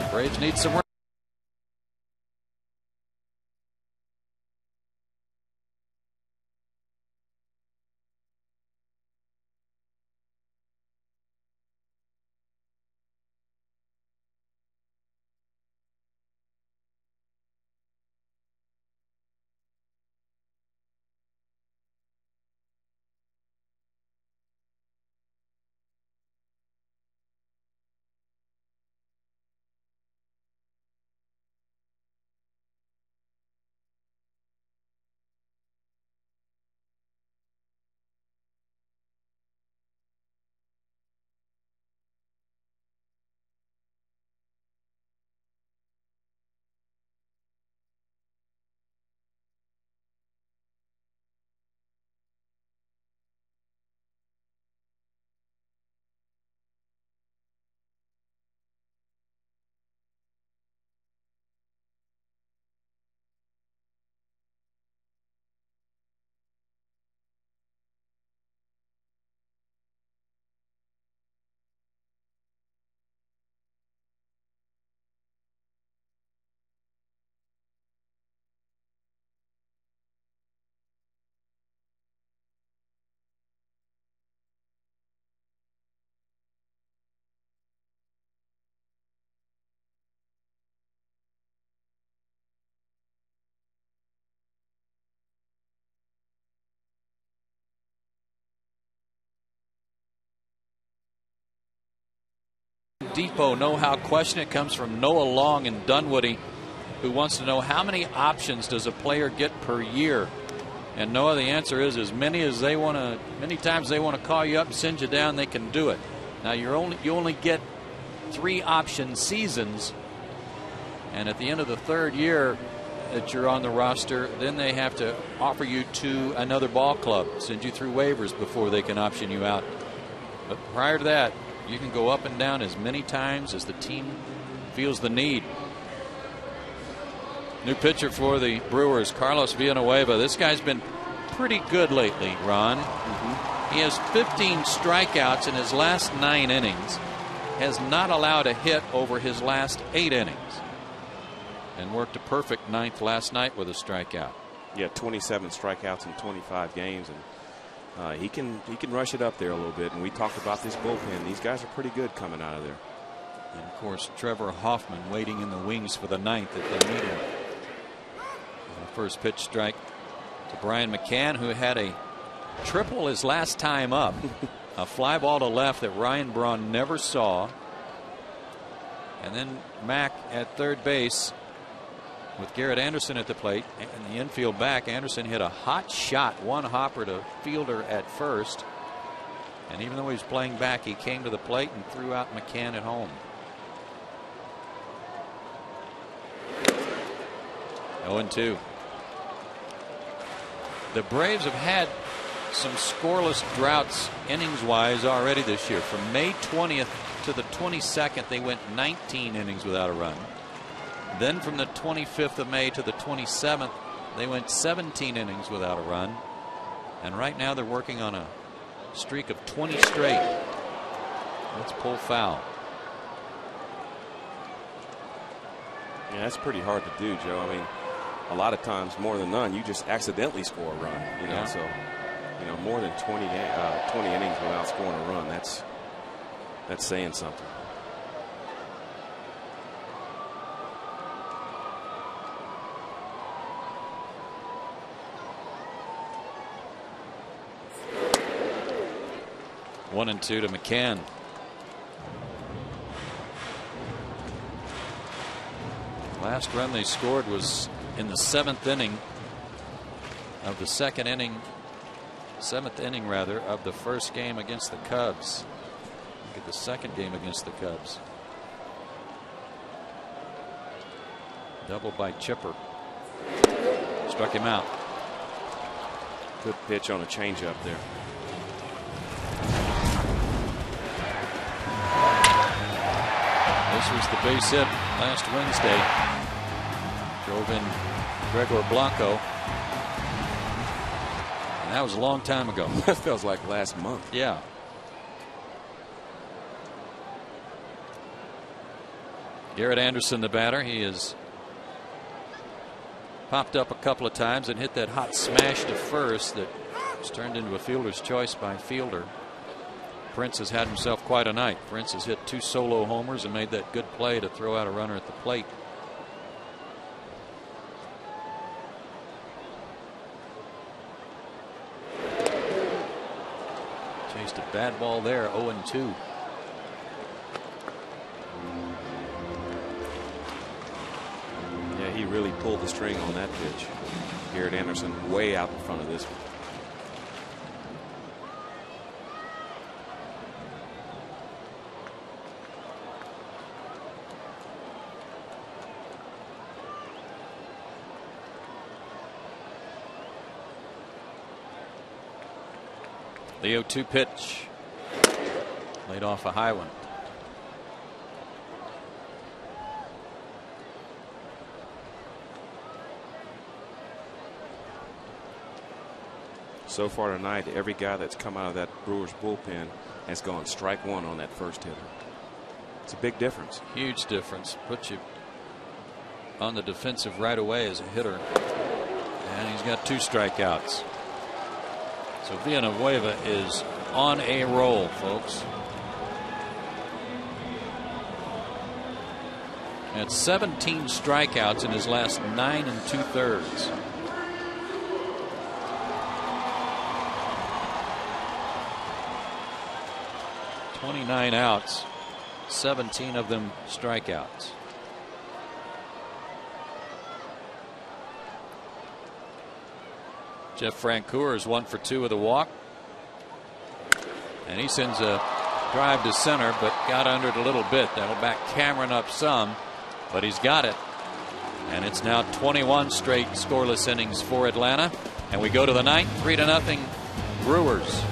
The Braves need some Depot know-how question. It comes from Noah Long in Dunwoody, who wants to know how many options does a player get per year. And Noah, the answer is as many as they want to. Many times they want to call you up and send you down, they can do it. Now you only get 3 option seasons, and at the end of the 3rd year that you're on the roster, then they have to offer you to another ball club, send you through waivers before they can option you out. But prior to that, you can go up and down as many times as the team feels the need. New pitcher for the Brewers, Carlos Villanueva. This guy's been pretty good lately, Ron. He has 15 strikeouts in his last 9 innings, has not allowed a hit over his last 8 innings, and worked a perfect 9th last night with a strikeout. Yeah, 27 strikeouts in 25 games, and he can rush it up there a little bit. And we talked about this bullpen. These guys are pretty good coming out of there. And of course, Trevor Hoffman waiting in the wings for the 9th if they need him. And the first pitch strike to Brian McCann, who had a triple his last time up. A fly ball to left that Ryan Braun never saw. And then Mack at third base with Garrett Anderson at the plate. In the infield back, Anderson hit a hot shot, one hopper to Fielder at first. And even though he was playing back, he came to the plate and threw out McCann at home. 0-2. The Braves have had some scoreless droughts innings-wise already this year. From May 20th to the 22nd, they went 19 innings without a run. Then from the 25th of May to the 27th, they went 17 innings without a run. And right now they're working on a streak of 20 straight. Let's pull foul. Yeah, that's pretty hard to do, Joe. I mean, a lot of times, more than none, you just accidentally score a run. You know, Yeah. so more than 20 innings without scoring a run. That's saying something. One and 2 to McCann. Last run they scored was in the 7th inning of the 7th inning rather, of the first game against the Cubs. Look at the second game against the Cubs. Double by Chipper. Struck him out. Good pitch on a changeup there. This was the base hit last Wednesday. Drove in Gregor Blanco. And that was a long time ago. That feels like last month. Yeah. Garrett Anderson, the batter. He has popped up a couple of times and hit that hot smash to first that was turned into a fielder's choice by Fielder. Prince has had himself quite a night. Prince has hit 2 solo homers and made that good play to throw out a runner at the plate. Chased a bad ball there. 0-2. Yeah, he really pulled the string on that pitch. Garrett Anderson way out in front of this one. The 0-2 pitch. Laid off a high one. So far tonight, every guy that's come out of that Brewers bullpen has gone strike one on that first hitter. It's a big difference. Huge difference. Put you on the defensive right away as a hitter. And he's got 2 strikeouts. So Villanueva is on a roll, folks. At 17 strikeouts in his last 9 2/3. .29 outs. 17 of them strikeouts. Jeff Francoeur is 1 for 2 with a walk. And he sends a drive to center, but got under it a little bit. That'll back Cameron up some, but he's got it. And it's now 21 straight scoreless innings for Atlanta. And we go to the ninth, 3-0 Brewers.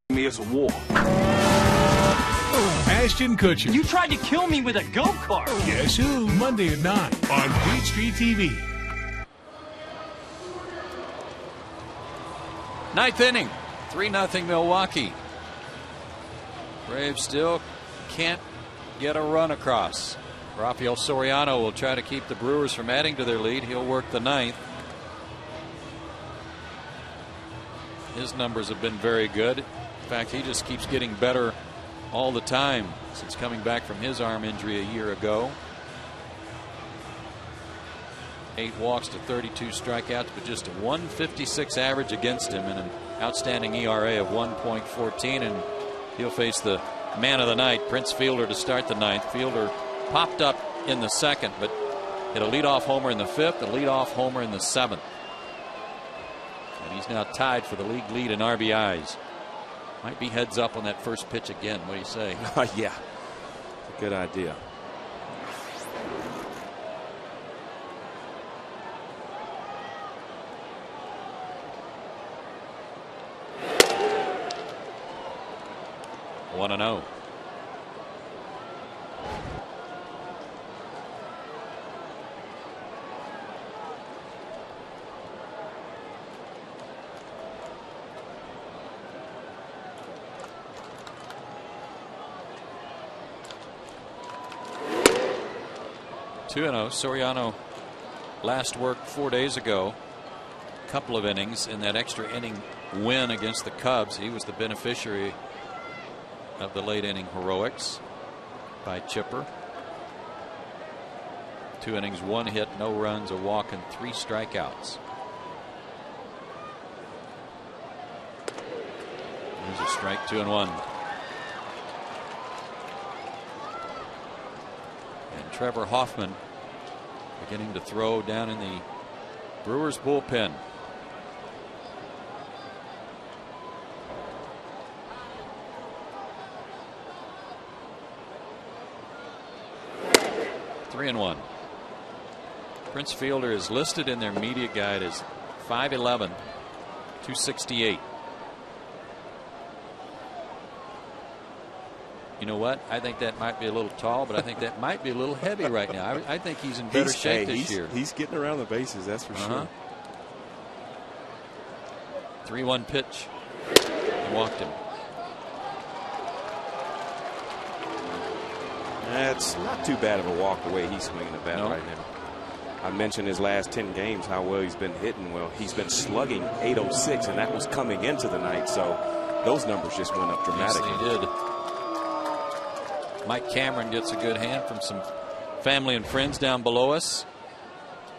Me as a war. Ashton Kutcher. You tried to kill me with a go-kart. Guess who? Monday at 9 on Peachtree TV. Ninth inning, 3-0 Milwaukee. Braves still can't get a run across. Rafael Soriano will try to keep the Brewers from adding to their lead. He'll work the ninth. His numbers have been very good. In fact, he just keeps getting better all the time since coming back from his arm injury a year ago. 8 walks to 32 strikeouts, but just a 156 average against him and an outstanding ERA of 1.14. And he'll face the man of the night, Prince Fielder, to start the ninth. Fielder popped up in the second, but hit a leadoff homer in the fifth, a leadoff homer in the seventh. And he's now tied for the league lead in RBIs. Might be heads up on that first pitch again. What do you say? Yeah, good idea. One and 0. Soriano last worked 4 days ago. A couple of innings in that extra inning win against the Cubs. He was the beneficiary of the late inning heroics by Chipper. 2 innings, 1 hit, no runs, a walk, and 3 strikeouts. There's a strike, 2-1. And Trevor Hoffman beginning to throw down in the Brewers bullpen. Three and 1. Prince Fielder is listed in their media guide as 5'11", 268. You know what? I think that might be a little tall, but I think that might be a little heavy right now. I think he's in better shape this year. He's getting around the bases, that's for sure. 3-1 pitch. He walked him. That's not too bad of a walk the way he's swinging the bat right now. I mentioned his last 10 games, how well he's been hitting. Well, he's been slugging .806, and that was coming into the night. So those numbers just went up dramatically. Yes, they did. Mike Cameron gets a good hand from some family and friends down below us.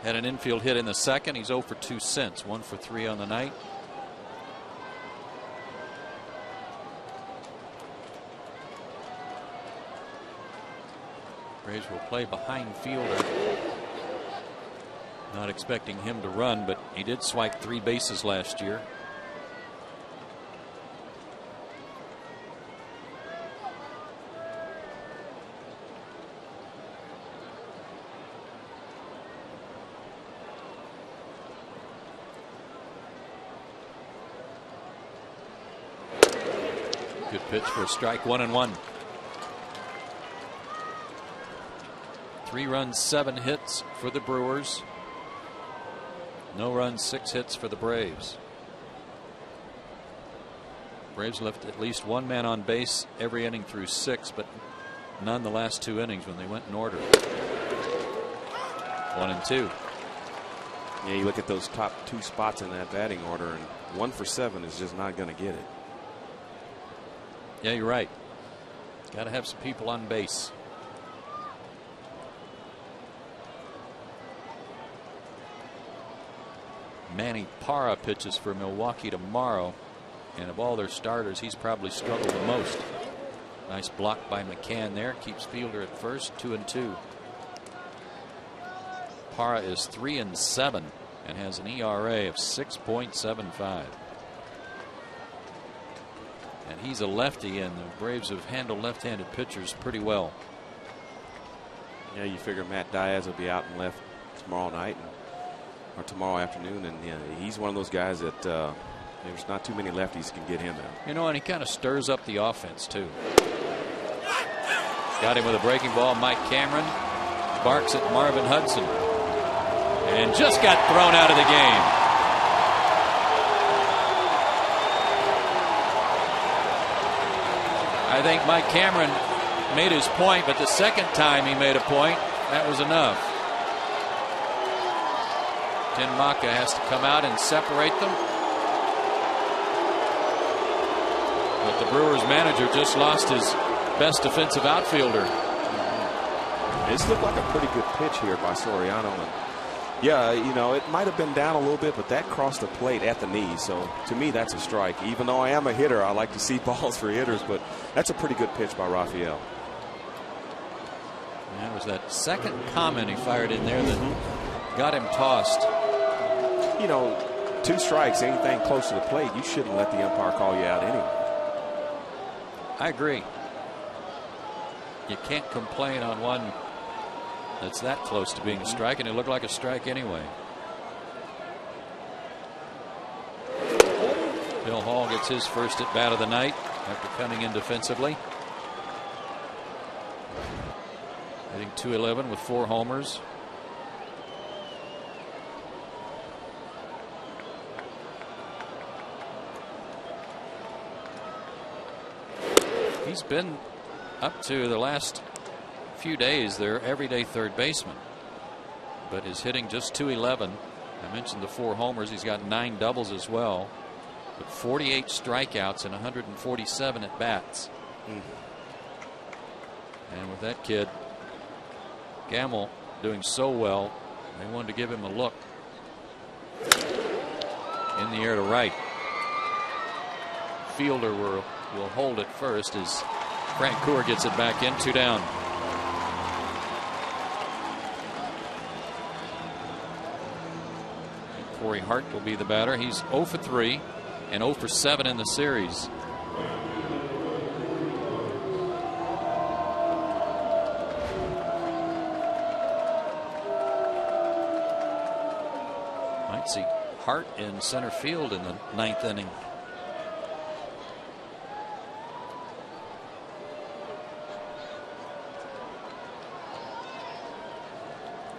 Had an infield hit in the second. He's 0 for 2 since. 1 for 3 on the night. Braves will play behind fielder. Not expecting him to run, but he did swipe 3 bases last year. Good pitch for a strike. 1-1. 3 runs, 7 hits for the Brewers. No runs, 6 hits for the Braves. Braves left at least 1 man on base every inning through 6, but none the last 2 innings when they went in order. 1 and 2. Yeah, you look at those top 2 spots in that batting order, and 1 for 7 is just not going to get it. Yeah, you're right. Got to have some people on base. Manny Parra pitches for Milwaukee tomorrow, and of all their starters, he's probably struggled the most. Nice block by McCann there. Keeps fielder at first. 2 and 2. Parra is 3 and 7 and has an ERA of 6.75. And he's a lefty, and the Braves have handled left-handed pitchers pretty well. Yeah, you figure Matt Diaz will be out in left tomorrow night or tomorrow afternoon, and yeah, he's one of those guys that there's not too many lefties can get him out. You know, and he kind of stirs up the offense too. Got him with a breaking ball. Mike Cameron barks at Marvin Hudson, and just got thrown out of the game. I think Mike Cameron made his point, but the second time he made a point, that was enough. Tim Maka has to come out and separate them. But the Brewers manager just lost his best defensive outfielder. This looked like a pretty good pitch here by Soriano. And yeah, you know, it might have been down a little bit, but that crossed the plate at the knee. So to me, that's a strike. Even though I am a hitter, I like to see balls for hitters, but that's a pretty good pitch by Rafael. And that was that second comment he fired in there that got him tossed. You know, 2 strikes, anything close to the plate, you shouldn't let the umpire call you out anyway. I agree. You can't complain on one that's that close to being a strike, and it looked like a strike anyway. Bill Hall gets his first at bat of the night after coming in defensively. Hitting .211 with 4 homers. He's been, up to the last few days, their everyday third baseman, but is hitting just .211. I mentioned the 4 homers. He's got 9 doubles as well, but 48 strikeouts and 147 at bats. And with that kid Gamble doing so well, they wanted to give him a look. In the air to right. Fielder will hold it first as Frank Coor gets it back in. 2 down. Corey Hart will be the batter. He's 0 for 3 and 0 for 7 in the series. Might see Hart in center field in the 9th inning.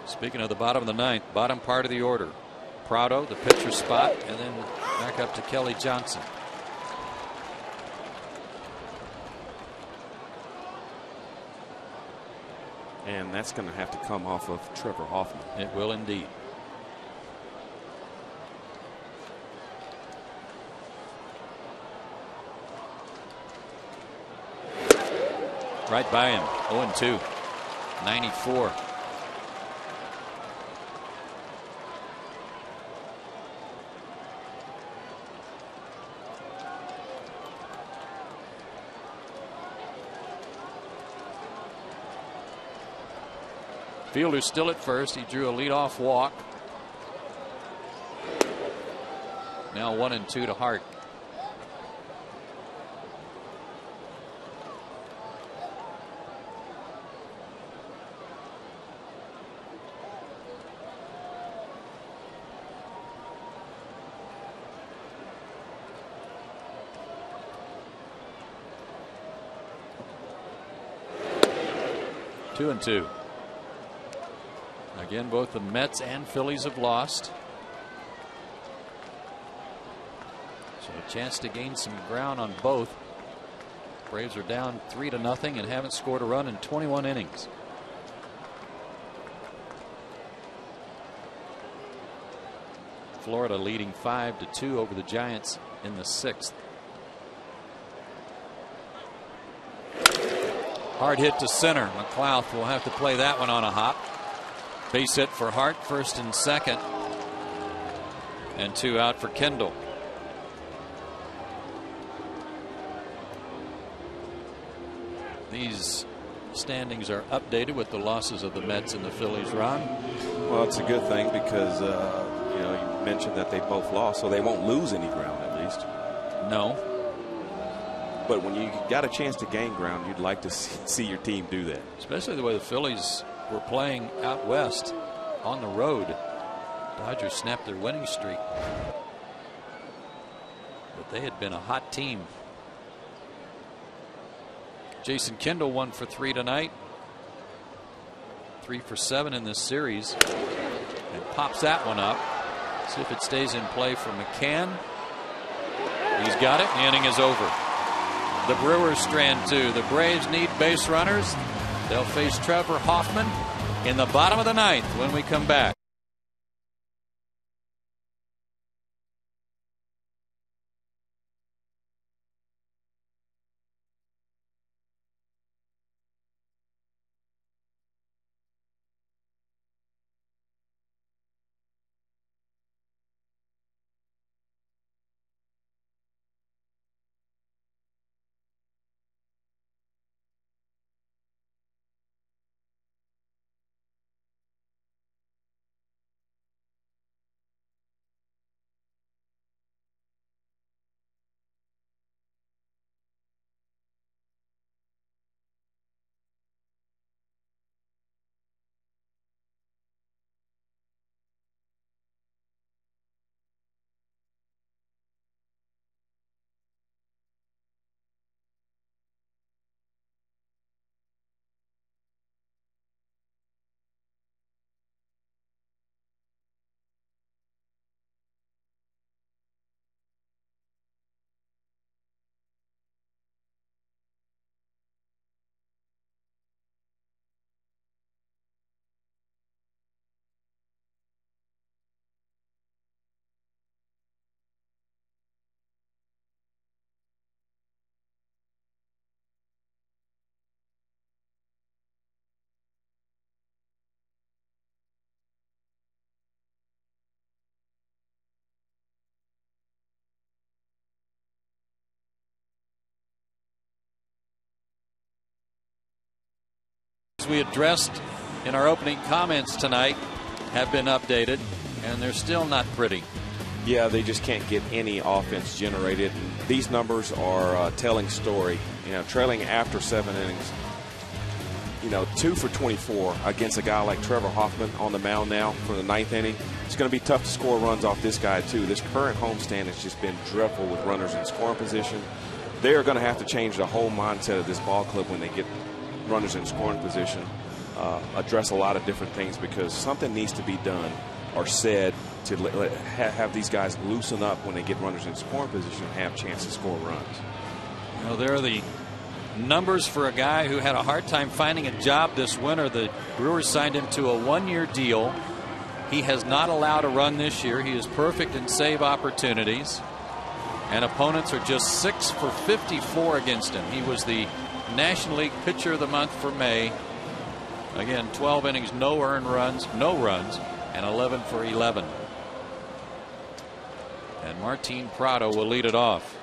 Speaking of the bottom of the 9th, bottom part of the order. Prado, the pitcher spot, and then back up to Kelly Johnson. And that's going to have to come off of Trevor Hoffman. It will indeed. Right by him. 0-2. 94. Fielder's still at first. He drew a leadoff walk. Now 1-2 to Hart. Two and two. Again, both the Mets and Phillies have lost. So a chance to gain some ground on both. Braves are down 3-0 and haven't scored a run in 21 innings. Florida leading 5-2 over the Giants in the 6th. Hard hit to center. McLeod will have to play that one on a hop. Base hit for Hart, first and second. And 2 out for Kendall. These standings are updated with the losses of the Mets and the Phillies, Ron. Well, it's a good thing because, you know, you mentioned that they both lost, so they won't lose any ground at least. No. But when you got a chance to gain ground, you'd like to see your team do that. Especially the way the Phillies were playing out west on the road. Dodgers snapped their winning streak. But they had been a hot team. Jason Kendall 1 for 3 tonight. 3 for 7 in this series. And pops that one up. See if it stays in play for McCann. He's got it. The inning is over. The Brewers strand 2. The Braves need base runners. They'll face Trevor Hoffman in the bottom of the 9th when we come back. We addressed in our opening comments tonight have been updated, and they're still not pretty. Yeah, they just can't get any offense generated. These numbers are a telling story. You know, trailing after 7 innings, you know, 2 for 24 against a guy like Trevor Hoffman on the mound now for the 9th inning. It's going to be tough to score runs off this guy too. This current homestand has just been dreadful with runners in scoring position. They are going to have to change the whole mindset of this ball club when they get runners in scoring position, address a lot of different things, because something needs to be done or said to have these guys loosen up when they get runners in scoring position and have a chance to score runs. You know, they're the numbers for a guy who had a hard time finding a job this winter. The Brewers signed him to a one-year deal. He has not allowed a run this year. He is perfect in save opportunities. And opponents are just 6 for 54 against him. He was the National League Pitcher of the Month for May. Again, 12 innings, no earned runs, no runs, and 11 for 11. And Martin Prado will lead it off.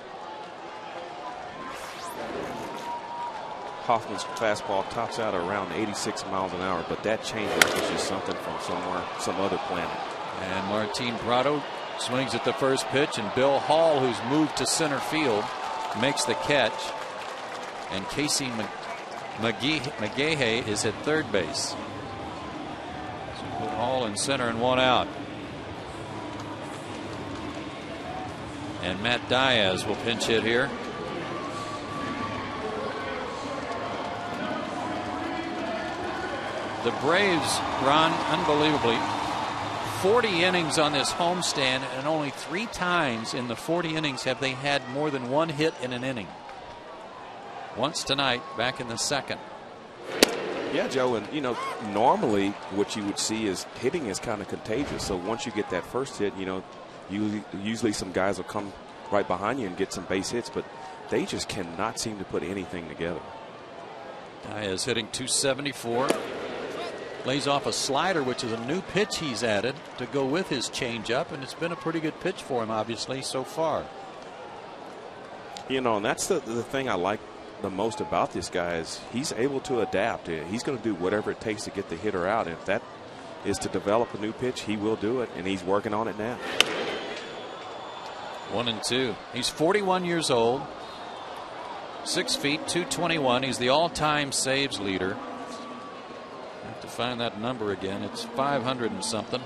Hoffman's fastball tops out around 86 miles an hour, but that changeup is just something from somewhere, some other planet. And Martin Prado swings at the first pitch, and Bill Hall, who's moved to center field, makes the catch. And Casey McGahey is at third base. So put Hall in center and one out. And Matt Diaz will pinch hit here. The Braves run unbelievably 40 innings on this homestand, and only 3 times in the 40 innings have they had more than 1 hit in an inning. Once tonight, back in the second. Yeah, Joe, and normally what you would see is hitting is kind of contagious. So once you get that first hit, usually some guys will come right behind you and get some base hits, but they just cannot seem to put anything together. Diaz hitting .274. Lays off a slider, which is a new pitch he's added to go with his changeup, and it's been a pretty good pitch for him, obviously, so far. And that's the thing I like the most about this guy is he's able to adapt. He's going to do whatever it takes to get the hitter out. And if that is to develop a new pitch, he will do it, and he's working on it now. 1-2. He's 41 years old, 6 feet, 221. He's the all-time saves leader. I have to find that number again. It's 500 and something.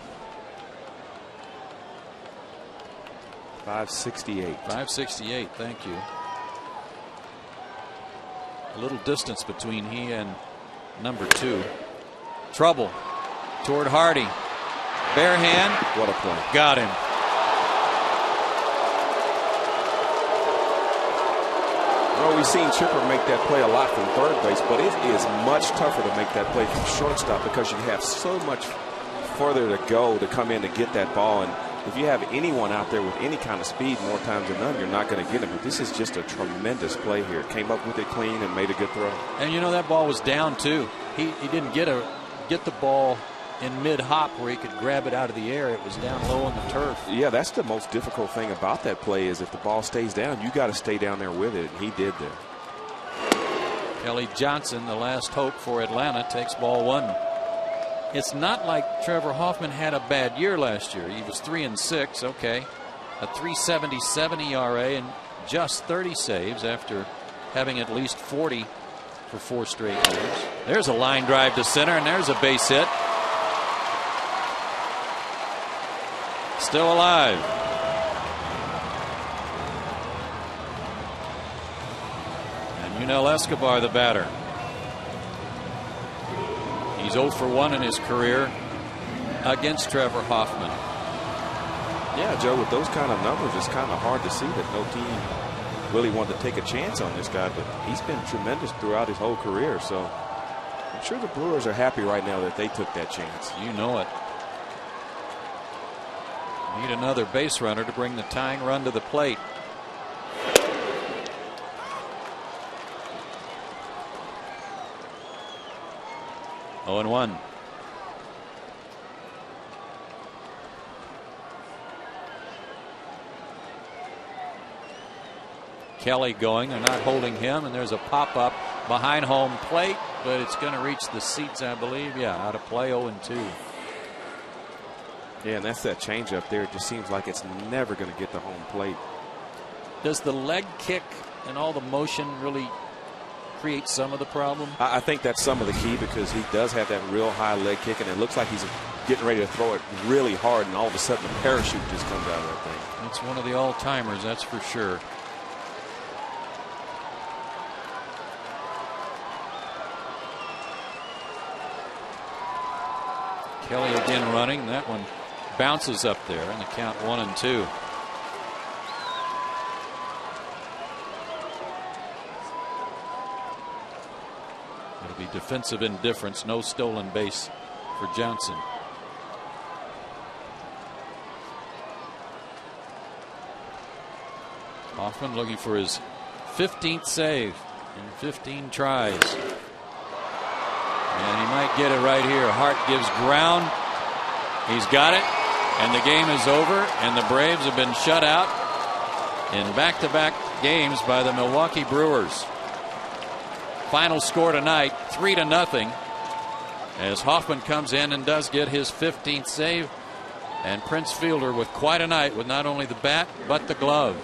568. 568. Thank you. A little distance between he and number 2. Trouble toward Hardy. Bare hand. What a play. Got him. Well, we've seen Chipper make that play a lot from third base, but it is much tougher to make that play from shortstop because you have so much further to go to come in to get that ball. And if you have anyone out there with any kind of speed, more times than none, you're not going to get him. But this is just a tremendous play here. Came up with it clean and made a good throw. And that ball was down too. He didn't get the ball in mid-hop where he could grab it out of the air. It was down low on the turf. Yeah, that's the most difficult thing about that play is if the ball stays down, you got to stay down there with it, and he did there. Kelly Johnson, the last hope for Atlanta, takes ball 1. It's not like Trevor Hoffman had a bad year last year. He was 3-6, okay. A 3.77 ERA and just 30 saves after having at least 40 for 4 straight years. There's a line drive to center, and there's a base hit. Still alive. And Yunel Escobar, the batter. He's 0 for 1 in his career against Trevor Hoffman. Yeah, Joe, with those kind of numbers, it's kind of hard to see that no team really wanted to take a chance on this guy, but he's been tremendous throughout his whole career. So I'm sure the Brewers are happy right now that they took that chance. You know it. Need another base runner to bring the tying run to the plate. Oh, and 1. Kelly going. They're not holding him, and there's a pop-up behind home plate, but it's going to reach the seats, I believe. Yeah, out of play. 0-2. Yeah, and that's that changeup there. It just seems like it's never going to get to home plate. Does the leg kick and all the motion really create some of the problem? I think that's some of the key because he does have that real high leg kick, and it looks like he's getting ready to throw it really hard, and all of a sudden the parachute just comes out of that thing. It's one of the all-timers, that's for sure. Kelly again running. That one bounces up there, and the count 1-2. It'll be defensive indifference, no stolen base for Johnson. Hoffman looking for his 15th save in 15 tries. And he might get it right here. Hart gives ground. He's got it. And the game is over. And the Braves have been shut out in back-to-back games by the Milwaukee Brewers. Final score tonight, 3-0. As Hoffman comes in and does get his 15th save. And Prince Fielder with quite a night with not only the bat, but the glove.